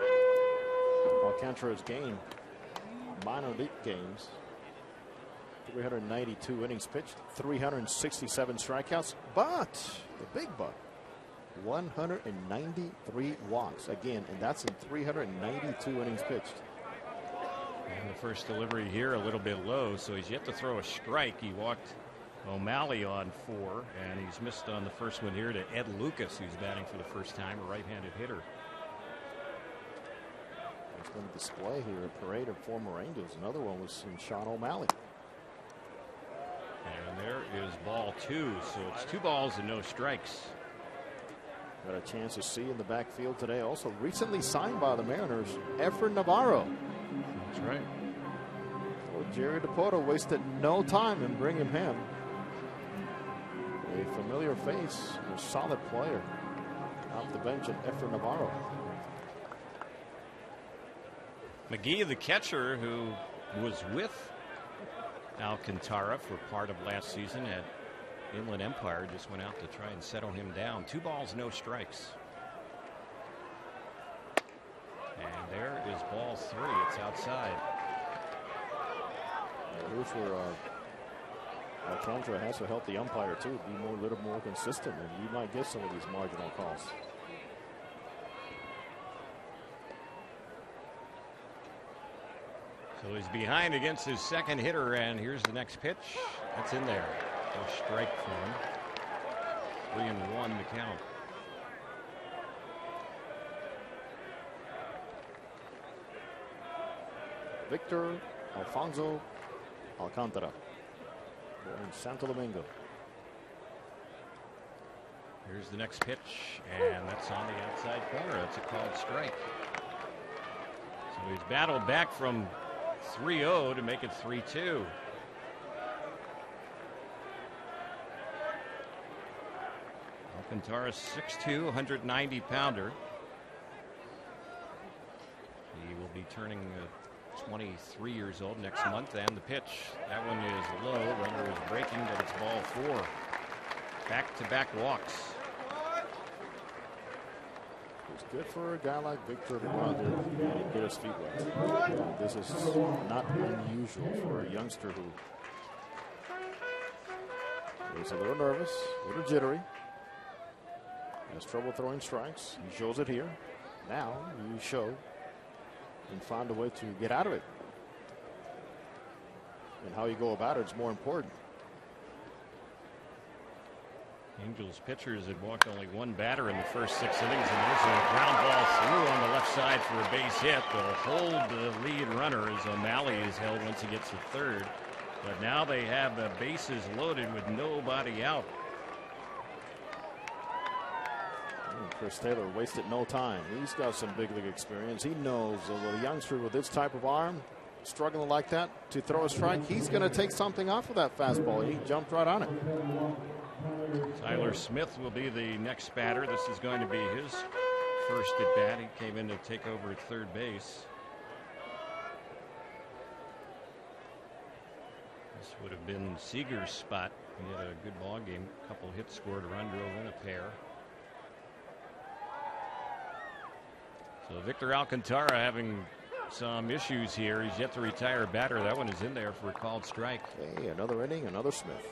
Alcantara's game. Minor league games. 392 innings pitched, 367 strikeouts, but the big but 193 walks again, and that's in 392 innings pitched. And the first delivery here a little bit low, so he's yet to throw a strike. He walked O'Malley on 4, and he's missed on the first one here to Ed Lucas, who's batting for the first time, a right-handed hitter. It's going to display here a parade of former Angels. Another one was in Sean O'Malley. And there is ball 2, so it's 2 balls and no strikes. Got a chance to see in the backfield today. Also recently signed by the Mariners, Efren Navarro. That's right. Well, Jerry DiPoto wasted no time in bringing him. A familiar face, a solid player off the bench at Efren Navarro. McGee, the catcher, who was with Alcantara for part of last season at Inland Empire, just went out to try and settle him down. 2 balls, no strikes. And there is ball 3. It's outside. Here's where Alcantara has to help the umpire too, be a little more consistent, and you might get some of these marginal calls. So he's behind against his second hitter, and here's the next pitch. That's in there. No strike for him. 3-1 to count. Victor Alfonso Alcantara, born in Santo Domingo. Here's the next pitch, and that's on the outside corner. That's a called strike. So he's battled back from 3-0 to make it 3-2. Alcantara, 6'2", 190-pounder. He will be turning 23 years old next month. And the pitch, that one is low. Runner is breaking, but it's ball 4. Back-to-back walks. It's good for a guy like Victor to go out there and get his feet wet. This is not unusual for a youngster who is a little nervous, a little jittery. has trouble throwing strikes. He shows it here. Now you show and find a way to get out of it. And how you go about it is more important. Angels pitchers had walked only one batter in the first 6 innings, and there's a ground ball through on the left side for a base hit. They'll hold the lead runner as O'Malley is held once he gets to third. But now they have the bases loaded with nobody out. Chris Taylor wasted no time. He's got some big league experience. He knows that with a youngster with this type of arm, struggling like that to throw a strike, he's going to take something off of that fastball. He jumped right on it. Tyler Smith will be the next batter. This is going to be his first at bat. He came in to take over at third base. This would have been Seager's spot. He had a good ball game. A couple hits scored, a run drove in, a pair. So Victor Alcantara having some issues here. He's yet to retire a batter. That one is in there for a called strike. Hey, another inning, another Smith.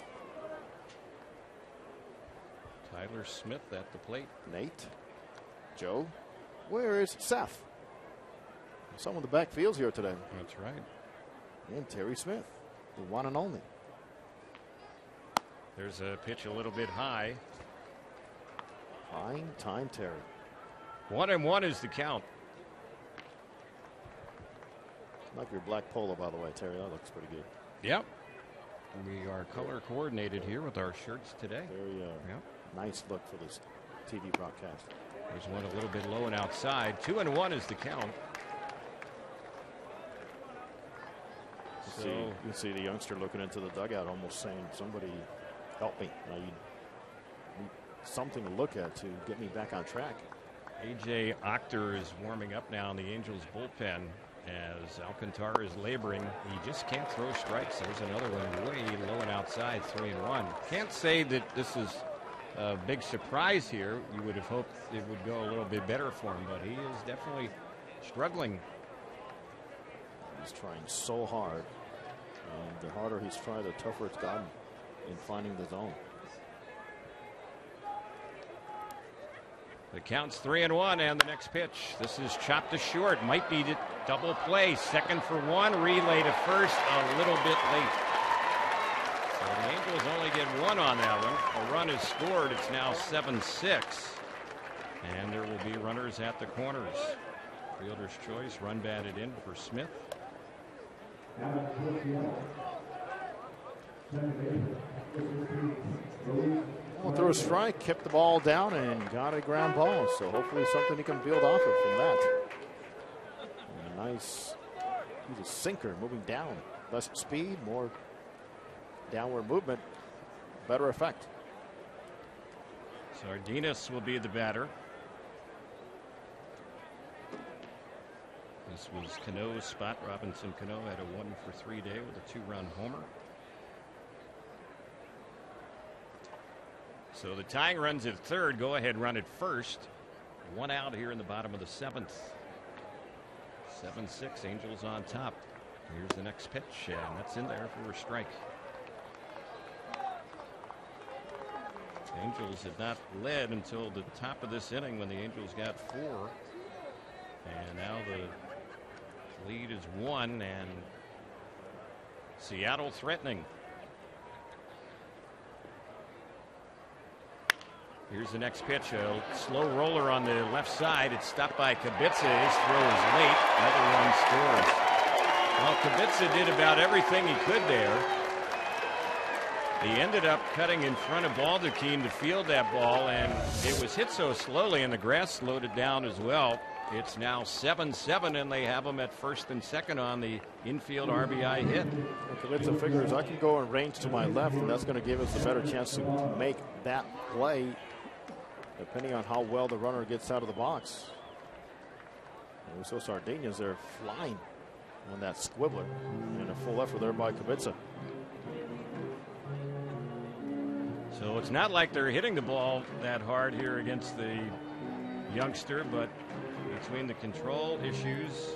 Tyler Smith at the plate. Nate. Joe. Where is Seth? Some of the backfields here today. That's right. And Terry Smith, the one and only. There's a pitch a little bit high. Fine time, Terry. 1-1 is the count. Like your black polo, by the way, Terry. That looks pretty good. Yep. We are color coordinated here with our shirts today. Very nice look for this TV broadcast. There's one a little bit low and outside. 2-1 is the count. You can see the youngster looking into the dugout, almost saying, "Somebody help me." Now you need something to look at to get me back on track. A.J. Ochter is warming up now in the Angels bullpen as Alcantara is laboring. He just can't throw strikes. There's another one way low and outside, 3-1. Can't say that this is a big surprise here. You would have hoped it would go a little bit better for him, but he is definitely struggling. He's trying so hard. And the harder he's tried, the tougher it's gotten in finding the zone. The count's 3-1, and the next pitch. This is chopped to short. Might be double play. Second for one. Relay to first. A little bit late. So the Angels only get one on that one. A run is scored. It's now 7-6. And there will be runners at the corners. Fielder's choice. Run batted in for Smith. Well, threw a strike, kept the ball down, and got a ground ball. So hopefully something he can build off of from that. And a nice, he's a sinker moving down. Less speed, more downward movement, better effect. Sardinas will be the batter. This was Cano's spot. Robinson Cano had a 1-for-3 day with a 2-run homer. So the tying runs at third. Go ahead run at first. One out here in the bottom of the 7th. 7-6. Angels on top. Here's the next pitch, and that's in there for a strike. Angels had not led until the top of this inning when the Angels got 4. And now the lead is 1, and Seattle threatening. Here's the next pitch. A slow roller on the left side. It's stopped by Kubica. His throw is late. Another one scores. Well, Kubica did about everything he could there. He ended up cutting in front of Baldachin to field that ball, and it was hit so slowly, and the grass slowed it down as well. It's now 7-7, and they have him at first and second on the infield RBI hit. Kubica figures I can go in range to my left, and that's going to give us a better chance to make that play, depending on how well the runner gets out of the box. And we saw Sardinas there flying on that squibbler, and a full effort there by Kubica. So it's not like they're hitting the ball that hard here against the youngster, but between the control issues,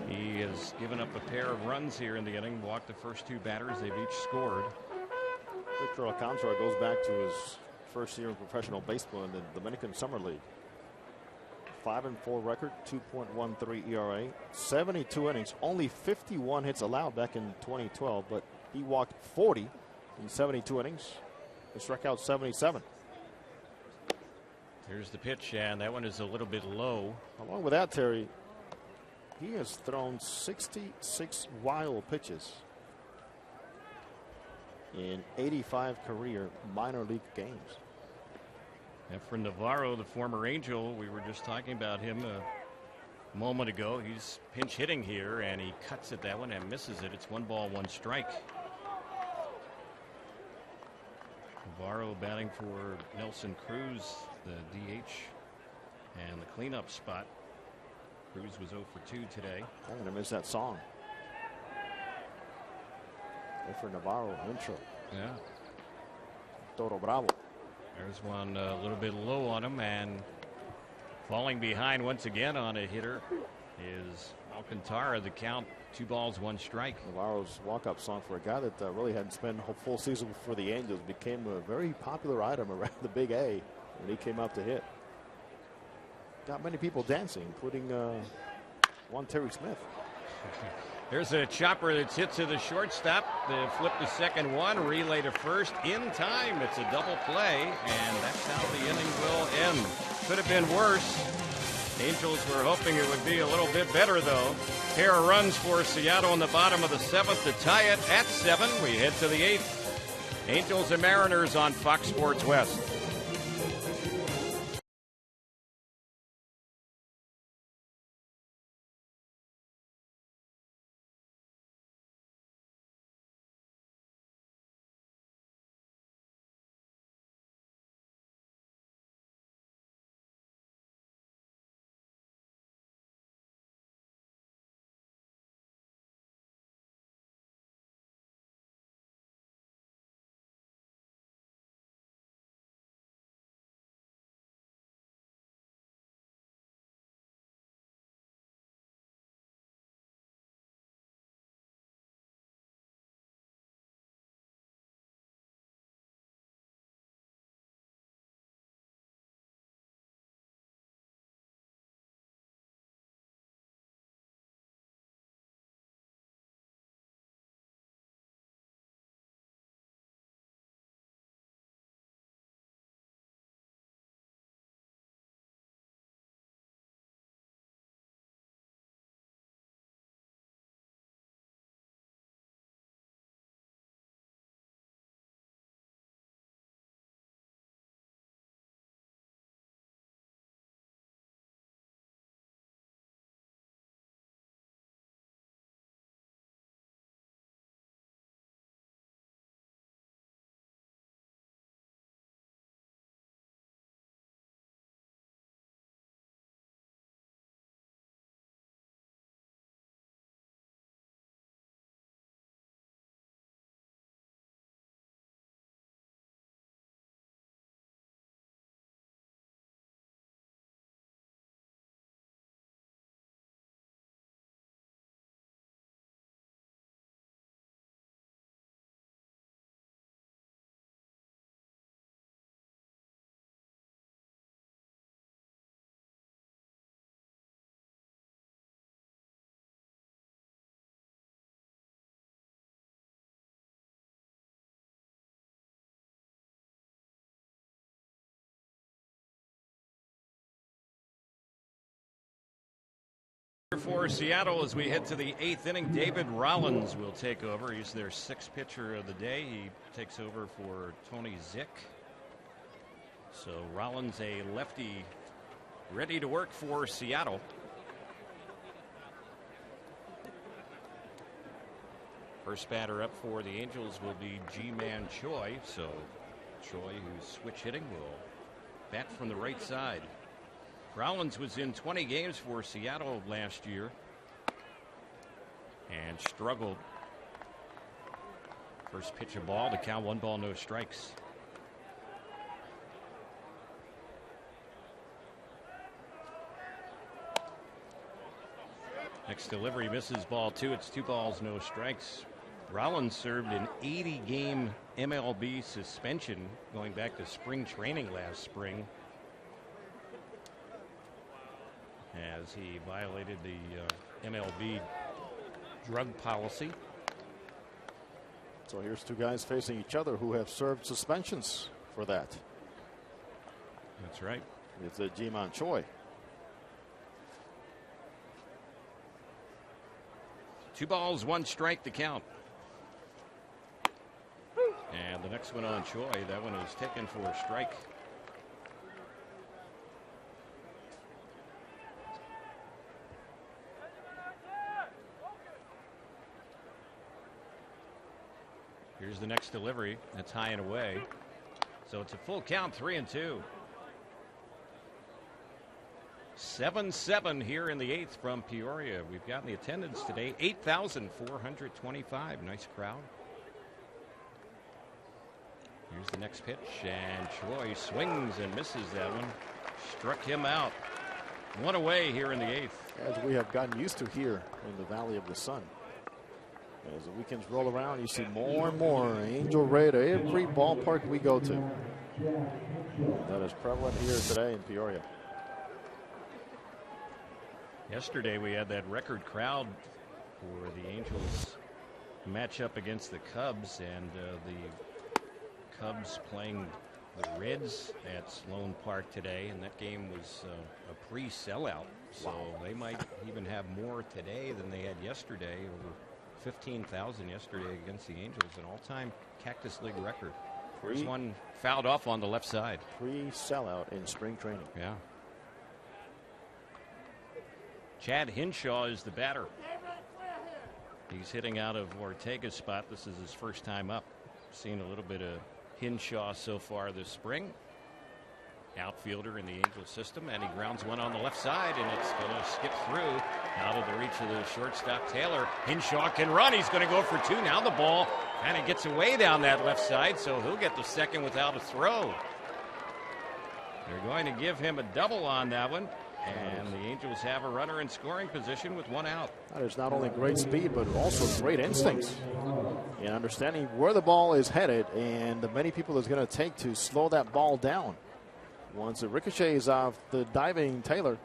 he has given up a pair of runs here in the inning, walked the first 2 batters. They've each scored. Victor Alcantara goes back to his first year in professional baseball in the Dominican Summer League. 5-4 record, 2.13 ERA, 72 innings, only 51 hits allowed back in 2012, but he walked 40 in 72 innings. He struck out 77. Here's the pitch, and that one is a little bit low. Along with that, Terry, he has thrown 66 wild pitches in 85 career minor league games. And for Navarro, the former Angel, we were just talking about him a moment ago. He's pinch hitting here, and he cuts at that one and misses it. It's 1 ball, 1 strike. Navarro batting for Nelson Cruz, the DH, and the cleanup spot. Cruz was 0 for 2 today. I'm going to miss that song. For Navarro intro. Yeah. Toro Bravo. There's one a little bit low on him, and falling behind once again on a hitter is Alcantara. The count 2 balls, 1 strike. Navarro's walk-up song for a guy that really hadn't spent a full season for the Angels became a very popular item around the Big A when he came out to hit. Got many people dancing, including one Terry Smith. There's a chopper that's hit to the shortstop. The flip to second, one relay to first in time. It's a double play, and that's how the inning will end. Could have been worse. Angels were hoping it would be a little bit better, though. Pair of runs for Seattle in the bottom of the 7th to tie it at 7. We head to the 8th. Angels and Mariners on Fox Sports West. For Seattle, as we head to the 8th inning, David Rollins will take over. He's their 6th pitcher of the day. He takes over for Tony Zick. So Rollins, a lefty, ready to work for Seattle. First batter up for the Angels will be G-Man Choi. So Choi, who's switch hitting, will bat from the right side. Rollins was in 20 games for Seattle last year and struggled. First pitch of ball to count, 1 ball, no strikes. Next delivery misses, ball 2. It's 2 balls, no strikes. Rollins served an 80-game MLB suspension going back to spring training last spring, as he violated the MLB drug policy. So here's two guys facing each other who have served suspensions for that. That's right. It's a Ji-Man Choi. 2 balls, 1 strike to count. And the next one on Choi, that one is taken for a strike. Here's the next delivery. That's high and away. So it's a full count, 3-2. 7-7 here in the 8th from Peoria. We've gotten the attendance today, 8,425. Nice crowd. Here's the next pitch, and Choi swings and misses that one. Struck him out. 1 away here in the 8th. As we have gotten used to here in the Valley of the Sun. As the weekends roll around, you see more and more Angel Red at every ballpark we go to. That is prevalent here today in Peoria. Yesterday we had that record crowd for the Angels matchup against the Cubs, and the Cubs playing the Reds at Sloan Park today, and that game was a pre-sellout. So they might even have more today than they had yesterday. Over 15,000 yesterday against the Angels, an all-time Cactus League record. First one fouled off on the left side. Pre-sellout in spring training. Yeah. Chad Hinshaw is the batter. He's hitting out of Ortega's spot. This is his first time up. Seen a little bit of Hinshaw so far this spring. Outfielder in the Angels system, and he grounds one on the left side, and it's going to skip through out of the reach of the shortstop Taylor. Hinshaw can run. He's going to go for 2. Now the ball kind of gets away down that left side, so he'll get the second without a throw. They're going to give him a double on that one, and the Angels have a runner in scoring position with 1 out. That is not only great speed, but also great instincts and understanding where the ball is headed and the many people it's going to take to slow that ball down. Once it ricochets off the diving Taylor,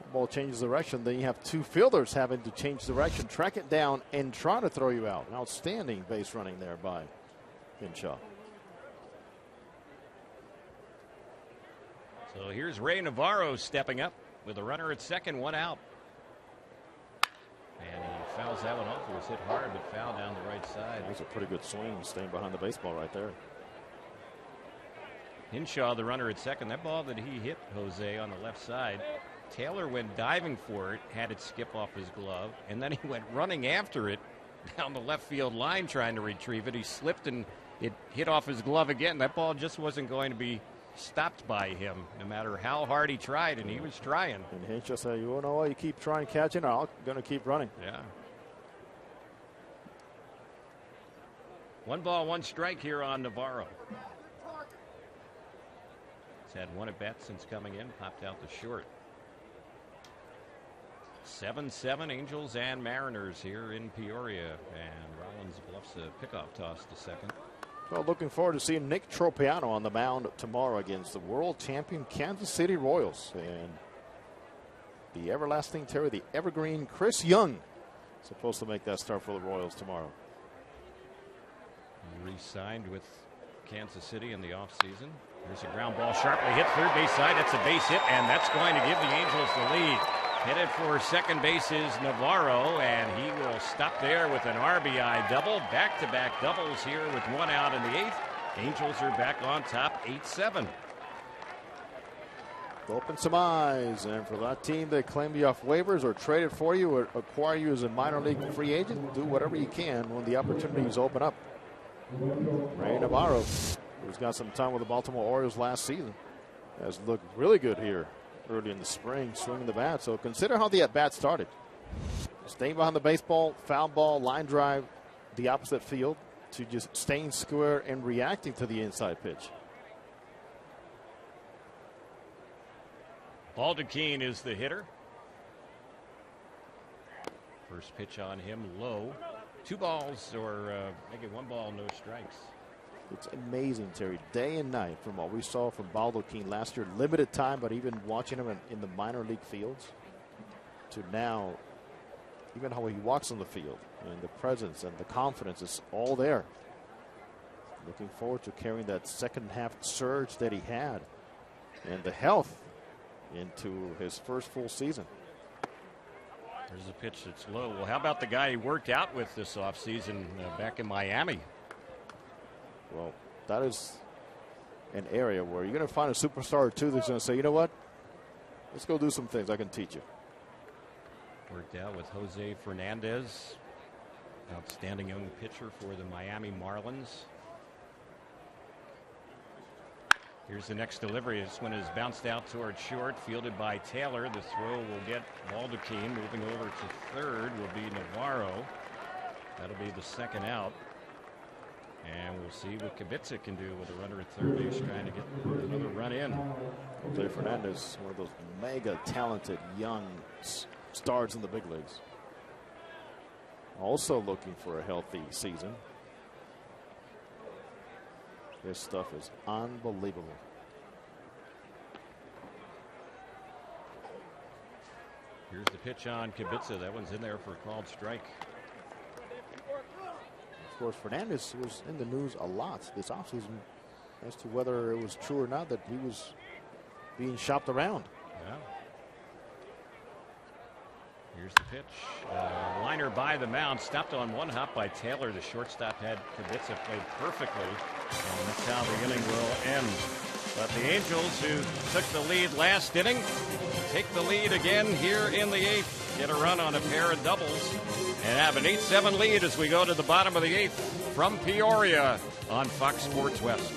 the ball changes direction. Then you have 2 fielders having to change direction, track it down, and try to throw you out. An outstanding base running there by Hinshaw. So here's Ray Navarro stepping up with a runner at second, 1 out. And he fouls that one off. It was hit hard, but foul down the right side. That was a pretty good swing, staying behind the baseball right there. Hinshaw, the runner at second. That ball that he hit, Jose, on the left side, Taylor went diving for it, had it skip off his glove, and then he went running after it down the left field line trying to retrieve it. He slipped and it hit off his glove again. That ball just wasn't going to be stopped by him, no matter how hard he tried, and he was trying. And Hinshaw said, you know what, you keep trying catching, I'm going to keep running. Yeah. 1 ball, 1 strike here on Navarro. He's had 1 at bat since coming in, popped out the short. 7-7 Angels and Mariners here in Peoria, and Rollins bluffs a pickoff toss to second. Well, looking forward to seeing Nick Tropiano on the mound tomorrow against the world champion Kansas City Royals. And the everlasting Terry, the evergreen Chris Young, supposed to make that start for the Royals tomorrow. He re-signed with Kansas City in the offseason. There's a ground ball sharply hit third base side. That's a base hit, and that's going to give the Angels the lead. Headed for second base is Navarro, and he will stop there with an RBI double. Back-to-back doubles here with 1 out in the 8th. Angels are back on top, 8-7. Open some eyes, and for that team that claimed you off waivers or traded for you or acquire you as a minor league free agent, do whatever you can when the opportunities open up. Ray Navarro, who's got some time with the Baltimore Orioles last season, has looked really good here early in the spring, swinging the bat. So consider how the at-bat started. Staying behind the baseball, foul ball, line drive, the opposite field, to just staying square and reacting to the inside pitch. Baldacchini is the hitter. First pitch on him low. 2 balls, or make it 1 ball, no strikes. It's amazing, Terry, day and night from what we saw from Baldoquin last year. Limited time, but even watching him in the minor league fields to now, even how he walks on the field and the presence and the confidence is all there. Looking forward to carrying that second half surge that he had and the health into his first full season. There's a pitch that's low. Well, how about the guy he worked out with this offseason back in Miami? Well, that is an area where you're going to find a superstar or two that's going to say, you know what, let's go do some things I can teach you. Worked out with Jose Fernandez, outstanding young pitcher for the Miami Marlins. Here's the next delivery. This one is bounced out towards short, fielded by Taylor. The throw will get Baldoquin. Moving over to third will be Navarro. That'll be the second out. And we'll see what Kubica can do with a runner at third base, trying to get another run in. Jose Fernandez, one of those mega talented young stars in the big leagues. Also looking for a healthy season. This stuff is unbelievable. Here's the pitch on Kubica. That one's in there for a called strike. Of course, Fernandez was in the news a lot this offseason as to whether it was true or not that he was being shopped around. Yeah. Here's the pitch. Liner by the mound, stopped on one hop by Taylor. The shortstop had Kubica played perfectly, and that's how the inning will end. But the Angels, who took the lead last inning, take the lead again here in the eighth. Get a run on a pair of doubles and have an 8-7 lead as we go to the bottom of the eighth from Peoria on Fox Sports West.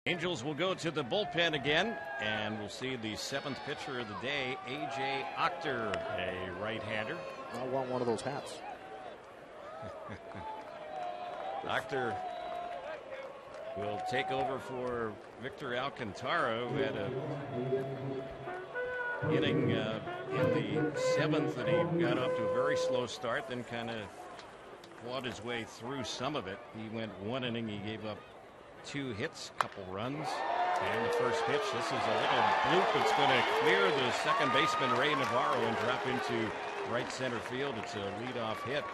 Angels will go to the bullpen again, and we'll see the seventh pitcher of the day, A.J. Ochter, a right-hander. I want one of those hats. Ochter will take over for Victor Alcantara, who had a inning in the seventh that he got off to a very slow start, then kind of clawed his way through some of it. He went one inning, he gave up 2 hits, couple runs, and the first pitch. This is a little bloop. It's going to clear the second baseman Ray Navarro and drop into right center field. It's a leadoff hit.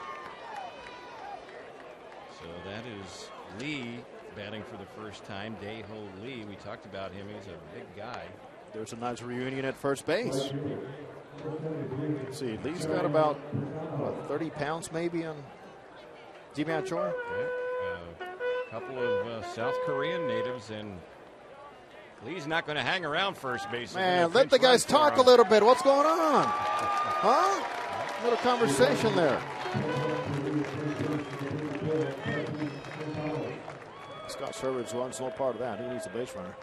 So that is Lee batting for the first time. Dae-Ho Lee. We talked about him. He's a big guy. There's a nice reunion at first base. Let's see, Lee's got about 30 pounds maybe on Ji-Man Choi. Yeah. Couple of South Korean natives and He's not going to hang around first base. Man, let the guys talk a little bit. What's going on? Huh? Little conversation there. Scott Servers runs no part of that. He needs a base runner.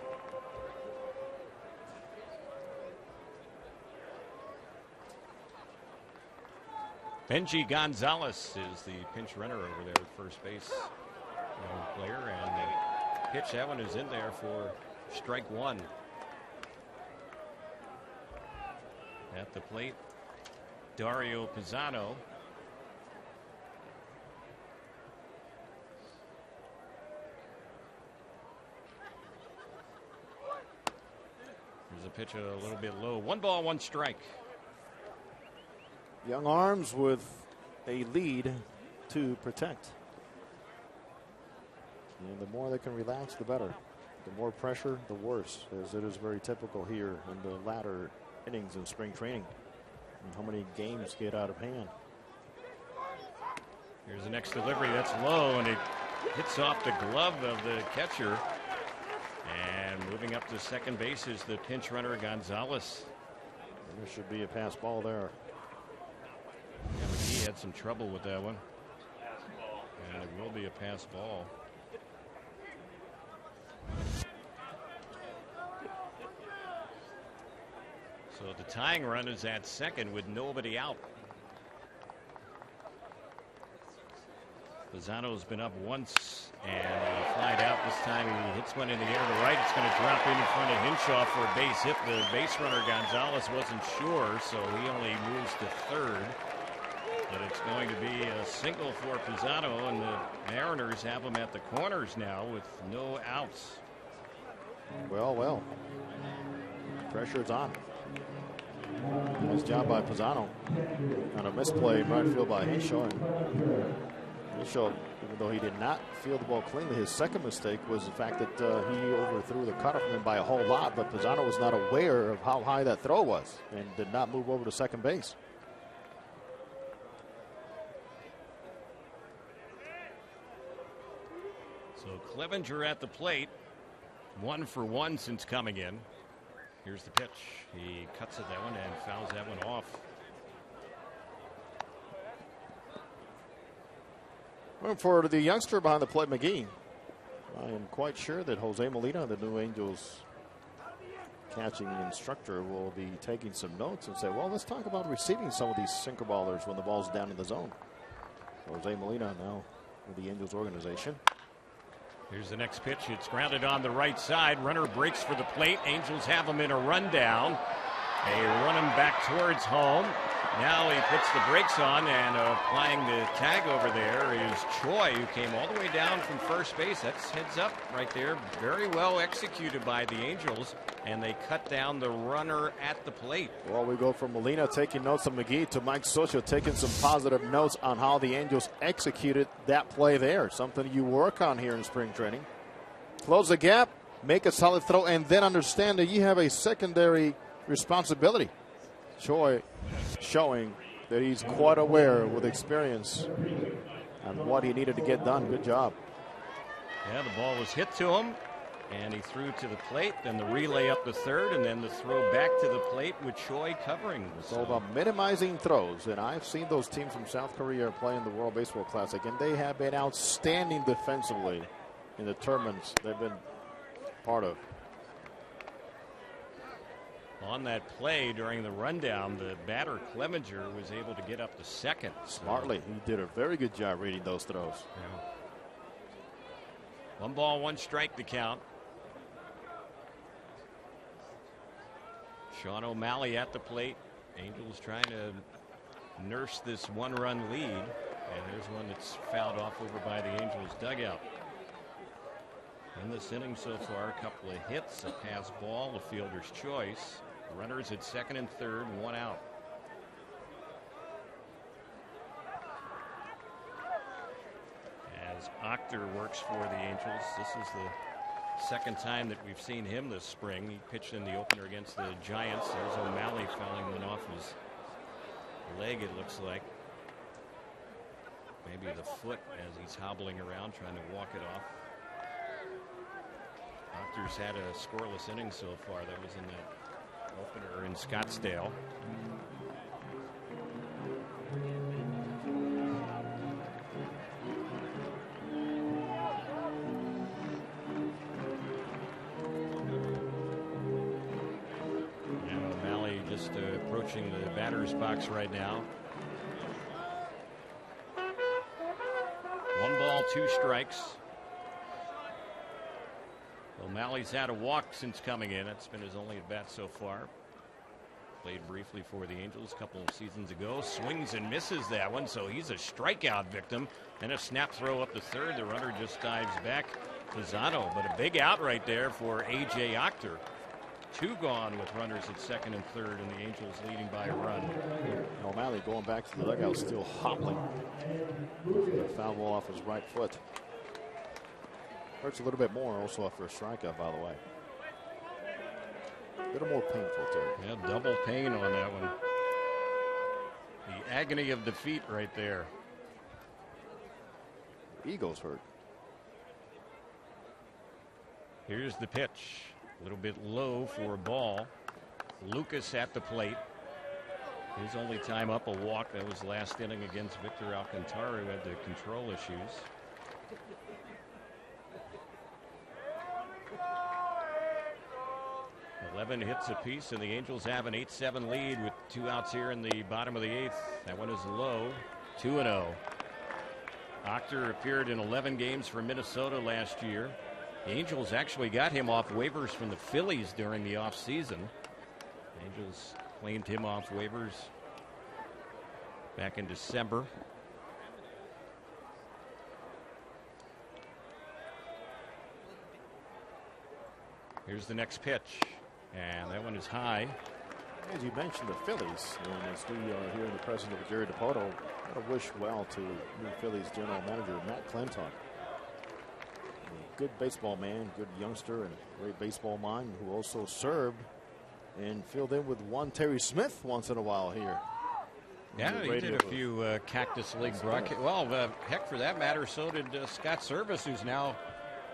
Benji Gonzalez is the pinch runner over there at first base. Young player, and the pitch, that one is in there for strike one. At the plate, Dario Pisano. There's a pitch a little bit low. 1 ball, 1 strike. Young arms with a lead to protect. And the more they can relax, the better. The more pressure, the worse, as it is very typical here in the latter innings of spring training. And how many games get out of hand. Here's the next delivery. That's low, and it hits off the glove of the catcher. And moving up to second base is the pinch runner, Gonzalez. There should be a pass ball there. Yeah, McGee had some trouble with that one. And it will be a pass ball. So the tying run is at second with nobody out. Pisano's been up once and he flied out this time. He hits one in the air to right. It's going to drop in front of Hinshaw for a base hit. The base runner Gonzalez wasn't sure, so he only moves to third. But it's going to be a single for Pisano, and the Mariners have him at the corners now with no outs. Well. Pressure's on. Nice job by Pisano. On a misplay right field by Hinshaw. Hinshaw, even though he did not field the ball cleanly, his second mistake was the fact that he overthrew the cutoff man by a whole lot, but Pisano was not aware of how high that throw was and did not move over to second base. So Clevenger at the plate, 1 for 1 since coming in. Here's the pitch. He cuts at that one and fouls that one off. Well, for the youngster behind the plate, McGee, I am quite sure that Jose Molina, the new Angels catching instructor, will be taking some notes and say, well, let's talk about receiving some of these sinker ballers when the ball's down in the zone. Jose Molina now with the Angels organization. Here's the next pitch. It's grounded on the right side. Runner breaks for the plate. Angels have him in a rundown. They run him back towards home. Now he puts the brakes on, and applying the tag over there is Choi, who came all the way down from first base. That's heads up right there. Very well executed by the Angels, and they cut down the runner at the plate. Well, we go from Molina taking notes of McGee to Mike Socha taking some positive notes on how the Angels executed that play there. Something you work on here in spring training. Close the gap, make a solid throw, and then understand that you have a secondary responsibility. Choi showing that he's quite aware with experience on what he needed to get done. Good job. Yeah, the ball was hit to him, and he threw to the plate, then the relay up the third, and then the throw back to the plate with Choi covering. It's all about minimizing throws, and I've seen those teams from South Korea play in the World Baseball Classic, and they have been outstanding defensively in the tournaments they've been part of. On that play during the rundown, the batter Clevenger was able to get up to second. Smartly. He did a very good job reading those throws. Yeah. 1 ball, 1 strike to count. Sean O'Malley at the plate. Angels trying to nurse this 1-run lead. And there's one that's fouled off over by the Angels dugout. In this inning so far, a couple of hits, a pass ball, a fielder's choice. Runners at second and third, 1 out. As Achter works for the Angels, this is the second time that we've seen him this spring. He pitched in the opener against the Giants. There's O'Malley fouling one off his leg, it looks like. Maybe the foot as he's hobbling around trying to walk it off. Doctors had a scoreless inning so far. That was in that opener in Scottsdale. And O'Malley just approaching the batter's box right now. 1 ball, 2 strikes. O'Malley's had a walk since coming in. That's been his only at bat so far. Played briefly for the Angels a couple of seasons ago. Swings and misses that one, so he's a strikeout victim. And a snap throw up the third. The runner just dives back to Zotto. But a big out right there for A.J. Octor. 2 gone with runners at second and third, and the Angels leading by a run. O'Malley going back to the dugout, still hobbling. The foul ball off his right foot. Hurts a little bit more also after a strikeout, by the way. A little more painful, too. Yeah, double pain on that one. The agony of defeat right there. Ego's hurt. Here's the pitch. A little bit low for a ball. Lucas at the plate. His only time up a walk. That was last inning against Victor Alcantara, who had the control issues. Eleven hits apiece, and the Angels have an 8-7 lead with 2 outs here in the bottom of the 8th. That one is low. 2-0. Octor appeared in 11 games for Minnesota last year. The Angels actually got him off waivers from the Phillies during the offseason. Angels claimed him off waivers back in December. Here's the next pitch, and that one is high. As you mentioned, the Phillies, and as we are here in the presence of Jerry Dipoto, I want to wish well to new Phillies general manager Matt Clintock. A good baseball man, good youngster, and great baseball mind, who also served and filled in with one Terry Smith once in a while here. Yeah, he did a few Cactus League broadcasts. Well, heck, for that matter, so did Scott Service, who's now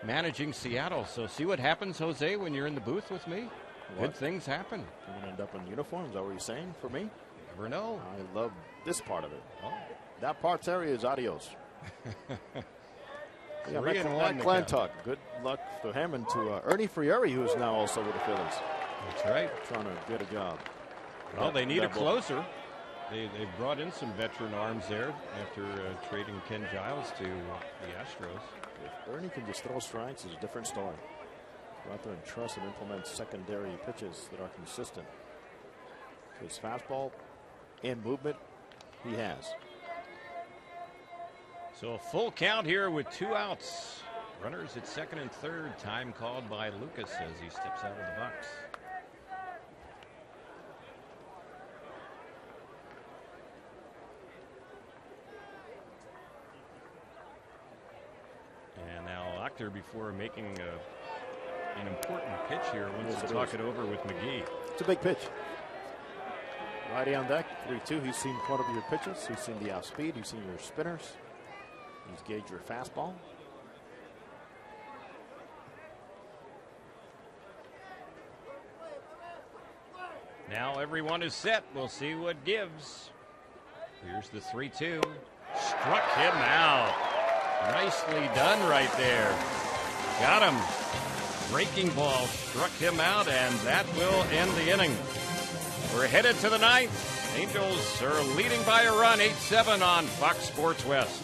managing Seattle. So see what happens, Jose, when you're in the booth with me. What? Good things happen. You're going to end up in uniform? Is that what you're saying for me? Never know. I love this part of it. Oh. That part, Terry, is adios. Yeah, 3-1 Clintock. Good luck to him and to Ernie Frieri, who is now also with the Phillies. That's right. Trying to get a job. Well, they need a closer. They've brought in some veteran arms there after trading Ken Giles to the Astros. If Ernie can just throw strikes, it's a different story. Go out there and trust and implement secondary pitches that are consistent. His fastball and movement, he has. So a full count here with 2 outs. Runners at second and third. Time called by Lucas as he steps out of the box. And now Octor, before making an important pitch here, wants to talk it over with McGee. It's a big pitch. Righty on deck, 3-2. He's seen part of your pitches. He's seen the outspeed. He's seen your spinners. He's gauged your fastball. Now everyone is set. We'll see what gives. Here's the 3-2. Struck him out. Nicely done right there. Got him. Breaking ball struck him out, and that will end the inning. We're headed to the 9th. Angels are leading by a run, 8-7 on Fox Sports West.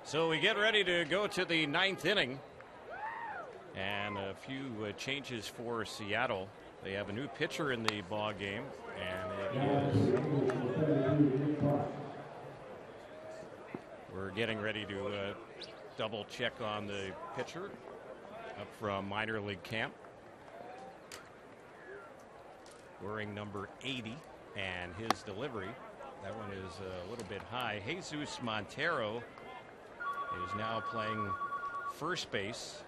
So we get ready to go to the 9th inning. And a few changes for Seattle. They have a new pitcher in the ball game, and we're getting ready to double check on the pitcher up from minor league camp, wearing number 80, and his delivery, that one is a little bit high. Jesus Montero is now playing first base.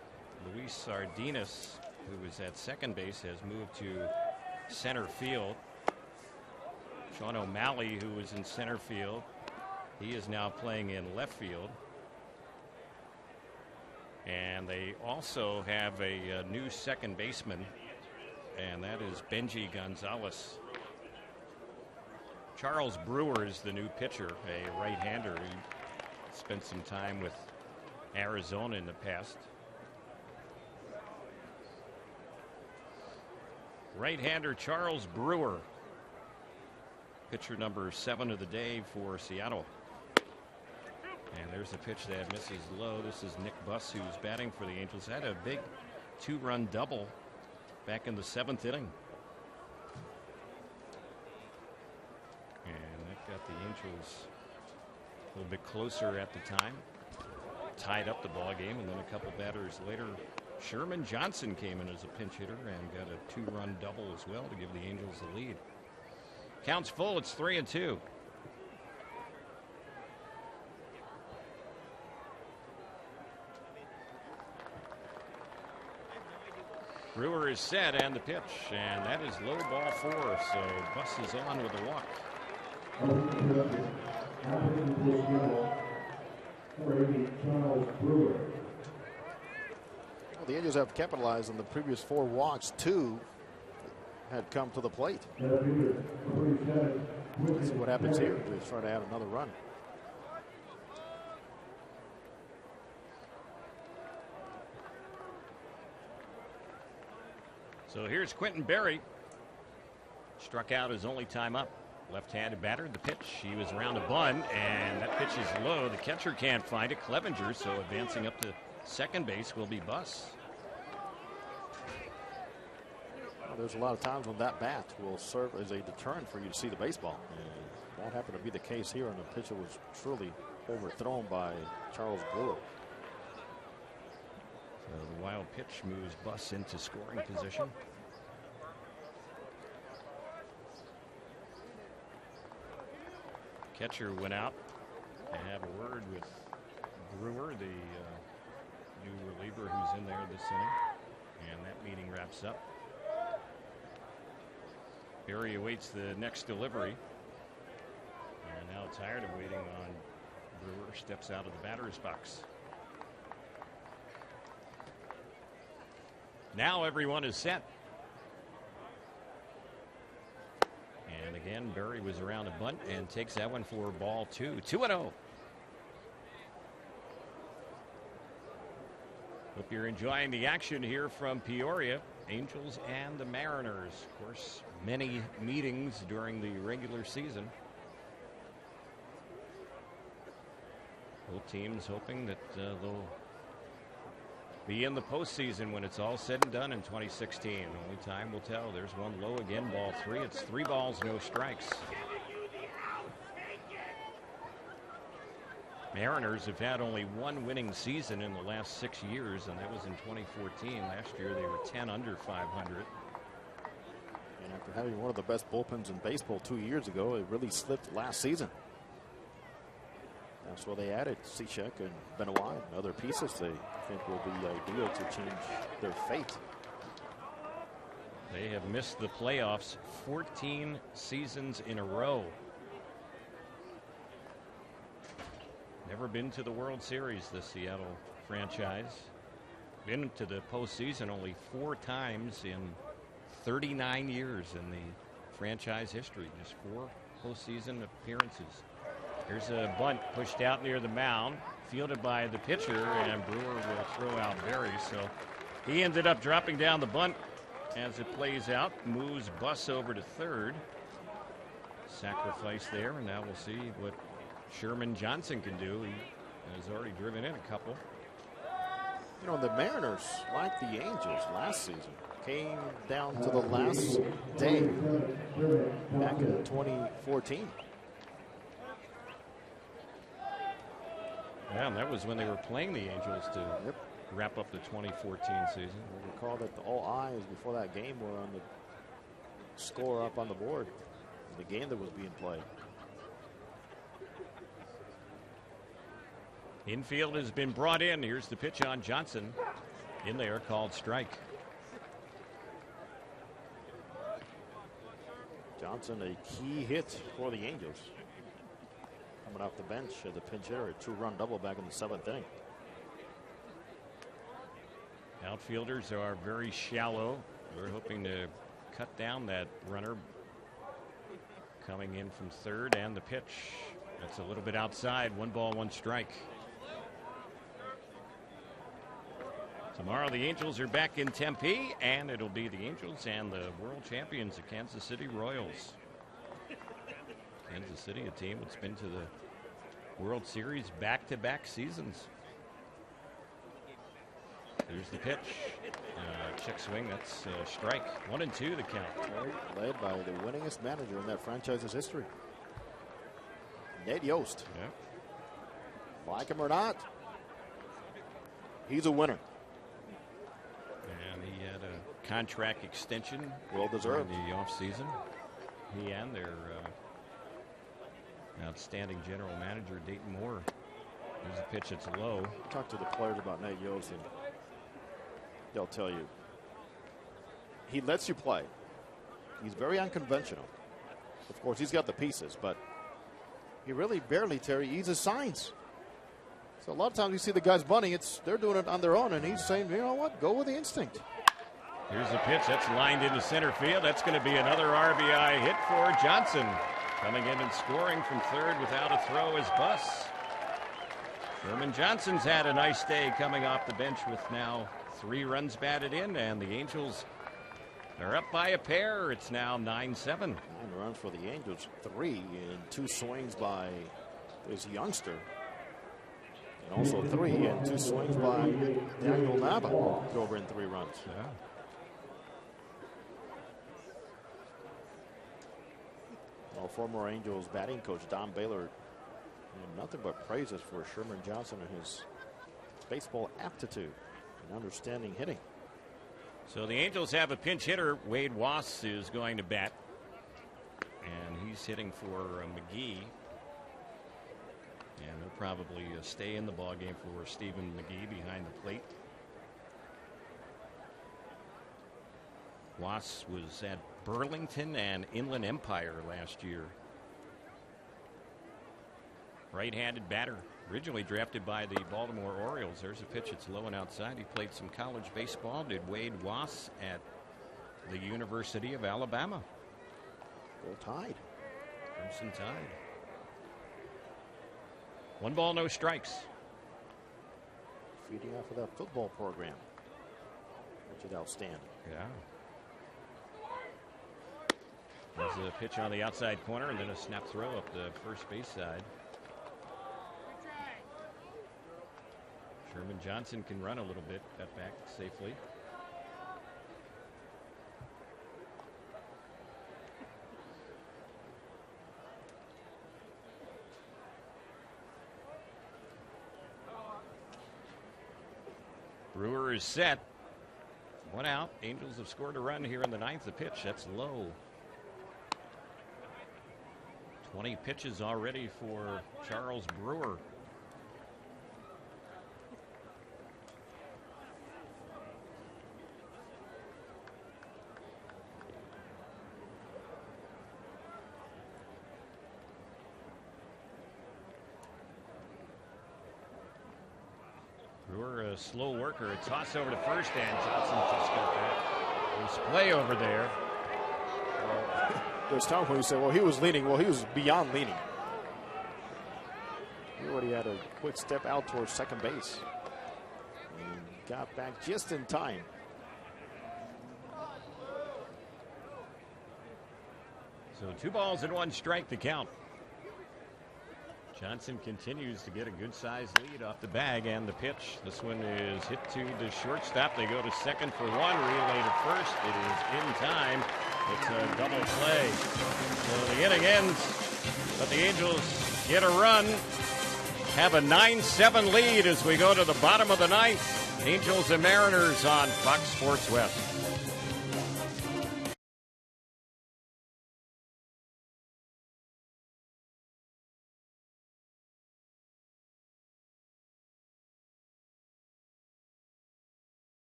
Luis Sardinas, who is at second base, has moved to center field. Sean O'Malley, who was in center field, he is now playing in left field. And they also have a new second baseman, and that is Benji Gonzalez. Charles Brewer is the new pitcher, a right-hander. He spent some time with Arizona in the past. Right-hander Charles Brewer, pitcher number 7 of the day for Seattle. And there's a pitch that misses low. This is Nick Buss, who's batting for the Angels. Had a big 2-run double back in the 7th inning. And that got the Angels a little bit closer at the time. Tied up the ball game, and then a couple batters later, Sherman Johnson came in as a pinch hitter and got a 2-run double as well to give the Angels the lead. Counts full. It's 3-2. Brewer is set, and the pitch, and that is low, ball 4. So Buss is on with a walk. Well, the Angels have capitalized on the previous 4 walks. 2 had come to the plate. Let's see what happens here. They try to add another run. So here's Quentin Berry. Struck out his only time up. Left-handed batter. The pitch, he was around a bunt, and that pitch is low. The catcher can't find it. Clevenger, so advancing up to second base will be Buss. Well, there's a lot of times when that bat will serve as a deterrent for you to see the baseball. And that happened to be the case here, and the pitcher was truly overthrown by Charles Brewer. So the wild pitch moves Buss into scoring position. Catcher went out and have a word with Brewer, the new reliever who's in there this inning, and that meeting wraps up. Berry awaits the next delivery, and now tired of waiting on Brewer, steps out of the batter's box. Now everyone is set. And again, Berry was around a bunt and takes that one for ball 2. 2-0. Hope you're enjoying the action here from Peoria. Angels and the Mariners. Of course, many meetings during the regular season. Both teams hoping that they'll be in the postseason when it's all said and done in 2016. Only time will tell. There's one low again, ball 3. It's 3 balls, no strikes. Mariners have had only 1 winning season in the last 6 years, and that was in 2014. Last year they were 10 under 500. And after having one of the best bullpens in baseball 2 years ago, it really slipped last season. That's why they added Cishek and Benoit and other pieces they think will be ideal to change their fate. They have missed the playoffs 14 seasons in a row. Never been to the World Series, the Seattle franchise. Been to the postseason only 4 times in 39 years in the franchise history. Just 4 postseason appearances. Here's a bunt pushed out near the mound, fielded by the pitcher, and Brewer will throw out Berry. So he ended up dropping down the bunt as it plays out, moves Buss over to third. sacrifice there, and now we'll see what Sherman Johnson can do. He has already driven in a couple. You know, the Mariners, like the Angels last season, came down to the last day back in 2014. Yeah, and that was when they were playing the Angels to wrap up the 2014 season. I recall that all eyes before that game were on the score up on the board, the game that was being played. Infield has been brought in. Here's the pitch on Johnson. In there, called strike. Johnson, a key hit for the Angels. Coming off the bench as a pinch hitter, a 2-run double back in the 7th inning. Outfielders are very shallow. We're hoping to cut down that runner. Coming in from third, and the pitch. That's a little bit outside. 1 ball, 1 strike. Tomorrow the Angels are back in Tempe, and it'll be the Angels and the world champions, the Kansas City Royals. Kansas City, a team that's been to the World Series back-to-back seasons. Here's the pitch. Check swing. That's a strike. 1-2 the count. Led by the winningest manager in that franchise's history, Ned Yost. Yeah. Like him or not, he's a winner. And he had a contract extension. Well deserved. In the offseason. He and their outstanding general manager, Dayton Moore. Here's a pitch that's low. Talk to the players about Ned Yost, and they'll tell you he lets you play. He's very unconventional. Of course, he's got the pieces, but he really barely, Terry, uses signs. So a lot of times you see the guys bunting, they're doing it on their own, and he's saying, you know what, go with the instinct. Here's the pitch that's lined into center field. That's going to be another RBI hit for Johnson. Coming in and scoring from third without a throw is Buss. Sherman Johnson's had a nice day coming off the bench with now 3 runs batted in, and the Angels are up by a pair. It's now 9-7. 9 runs for the Angels, 3 in 2 swings by this youngster. And also 3 in 2 swings by Daniel Nava. Drove in 3 runs. Yeah. Well, former Angels batting coach Don Baylor, nothing but praises for Sherman Johnson and his baseball aptitude and understanding hitting. So the Angels have a pinch hitter. Wade Wass is going to bat, and he's hitting for McGee. And he'll probably stay in the ballgame for Stephen McGee behind the plate. Wass was at Burlington and Inland Empire last year. Right-handed batter, originally drafted by the Baltimore Orioles. There's a pitch that's low and outside. He played some college baseball. Did Wade Wass at the University of Alabama. Full Tide. Crimson Tide. 1 ball, no strikes. Feeding off of that football program, which is outstanding. Yeah. There's a pitch on the outside corner and then a snap throw up the first base side. Sherman Johnson can run a little bit, got back safely. Brewer is set. 1 out. Angels have scored a run here in the 9th. The pitch, that's low. 20 pitches already for Charles Brewer. Brewer, a slow worker. A toss over to first, and Johnson just got that loose play over there. There's times when you say, well, he was leaning. Well, he was beyond leaning. He already had a quick step out towards second base. And got back just in time. So 2 balls and 1 strike to count. Johnson continues to get a good-sized lead off the bag, and the pitch. This one is hit to the shortstop. They go to second for 1, relay to first. It is in time. It's a double play. So the inning ends, but the Angels get a run, have a 9-7 lead as we go to the bottom of the 9th. Angels and Mariners on Fox Sports West.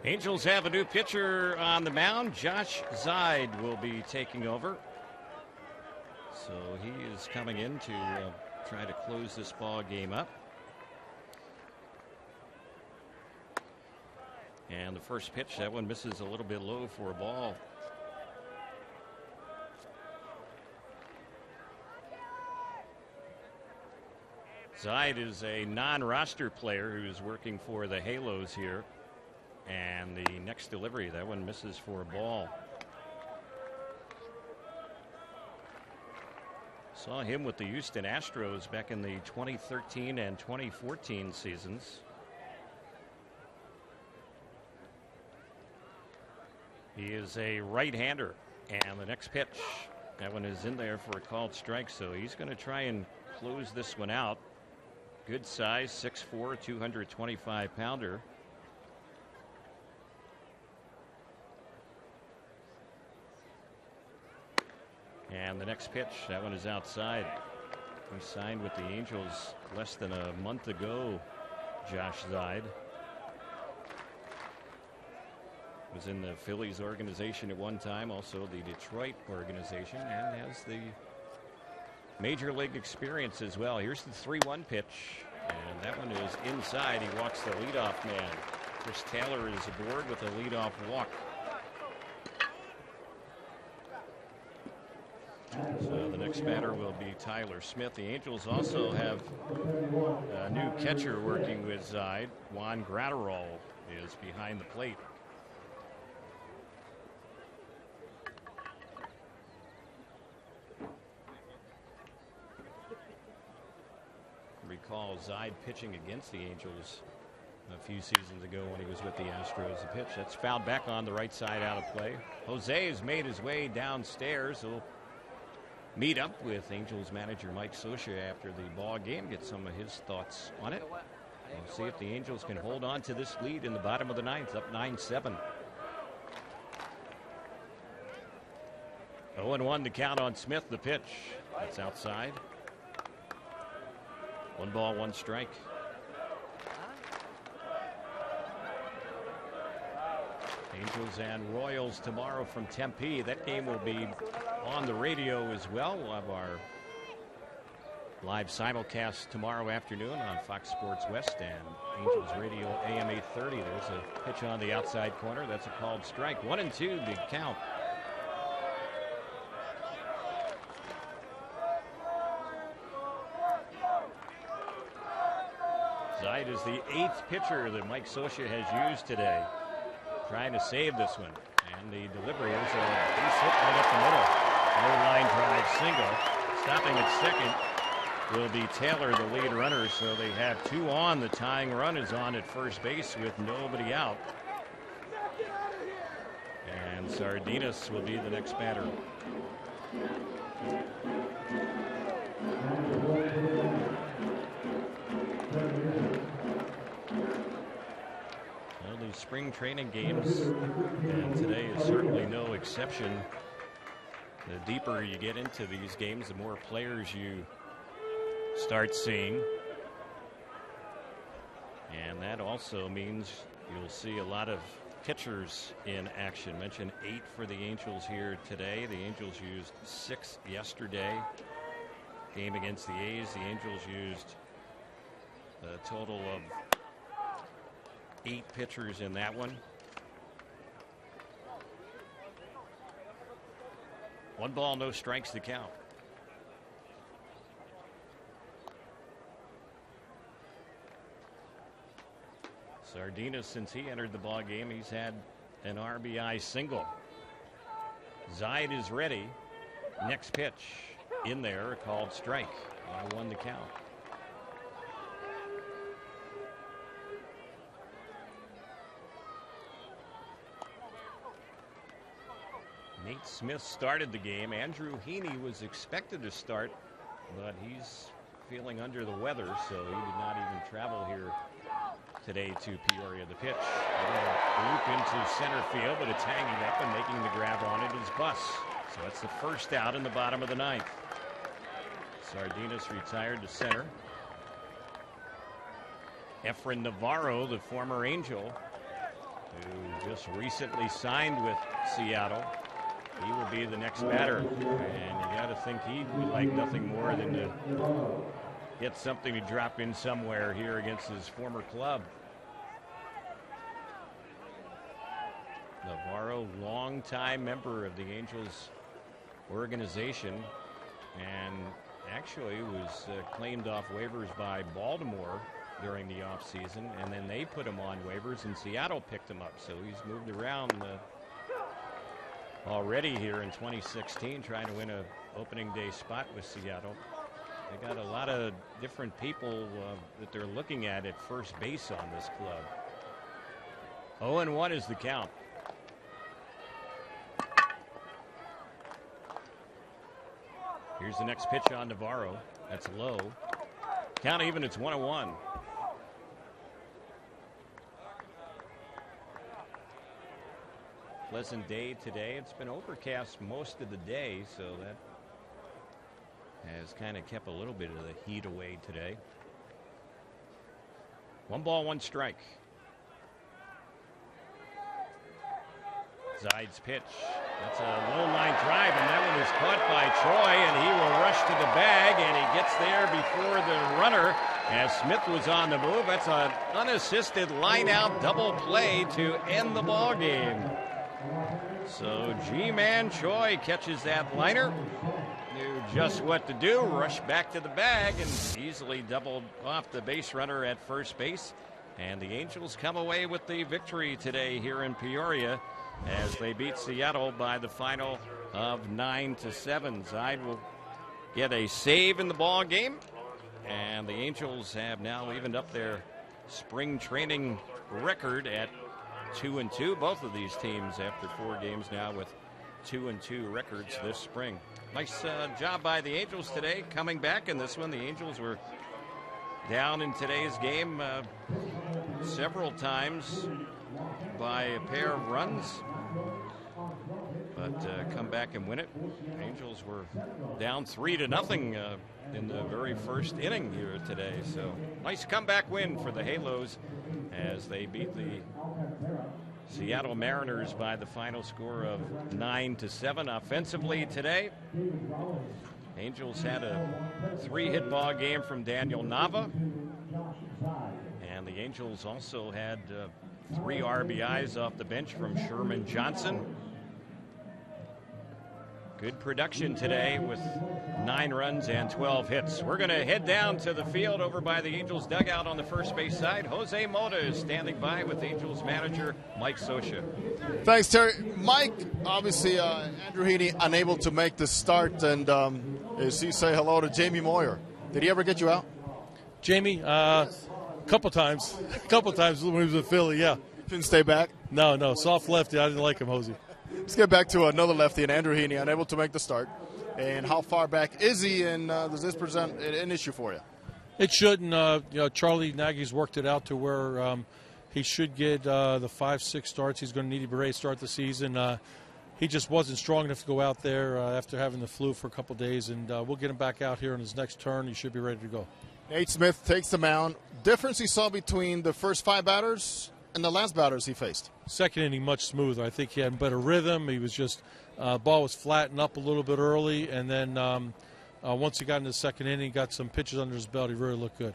Angels have a new pitcher on the mound. Josh Zeid will be taking over. So he is coming in to try to close this ball game up. And the first pitch, that one misses a little bit low for a ball. Zeid is a non-roster player who's working for the Halos here. And the next delivery, that one misses for a ball. Saw him with the Houston Astros back in the 2013 and 2014 seasons. He is a right-hander. And the next pitch, that one is in there for a called strike. So he's going to try and close this one out. Good size, 6'4", 225-pounder. And the next pitch, that one is outside. He signed with the Angels less than a month ago, Josh Zeid. Was in the Phillies organization at one time, also the Detroit organization, and has the major league experience as well. Here's the 3-1 pitch, and that one is inside. He walks the leadoff man. Chris Taylor is aboard with a leadoff walk. So the next batter will be Tyler Smith. The Angels also have a new catcher working with Zeid. Juan Gratterall is behind the plate. recall Zide pitching against the Angels a few seasons ago when he was with the Astros. The pitch that's fouled back on the right side, out of play. Jose has made his way downstairs. He'll meet up with Angels manager Mike Scioscia after the ball game, get some of his thoughts on it. We'll see if the Angels can hold on to this lead in the bottom of the ninth, up 9-7. 0-1 to count on Smith. The pitch that's outside. 1 ball, 1 strike. Angels and Royals tomorrow from Tempe. That game will be on the radio as well. We'll have our live simulcast tomorrow afternoon on Fox Sports West and Angels Radio AM 830. There's a pitch on the outside corner. That's a called strike. 1-2 the count. Zide is the 8th pitcher that Mike Scioscia has used today, trying to save this one. And the delivery is a base hit right up the middle. No line drive single. Stopping at second will be Taylor, the lead runner. So they have 2 on. The tying run is on at first base with nobody out. And Sardinas will be the next batter. These spring training games, and today is certainly no exception. The deeper you get into these games, the more players you start seeing. And that also means you'll see a lot of pitchers in action. Mentioned 8 for the Angels here today. The Angels used 6 yesterday. Game against the A's, the Angels used a total of 8 pitchers in that one. 1 ball, no strikes to count. Sardinas, since he entered the ball game, he's had an RBI single. Zide is ready. Next pitch in there, a called strike. 1 to count. Nate Smith started the game. Andrew Heaney was expected to start, but he's feeling under the weather, so he did not even travel here today to Peoria. The pitch, loop into center field, but it's hanging up, and making the grab on it is Buss. So that's the first out in the bottom of the ninth. Sardinas retired to center. Efren Navarro, the former Angel, who just recently signed with Seattle, he will be the next batter. And you got to think he would like nothing more than to get something to drop in somewhere here against his former club. Navarro, longtime member of the Angels organization, and actually was claimed off waivers by Baltimore during the offseason, and then they put him on waivers and Seattle picked him up. So he's moved around already here in 2016, trying to win a opening day spot with Seattle. They got a lot of different people that they're looking at first base on this club. 0-1 is the count. Here's the next pitch on Navarro. That's low. Count even, it's 1-1. Pleasant day today. It's been overcast most of the day, so that has kind of kept a little bit of the heat away today. 1 ball, 1 strike. Zide's pitch. That's a low line drive, and that one is caught by Troy, and he will rush to the bag, and he gets there before the runner as Smith was on the move. That's an unassisted line out double play to end the ball game. So G-Man Choi catches that liner, knew just what to do, rushed back to the bag and easily doubled off the base runner at first base. And the Angels come away with the victory today here in Peoria as they beat Seattle by the final of 9-7. Zide will get a save in the ball game, And the Angels have now evened up their spring training record at 2-2. Both of these teams after 4 games now with 2-2 records this spring. Nice job by the Angels today coming back in this one. The Angels were down in today's game several times by a pair of runs, but come back and win it. Angels were down 3-0 in the very first inning here today. So nice comeback win for the Halos as they beat the Seattle Mariners by the final score of 9-7. Offensively today, Angels had a 3-hit ball game from Daniel Nava, and the Angels also had 3 RBIs off the bench from Sherman Johnson. Good production today with 9 runs and 12 hits. We're going to head down to the field over by the Angels dugout on the first base side. Jose Mota is standing by with Angels manager Mike Scioscia. Thanks, Terry. Mike, obviously Andrew Heaney unable to make the start, and as he say hello to Jamie Moyer. Did he ever get you out? Jamie, couple times. Couple times when he was in Philly, yeah. Couldn't stay back? No, soft lefty. I didn't like him, Jose. Let's get back to another lefty, and Andrew Heaney, unable to make the start. And how far back is he, and does this present an issue for you? It shouldn't. Charlie Nagy's worked it out to where he should get the 5-6 starts. He's going to need to be ready to start the season. He just wasn't strong enough to go out there after having the flu for a couple days, and we'll get him back out here in his next turn. He should be ready to go. Nate Smith takes the mound. Difference he saw between the first 5 batters and the last batters he faced? Second inning, much smoother. I think he had better rhythm. He was just ball was flattened up a little bit early, and then once he got into the second inning, got some pitches under his belt. He really looked good.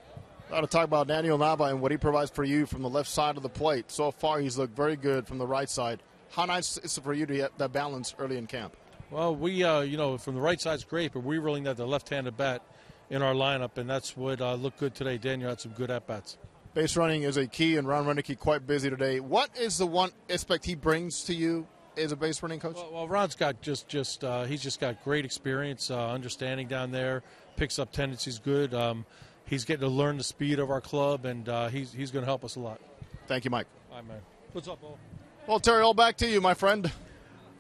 A lot to talk about Daniel Nava and what he provides for you from the left side of the plate. So far, he's looked very good from the right side. How nice is it for you to get that balance early in camp? Well, we, from the right side's great, but we really need the left-handed bat in our lineup, and that's what looked good today. Daniel had some good at-bats. Base running is a key, and Ron Renicky quite busy today. What is the one aspect he brings to you as a base running coach? Well, Ron's got he's just got great experience, understanding down there, picks up tendencies good. He's getting to learn the speed of our club, and he's going to help us a lot. Thank you, Mike. All right, man. What's up, Paul? Well, Terry, all back to you, my friend.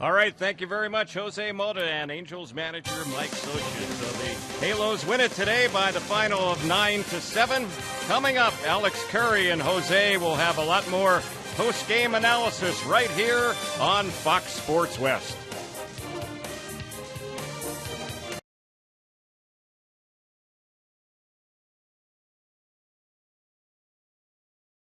All right, thank you very much, Jose Mota and Angels manager Mike Scioscia. So the Halos win it today by the final of 9-7. Coming up, Alex Curry and Jose will have a lot more post-game analysis right here on Fox Sports West.